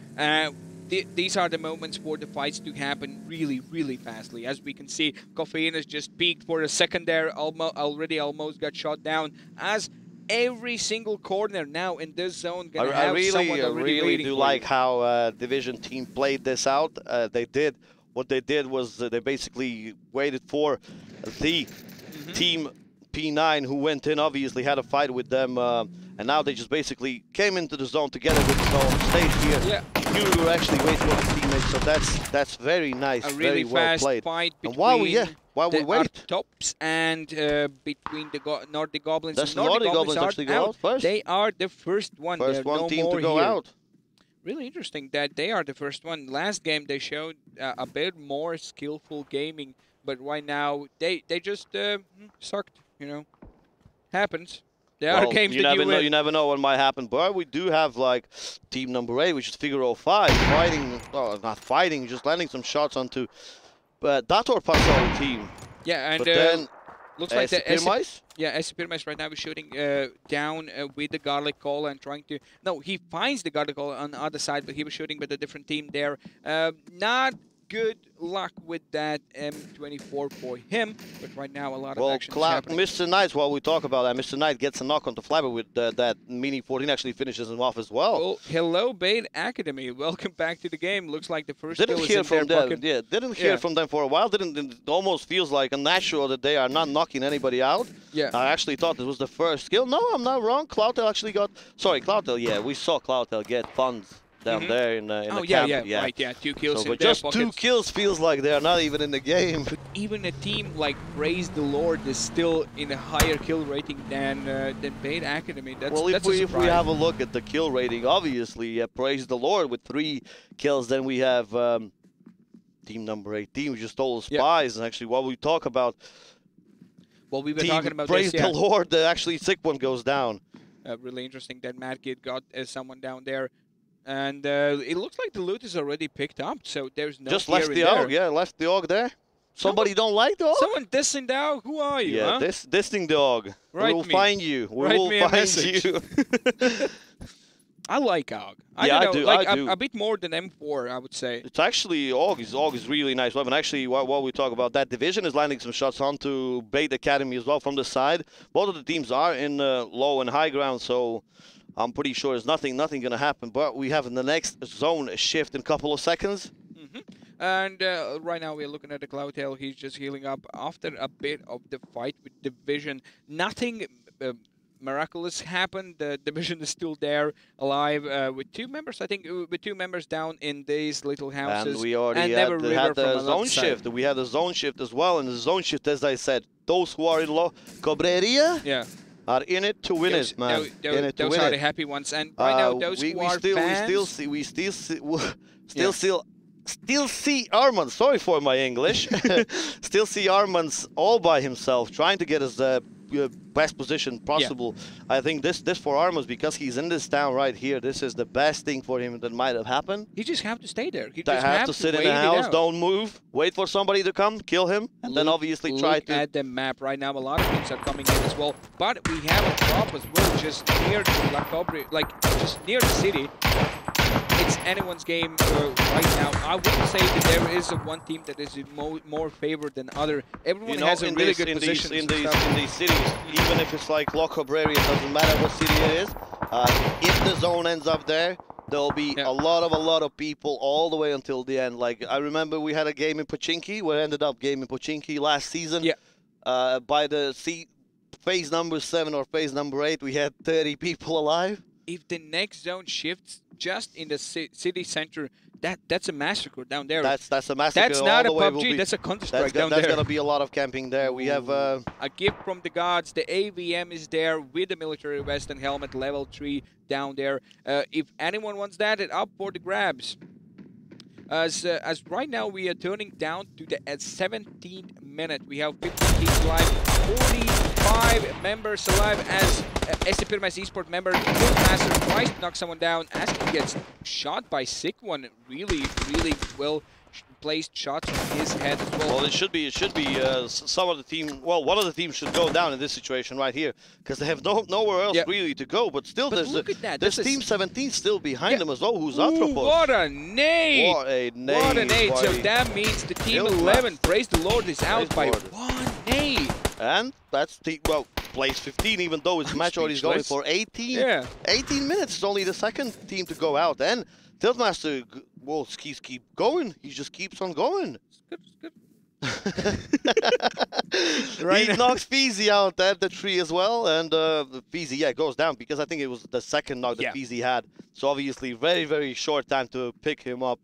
These are the moments for the fights to happen really, really fastly. As we can see, Coffeine has just peaked for a second there, almost got shot down. As every single corner now in this zone gonna have someone already really do like how Division team played this out. What they did was they basically waited for the team P9 who went in, obviously had a fight with them, and now they just basically came into the zone together with the zone, stayed here. Yeah. You actually wait for the teammates, so that's very nice, a really very well fast played. Fight and while we wait, tops and between the Nordic Goblins. That's and Nordic Goblins actually go out first. They are the first one. First one team to go here. out. Really interesting that they are the first one. Last game they showed a bit more skillful gaming, but right now they just sucked. You know, happens. There are games you that you never know what might happen. But we do have like team number 8, which is Figaro 5, fighting, not fighting, just landing some shots onto Dator Pascal team. Yeah, and but then looks like the SC right now is shooting down with the garlic call and trying to. No, he finds the garlic call on the other side, but he was shooting with a different team there. Not good luck with that M24 for him, but right now a lot of action happening. Mr. Knight, while we talk about that, Mr. Knight gets a knock on the Flabber with that Mini 14, actually finishes him off as well. Well, hello, Bait Academy. Welcome back to the game. Looks like the first didn't kill hear is in from their them. pocket. Yeah, didn't hear from them for a while. It almost feels like unnatural that they are not knocking anybody out. Yeah. I actually thought this was the first kill. No, I'm not wrong. Cloudtail actually got. Sorry, Cloudtail. Yeah, we saw Cloudtail get funds down there in the camp. Right, 2 kills in but their just pockets. 2 kills feels like they're not even in the game. But even a team like Praise the Lord is still in a higher kill rating than Bait Academy. That's if we have a look at the kill rating, obviously, Praise the Lord with 3 kills. Then we have team number 18, who just stole spies. And actually, while we talk about we've been talking about Praise the Lord, the actually sick one goes down. Really interesting that Mad Kid got someone down there. And it looks like the loot is already picked up, so there's no. Just left the AUG, left the AUG there. Somebody don't like the AUG? Someone dissing the AUG? Who are you? Yeah, dissing the AUG. We will find you. We will find you. I like AUG. I do. A bit more than M4, I would say. It's actually AUG is really nice weapon. Actually, while we talk about that, Division is landing some shots onto Bait Academy as well from the side. Both of the teams are in low and high ground, so I'm pretty sure there's nothing going to happen. But we have in the next zone shift in a couple of seconds. And right now we're looking at the Cloudtail. He's just healing up after a bit of the fight with Division. Nothing miraculous happened. The Division is still there, alive, with 2 members, I think, with 2 members down in these little houses. And we already had the zone shift. We had the zone shift as well. And the zone shift, as I said, those who are in low Cobreria are in it to win it, man. Those are the happy ones. And right now, those who are fans... We still see Armand, sorry for my English, still see Armand's all by himself, trying to get his best position possible. I think this for Armand, because he's in this town right here, this is the best thing for him that might have happened. He just have to stay there. He just have to sit in the house, don't move, wait for somebody to come, kill him, and then obviously try to... Look at the map right now. A lot of things are coming in as well. But we have a drop as well, just near to La Cobre, like just near the city. It's anyone's game right now. I wouldn't say that there is one team that is more favored than other. Everyone has a really good position. In these cities, even if it's like La Cabrera, it doesn't matter what city it is. If the zone ends up there, there'll be a lot of people all the way until the end. Like I remember we had a game in Pochinki, where ended up game in Pochinki last season. By the phase number 7 or phase number 8, we had 30 people alive. If the next zone shifts just in the city center that's a massacre down there. That's a massacre. That's not a all the way PUBG. That's a Counter-Strike down That's there. gonna be a lot of camping there. We have a gift from the gods. The AVM is there with the military vest and helmet, level 3 down there. If anyone wants that, it's up for the grabs. As right now we are turning down to the 17th minute. We have 50 teams alive, 45 members alive as SCPMS eSport member Killmaster tries to knock someone down as he gets shot by Sick One. Really well placed shots on his head as well. Well, it should be some of the team. Well, one of the teams should go down in this situation right here because they have nowhere else really to go. But still, there's Team 17 still behind them as well. Who's Atropos? What a nade! What a nade! What a nade! So that means the Team 11, praise the Lord, is out by 1 nade. And that's place 15, even though his match already is going for 18. Yeah. 18 minutes is only the second team to go out. And Tiltmaster, well, keeps going. He just keeps on going. It's good. He knocks Feezy out at the tree as well, and Feezy goes down because I think it was the second knock that Feezy had. So obviously, very short time to pick him up.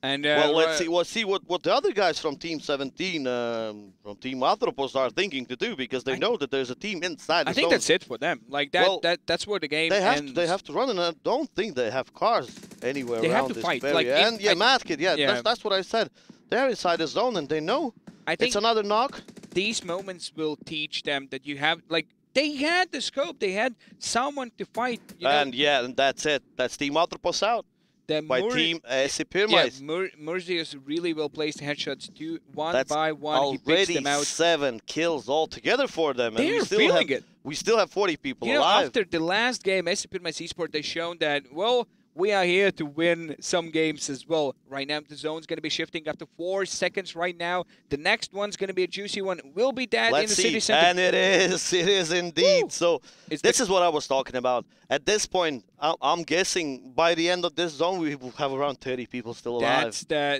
And well, let's see what the other guys from Team 17, from Team Atropos are thinking to do because they know that there's a team inside. I think that's it for them. Like that, well, that's where the game ends. They have to run, and I don't think they have cars anywhere they around have to this fight. area. Like and Madkid, that's what I said. They're inside the zone, and they know. I think it's another knock. These moments will teach them that you have they had the scope, they had someone to fight. And and that's it. That's Team Atropos out. By Team SCPMS. Murzius really well placed headshots too, one That's by one. He picks them out. 7 kills altogether for them. They're feeling it. We still have 40 people alive. Know, after the last game, SCPMS eSport, they've shown that, well, we are here to win some games as well. Right now, the zone's going to be shifting after 4 seconds right now. The next one's going to be a juicy one. Will be that in the city center. And it is indeed. Woo. So this is what I was talking about. At this point, I'm guessing by the end of this zone, we will have around 30 people still alive.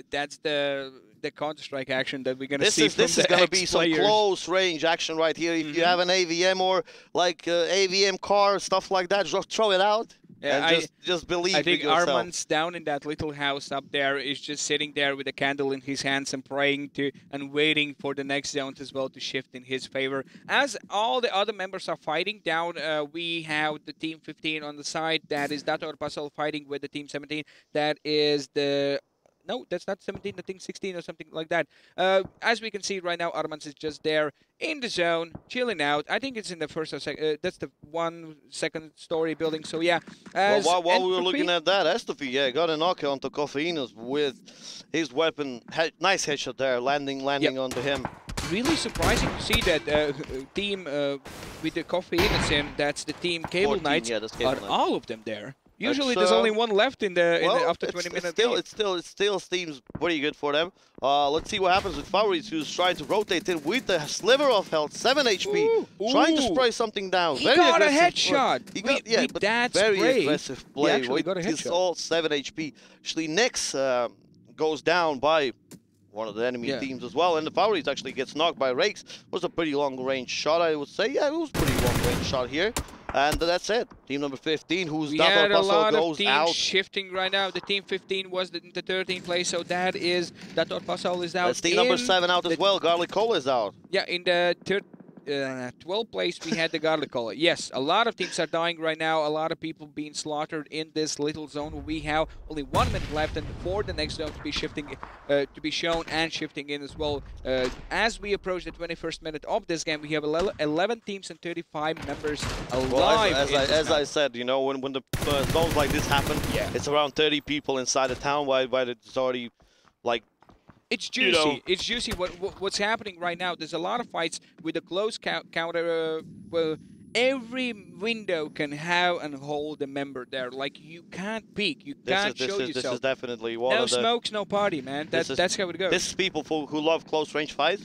That's the Counter-Strike action that we're going to see. This is going to be some close range action right here. If you have an AVM or like AVM car, stuff like that, just throw it out. Yeah, and just believe in yourself. I think Arman's down in that little house up there is just sitting there with a candle in his hands and praying and waiting for the next zone as well to shift in his favor. As all the other members are fighting down, we have the Team 15 on the side. That is Dato Puzzle fighting with the Team 17. That is the... No, that's not 17, I think 16 or something like that. As we can see right now, Armans is just there in the zone, chilling out. I think it's in the first or second, that's the 1 second story building, so yeah. While we were looking at that, Estefy, got a knock onto Coffeenus with his weapon. Nice headshot there, landing onto him. Really surprising to see that team with the Coffeenus in, that's the team Cable 14, Knights, are all of them there. Usually there's only one left in the after 20 minutes. It still seems pretty good for them. Let's see what happens with Favoris, who's trying to rotate in with the sliver of health, 7 HP, trying to spray something down. He very got aggressive a headshot. He got with that very spray. aggressive play. He actually got a headshot. It's all 7 HP. Actually, Nix goes down by one of the enemy teams as well, and the Favoris actually gets knocked by RIX. Was a pretty long range shot, I would say. Yeah, it was a pretty long range shot here. And that's it. Team number 15, who's had a lot goes of teams out. shifting right now. The Team 15 was in the 13th place, so that is Dator Pascal is out. That's team number 7 out as well. Garlic Cola is out. Yeah, in the 12th place, we had the Garlic Cola. Yes, a lot of teams are dying right now. A lot of people being slaughtered in this little zone. We have only 1 minute left, and for the next zone to be shifting, to be shown and shifting in as well. As we approach the 21st minute of this game, we have 11 teams and 35 members alive. Well, as I said, you know, when the zones like this happen, it's around 30 people inside the town. While it's already like. It's juicy. You know. It's juicy. What's happening right now? There's a lot of fights with a close counter. Well, every window can have and hold a member there. Like you can't peek. You can't show yourself. This is definitely one of the. No smokes, no party, man. That's how it goes. This is people who love close range fights.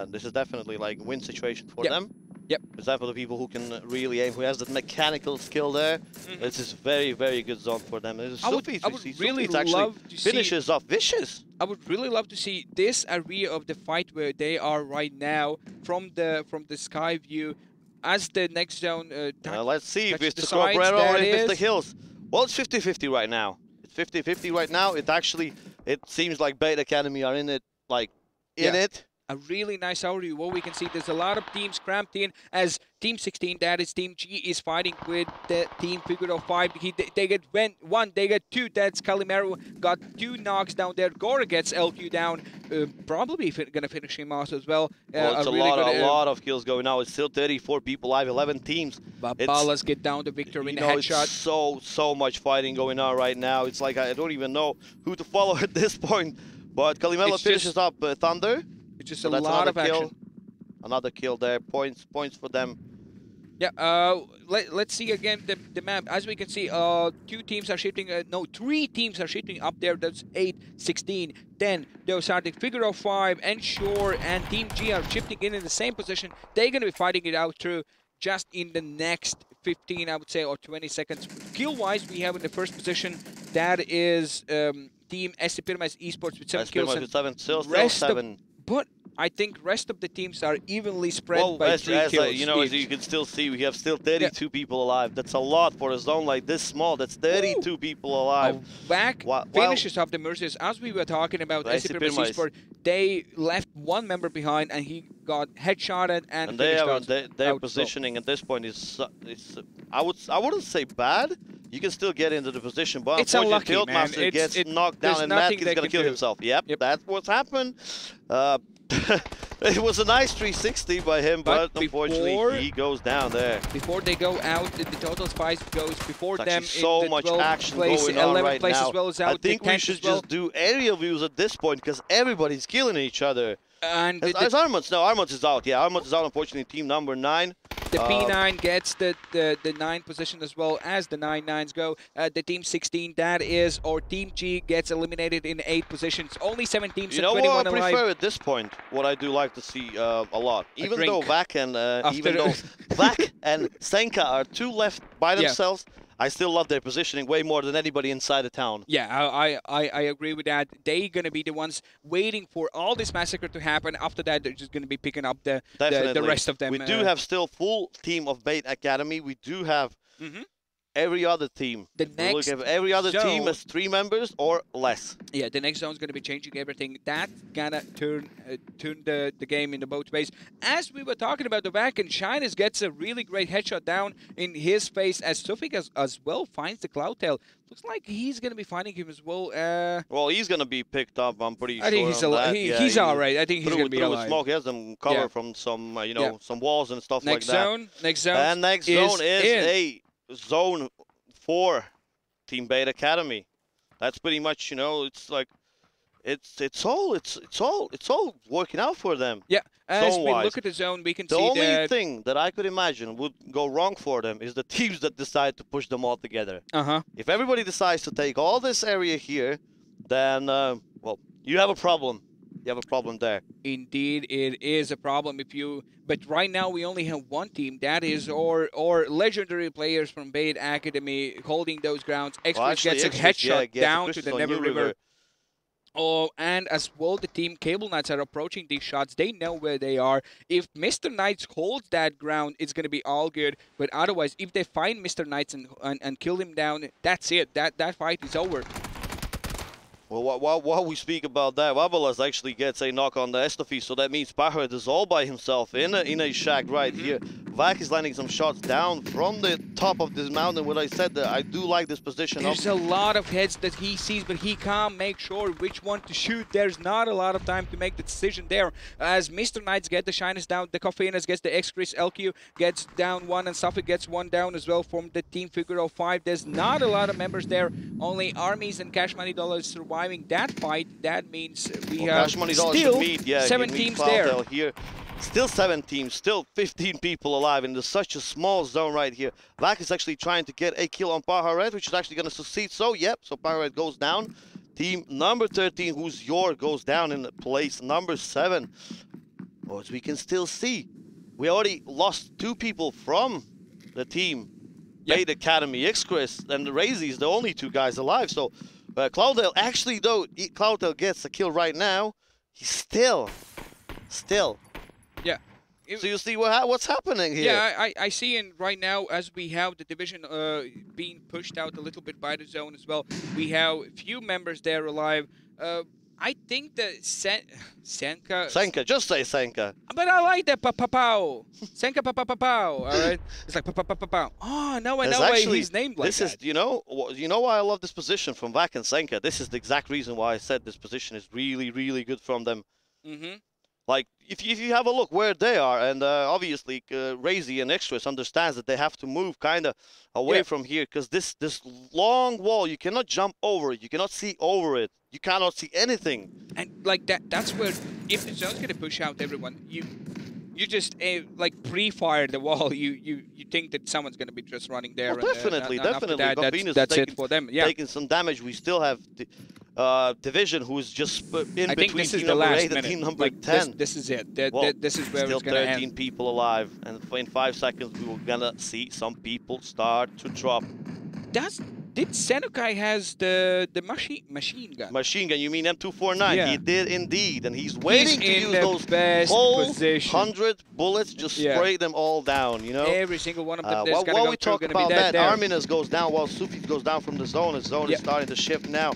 This is definitely like win situation for them. Yep. For example, the people who can really aim, who has that mechanical skill there. This is very good zone for them. I would really love to see finishes off vicious. I would really love to see this area of the fight where they are right now from the sky view as the next zone. Let's see if it's the Cabrera or if it's the hills. Well, it's 50-50 right now. It's 50-50 right now. It seems like Bait Academy are in it, A really nice overview. What we can see, there's a lot of teams cramped in as Team 16, that is Team G, is fighting with the Team Figure of 5. They get one, they get two. That's Calimero got 2 knocks down there. Gora gets LQ down. Probably gonna finish him off as well. Well, it's a lot of kills going now. It's still 34 people live, 11 teams. But Balas get down the victor in a headshot. It's so much fighting going on right now. It's like I don't even know who to follow at this point. But Calimero finishes up Thunder. It's just a lot of action. Another kill there. Points for them. Yeah, let's see again the map. As we can see, 2 teams are shifting. No, 3 teams are shifting up there. That's 8, 16, 10. They're starting Figure of 5, Ensure, and Team G are shifting in the same position. They're going to be fighting it out through just in the next 15, I would say, or 20 seconds. Kill-wise, we have in the first position, that is Team SCPirmais eSports with 7 kills. With 7, still 7. But I think rest of the teams are evenly spread by 3 kills. As you can still see, we have still 32 people alive. That's a lot for a zone like this small. That's 32 people alive. Back finishes up the Mercedes. As we were talking about SCPirmais eSports, they left 1 member behind, and he got headshotted and their positioning at this point is I wouldn't say bad. You can still get into the position, but it's unfortunately, Fieldmaster gets knocked down, and Matt is going to kill himself. Yep, that's what's happened. It was a nice 360 by him, but unfortunately he goes down there. Before they go out, the total spice goes before them. So much action going on right now. As well as out. I think we should just do area views at this point because everybody's killing each other. And Armand is out. Yeah, Armand is out. Unfortunately, team number 9. The P9 gets the 9 position as well as the 9-9s go. The team 16, that is, or Team G gets eliminated in 8 positions. Only 7 teams. You know what I prefer at this point? What I do like to see a lot, even though Vac and Vac and Senka are 2 left by themselves. I still love their positioning way more than anybody inside the town. Yeah, I agree with that. They're going to be the ones waiting for all this massacre to happen. After that, they're just going to be picking up the rest of them. We do have still full team of Bait Academy. We do have every other team. Look at every other team has 3 members or less. Yeah, the next zone is going to be changing everything. That's gonna turn the game in the both ways. As we were talking about the back, and Shyness gets a really great headshot down in his face as Sufik as well finds the Cloudtail. Looks like he's going to be finding him as well. Well, he's going to be picked up. I'm pretty sure. I think he's all right. I think he's going to be alive. Smoke. He has them covered from some, some walls and stuff like that. Next zone. And next zone is a Zone 4 Team Bait Academy. That's pretty much, it's like it's all working out for them. Yeah, as we look at the zone, we can see the only thing that I could imagine would go wrong for them is the teams that decide to push them all together. If everybody decides to take all this area here, then well, you have a problem. You have a problem there. Indeed, it is a problem. But right now we only have 1 team. That is or legendary players from Bait Academy holding those grounds. Express gets a headshot down to the Never River. Oh, and as well, the team Cable Knights are approaching these shots. They know where they are. If Mr. Knights holds that ground, it's going to be all good. But otherwise, if they find Mr. Knights and kill him down, that's it. That fight is over. Well, while we speak about that, Vabalas actually gets a knock on the Estafy, so that means Pahoret is all by himself in a shack right here. Vac is landing some shots down from the top of this mountain. What I said, I do like this position. There's a lot of heads that he sees, but he can't make sure which one to shoot. There's not a lot of time to make the decision there. As Mr. Knights get the Shyness down, the Coffeenas gets the X-Chris, LQ gets down 1, and Suffolk gets 1 down as well from the team Figure of 5. There's not a lot of members there. Only Armies and Cash Money Dollars surviving that fight. That means we have still 7 teams there. Here. Still 7 teams, still 15 people alive in such a small zone right here. Vac is actually trying to get a kill on Pahoret, which is actually going to succeed. So, yep, so Pahoret goes down. Team number 13, who's goes down in place number 7. Well, as we can still see, we already lost 2 people from the team. Bait Academy, X-Chris and Razy is the only 2 guys alive. So, Cloudtail, actually, though, Cloudtail gets a kill right now. He's still. Yeah. So you see what's happening here. Yeah, I see in right now as we have the division being pushed out a little bit by the zone as well. We have a few members there alive. I think that Senka. Senka, just say Senka. But I like that pa-pa-pow. Senka pa-pa-pa-pow. All right, it's like pa-pa-pa-pa-pow. Oh, now I know why he's named like this that. Is you know why I love this position from Vac and Senka. This is the exact reason why I said this position is really good from them. Like, if you have a look where they are, and obviously Razy and Extras understands that they have to move kind of away from here, because this long wall, you cannot jump over it, you cannot see over it, you cannot see anything. And like that's where, if the zone's gonna push out everyone, you just like pre-fire the wall. You think that someone's gonna be just running there. Well, definitely. That's it for them. Yeah, taking some damage. We still have the division who's just in I think between this is team the number last 8 and minute. team number Like, 10. This is it. Well, this is where still it's gonna 13 end. people alive, and in 5 seconds we were gonna see some people start to drop. Did Senukai has the machine gun? Machine gun, you mean M249? Yeah. He did indeed, and he's waiting to in use the those best whole position. 100 bullets, just spray them all down, you know? Every single one of them that's gonna while go we through talk gonna about be dead that, there. Arminas goes down while Sufi goes down from the zone. His zone is starting to shift now.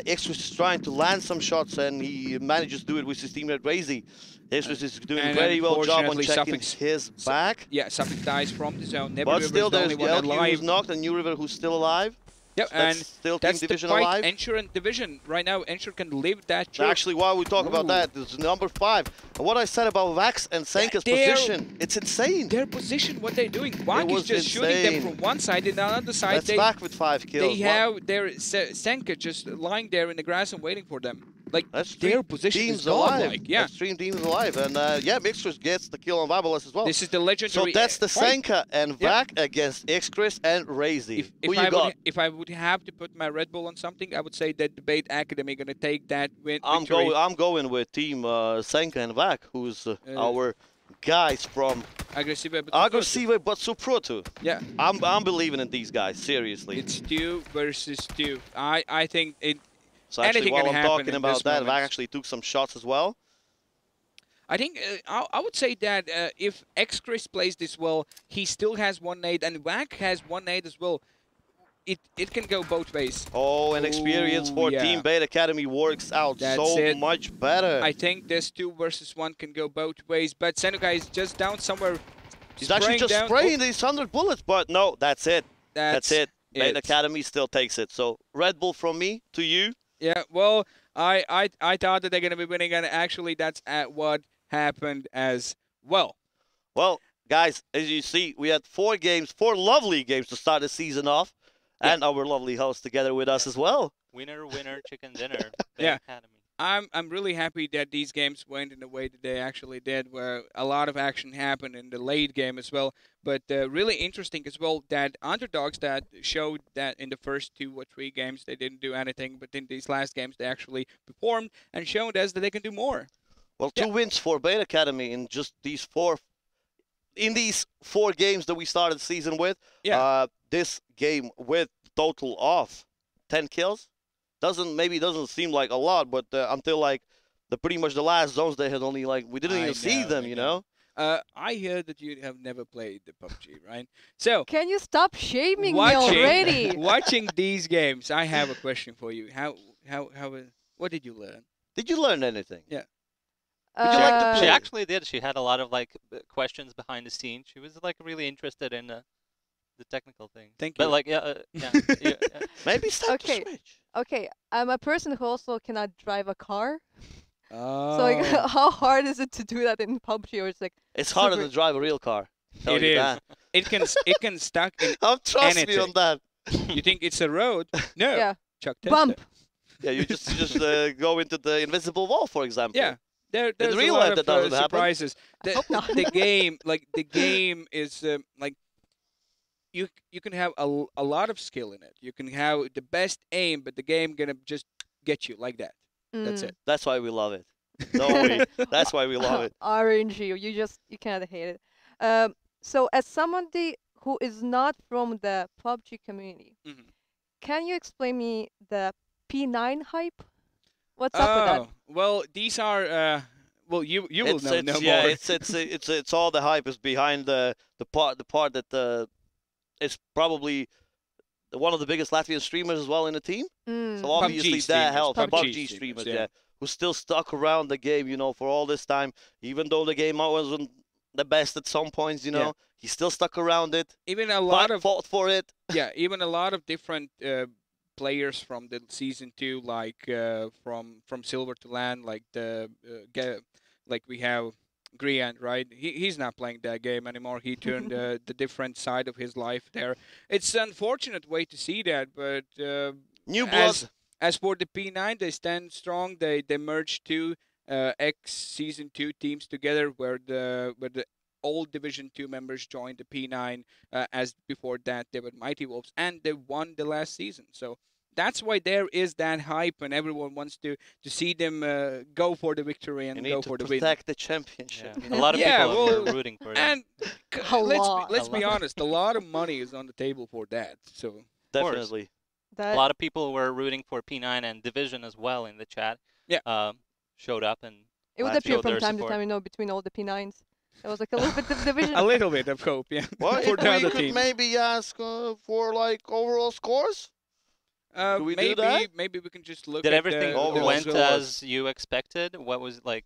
Extras is trying to land some shots, and he manages to do it with his teammate Razy. Extras is doing a very well job on checking his back. Yeah, Suffolk dies from the zone. Never But still, the there's only one LQ alive. who's knocked, and New River who's still alive. Yep, So and still that's Team the Division fight. alive. Ensure and Division right now. Ensure can live that. Through. Actually, while we talk about that, there's number 5. And what I said about Vax and Senka's position, it's insane. Their position, what they're doing. Vax is was just shooting them insane. from one side, and on the other side, That's Vac with 5 kills. they have their Senka just lying there in the grass and waiting for them. Like, That's their position is teams alive. godlike. Yeah. That's Dream Teams alive. And yeah, Extras gets the kill on Vabalas as well. This is the legendary. So that's the fight. Senka and Vac against Extras and Razy. Who you got? If I would have to put my Red Bull on something, I would say that Debate Academy going to take that win. I'm going with Team Senka and Vac, who's our guys from Aggressive but Suprotu. Yeah. I'm believing in these guys, seriously. It's 2 versus 2. I think it. So actually, anything while can I'm happen talking in about this that, moment. Vac actually took some shots as well. I think I would say that if X-Chris plays this well, he still has 1 nade, and Vac has 1 nade as well. It can go both ways. Oh, and experience for Team Bait Academy works out much better. I think this 2 versus 1 can go both ways, but Senukai is just down somewhere. He's actually just spraying these 100 bullets, but no, that's it. That's it. Bait Academy still takes it. So Red Bull from me to you. Yeah, well, I thought that they're going to be winning, and actually that's what happened as well. Well, guys, as you see, we had 4 lovely games to start the season off, and our lovely host together with us as well. Winner, chicken dinner. Yeah. Academy. I'm really happy that these games went in the way that they actually did, where a lot of action happened in the late game as well. But really interesting as well that underdogs that showed that in the first 2 or 3 games they didn't do anything, but in these last games they actually performed and showed us that they can do more. Well, 2 wins for Bait Academy in just these 4 games that we started the season with. This game with total of 10 kills. Doesn't seem like a lot, but until like pretty much the last zones they had only like we didn't even see them, you know. I hear that you have never played the PUBG, right? So can you stop shaming me already? Watching these games, I have a question for you. What did you learn? Did you learn anything? Yeah. She actually did. She had a lot of like questions behind the scenes. She was like really interested in the technical thing. Thank you. But like, yeah. Maybe start to switch. Okay, I'm a person who also cannot drive a car. Oh. So like, how hard is it to do that in PUBG? Or it's like it's harder to drive a real car. It is. That. It can stuck in trust anything. me on that. You think it's a road? No. Yeah. Chuck bump. Yeah, you just go into the invisible wall, for example. Yeah. There's in real a lot life that of doesn't surprises. happen. The game is like you can have a lot of skill in it. You can have the best aim, but the game gonna just get you like that. That's it. That's why we love it. No way. That's why we love it. RNG, you cannot hate it. So as somebody who is not from the PUBG community, can you explain me the P9 hype? What's up with that? Well, these are Well, you will know no yeah, more. it's all the hype is behind the part that is probably one of the biggest Latvian streamers as well in the team. So obviously that helps. PUBG streamers, yeah, who still stuck around the game, for all this time, even though the game wasn't the best at some points, he still stuck around it. Even a lot of fought for it. Yeah, even a lot of different players from the season 2, like from silver to land, like like we have Griant, right? He's not playing that game anymore. He turned the different side of his life there. It's an unfortunate way to see that, but new blood. As for the P9, they stand strong. They merged 2 ex season 2 teams together, where the old Division 2 members joined the P9. As before that, they were Mighty Wolves, and they won the last season. So that's why there is that hype, and everyone wants to see them go for the victory and go for the win. Protect the championship. Yeah. A lot of people are rooting for them. And let's be honest, a lot of money is on the table for that. So definitely. A lot of people were rooting for P9 and Division as well in the chat. Yeah. Showed up and it would appear from time to time, between all the P9s. There was like a little bit of division. A little bit of hope, yeah. Well, for the other we could teams. maybe ask for like overall scores. Do we do that? Maybe we can just look. Did at everything the went as you expected? What was like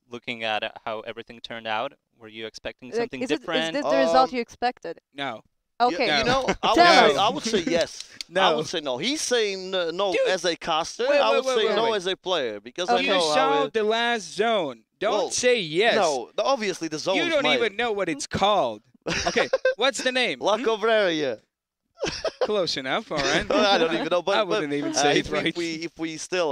looking at how everything turned out? Were you expecting something different? Is this the result you expected? No. Okay. I would say yes. No. I would say no. He's saying no. Dude, as a caster. I would say no as a player because I you know saw the last zone. Don't say yes. No, obviously the zone. You don't even know what it's called. Okay, what's the name? La Covraria. Close enough. All right. I don't even know. But I wouldn't even say it right. If we still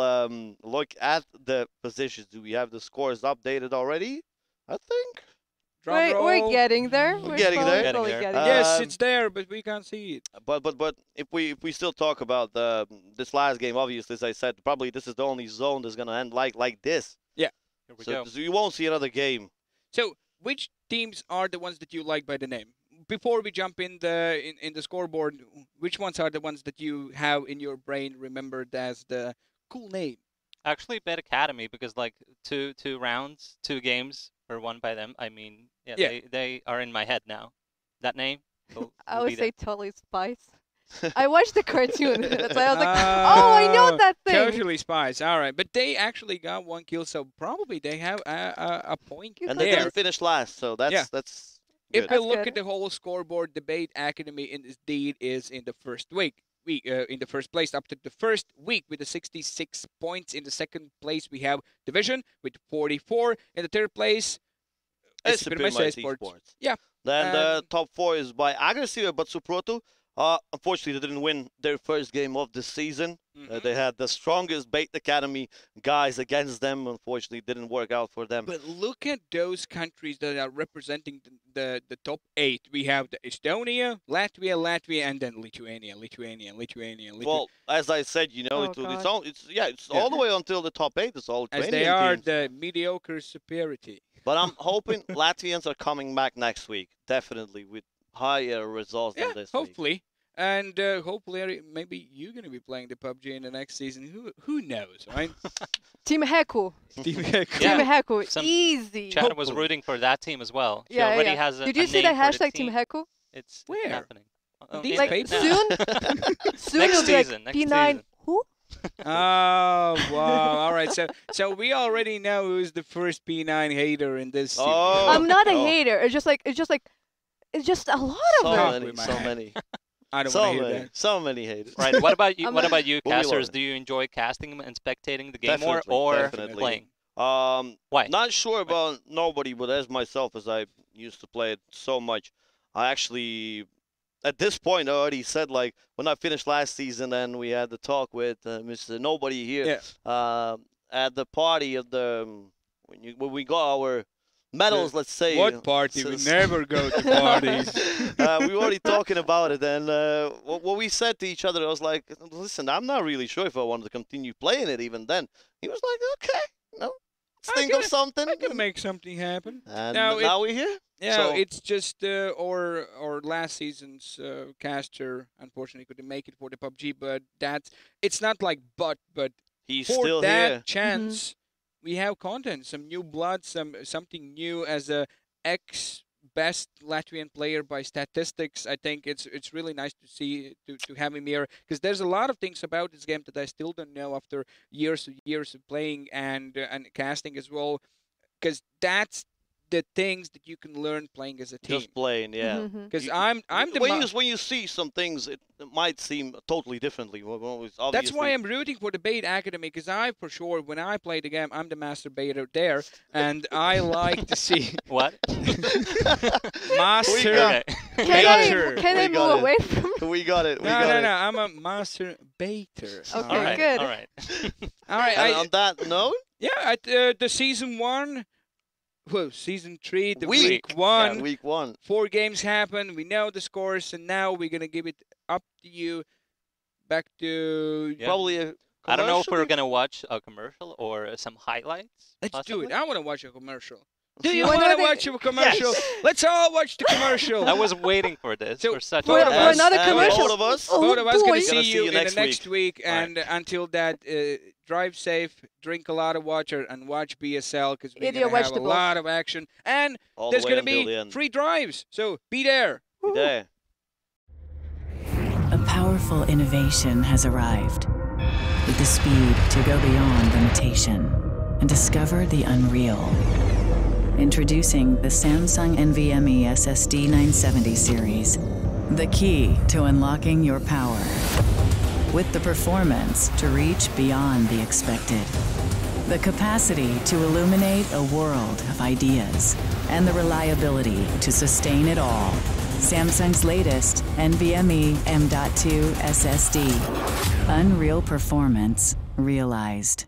look at the positions, do we have the scores updated already? I think. We're getting there. We're getting there. Yes, it's there, but we can't see it. But if we still talk about this last game, obviously, as I said, probably this is the only zone that's gonna end like this. Yeah. Here we go. So you won't see another game. So which teams are the ones that you like by the name? Before we jump in the scoreboard, which ones are the ones that you have in your brain remembered as the cool name? Actually, Bet Academy, because like two rounds, 2 games were won by them. I mean, they are in my head now. That name? I would say Totally Spice. I watched the cartoon. That's why I was like, oh, I know that thing. Totally Spice. All right. But they actually got 1 kill, so probably they have a point. And they didn't finish last, so that's good. If we look at the whole scoreboard, the Bet Academy indeed is in the first week. In the first place up to the first week with the 66 points. In the second place, we have Division with 44. In the third place, it's eSports. Yeah. Then the top 4 is by Aggressive but Suprotu. Unfortunately, they didn't win their first game of the season. They had the strongest Bait Academy guys against them. Unfortunately, it didn't work out for them. But look at those countries that are representing the top 8. We have the Estonia, Latvia, and then Lithuania. Well, as I said, it's all the way until the top 8. It's all Lithuanian as they are teams. the mediocre superiority. But I'm hoping Latvians are coming back next week, definitely, with higher results than this hopefully. week. And hopefully, maybe you're going to be playing the PUBG in the next season. Who knows, right? Team Heku. Team Heku. Team Heku. Easy. Chad was rooting for that team as well. She Yeah, already yeah. has a Did you see name that for the hashtag Team Heku? It's Where? happening. These like papers? soon Next it'll be like season, next P9. season. Who? Oh, wow. All right. So we already know who's the first P9 hater in this series. Oh, I'm not a hater. It's just a lot of them. So many. I don't want to hear that. So many haters. Right. What about you? I'm What not- about you, We'll be casters? loving Do you enjoy casting and spectating the game more, Definitely, or definitely. playing? Why? Not sure about nobody, but as myself, as I used to play it so much, I actually, at this point, I already said, like, when I finished last season and we had the talk with Mr. Nobody here at the party of when we got our medals, let's say. What party? We never go to parties. We were already talking about it, and what we said to each other, I was like, listen, I'm not really sure if I wanted to continue playing it even then. He was like, okay, let's think of something. I can make something happen. And now we're here. Yeah, So- it's just our last season's caster unfortunately couldn't make it for the PUBG, but it's not like but He's for still that here. chance we have content, some new blood, something new as a ex-best Latvian player by statistics. I think it's really nice to see to have him here, because there's a lot of things about this game that I still don't know after years of playing and casting as well, because that's the things that you can learn playing as a team. Just playing, yeah. Because I'm the when you see some things, it might seem totally differently. That's why I'm rooting for the Bait Academy, because I, for sure, when I play the game, I'm the master baiter there, and I like to see what master baiter. Can I move away from? We got it. No, I'm a master baiter. Okay, good. All right. All right. And on that note, yeah, the season 1. Well, season 3, the week 1. Yeah, week 1. 4 games happened. We know the scores, and now we're gonna give it up to you. Back to probably a commercial? I don't know if we're gonna watch a commercial or some highlights. Let's possibly. do it. I want to watch a commercial. Do you want to watch a commercial? Yes. Let's all watch the commercial. I was waiting for this for such for another commercial. All of us. Both of us boy. gonna see you in the next week, All and until that, drive safe, drink a lot of water, and watch BSL, because we're gonna have a lot of action, and all there's the way gonna be until the end. free drives. So be there. Be there. A powerful innovation has arrived with the speed to go beyond limitation and discover the unreal. Introducing the Samsung NVMe SSD 970 series, the key to unlocking your power. With the performance to reach beyond the expected, the capacity to illuminate a world of ideas, and the reliability to sustain it all. Samsung's latest NVMe M.2 SSD. Unreal performance realized.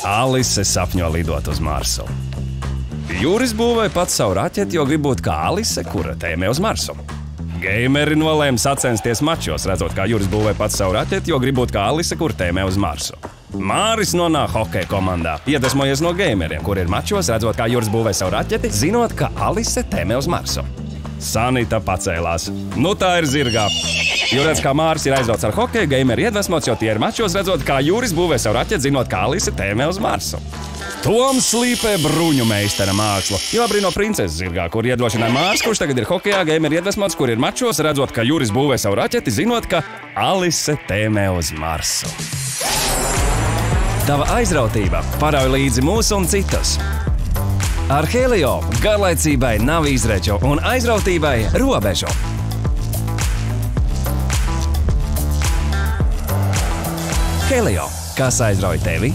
Alise sapņo lidot uz Marsu. Juris būvēja pats savu raķeti, jo grib būt kā Alise, kura tēmē uz Marsu. Gameri nolēma sacensties mačos, redzot, kā Juris būvēja pats savu raķeti, jo grib būt kā Alise, kura tēmē uz Marsu. Māris nonāk hokeja komandā, iedvesmojies no gameriem, kur ir mačos, redzot, kā Juris būvēja savu raķeti, zinot, ka Alise tēmē uz Marsu. Sanita pacēlās. Nu tā ir zirgā. Jo redz, kā Māris ir aizbraucis ar hokeju, gameri iedvesmots, jo tie ir mačos, redzot, kā Juris būvē savu raķeti, zinot, kā Alise tēmē uz Marsu. Toms slīpē bruņu meistara mākslu, jo abrīno princeses zirgā, kur iedrošināja Māris, kurš tagad ir hokejā, gameri iedvesmots, kur ir mačos, redzot, kā Juris būvē savu raķeti, zinot, ka Alise tēmē uz Marsu. Tava aizrautība parauj līdzi mūs un citus. Ar Helio garlaicībai nav izreču un aizrautībai robežu. Helio, kas aizrauj tevi?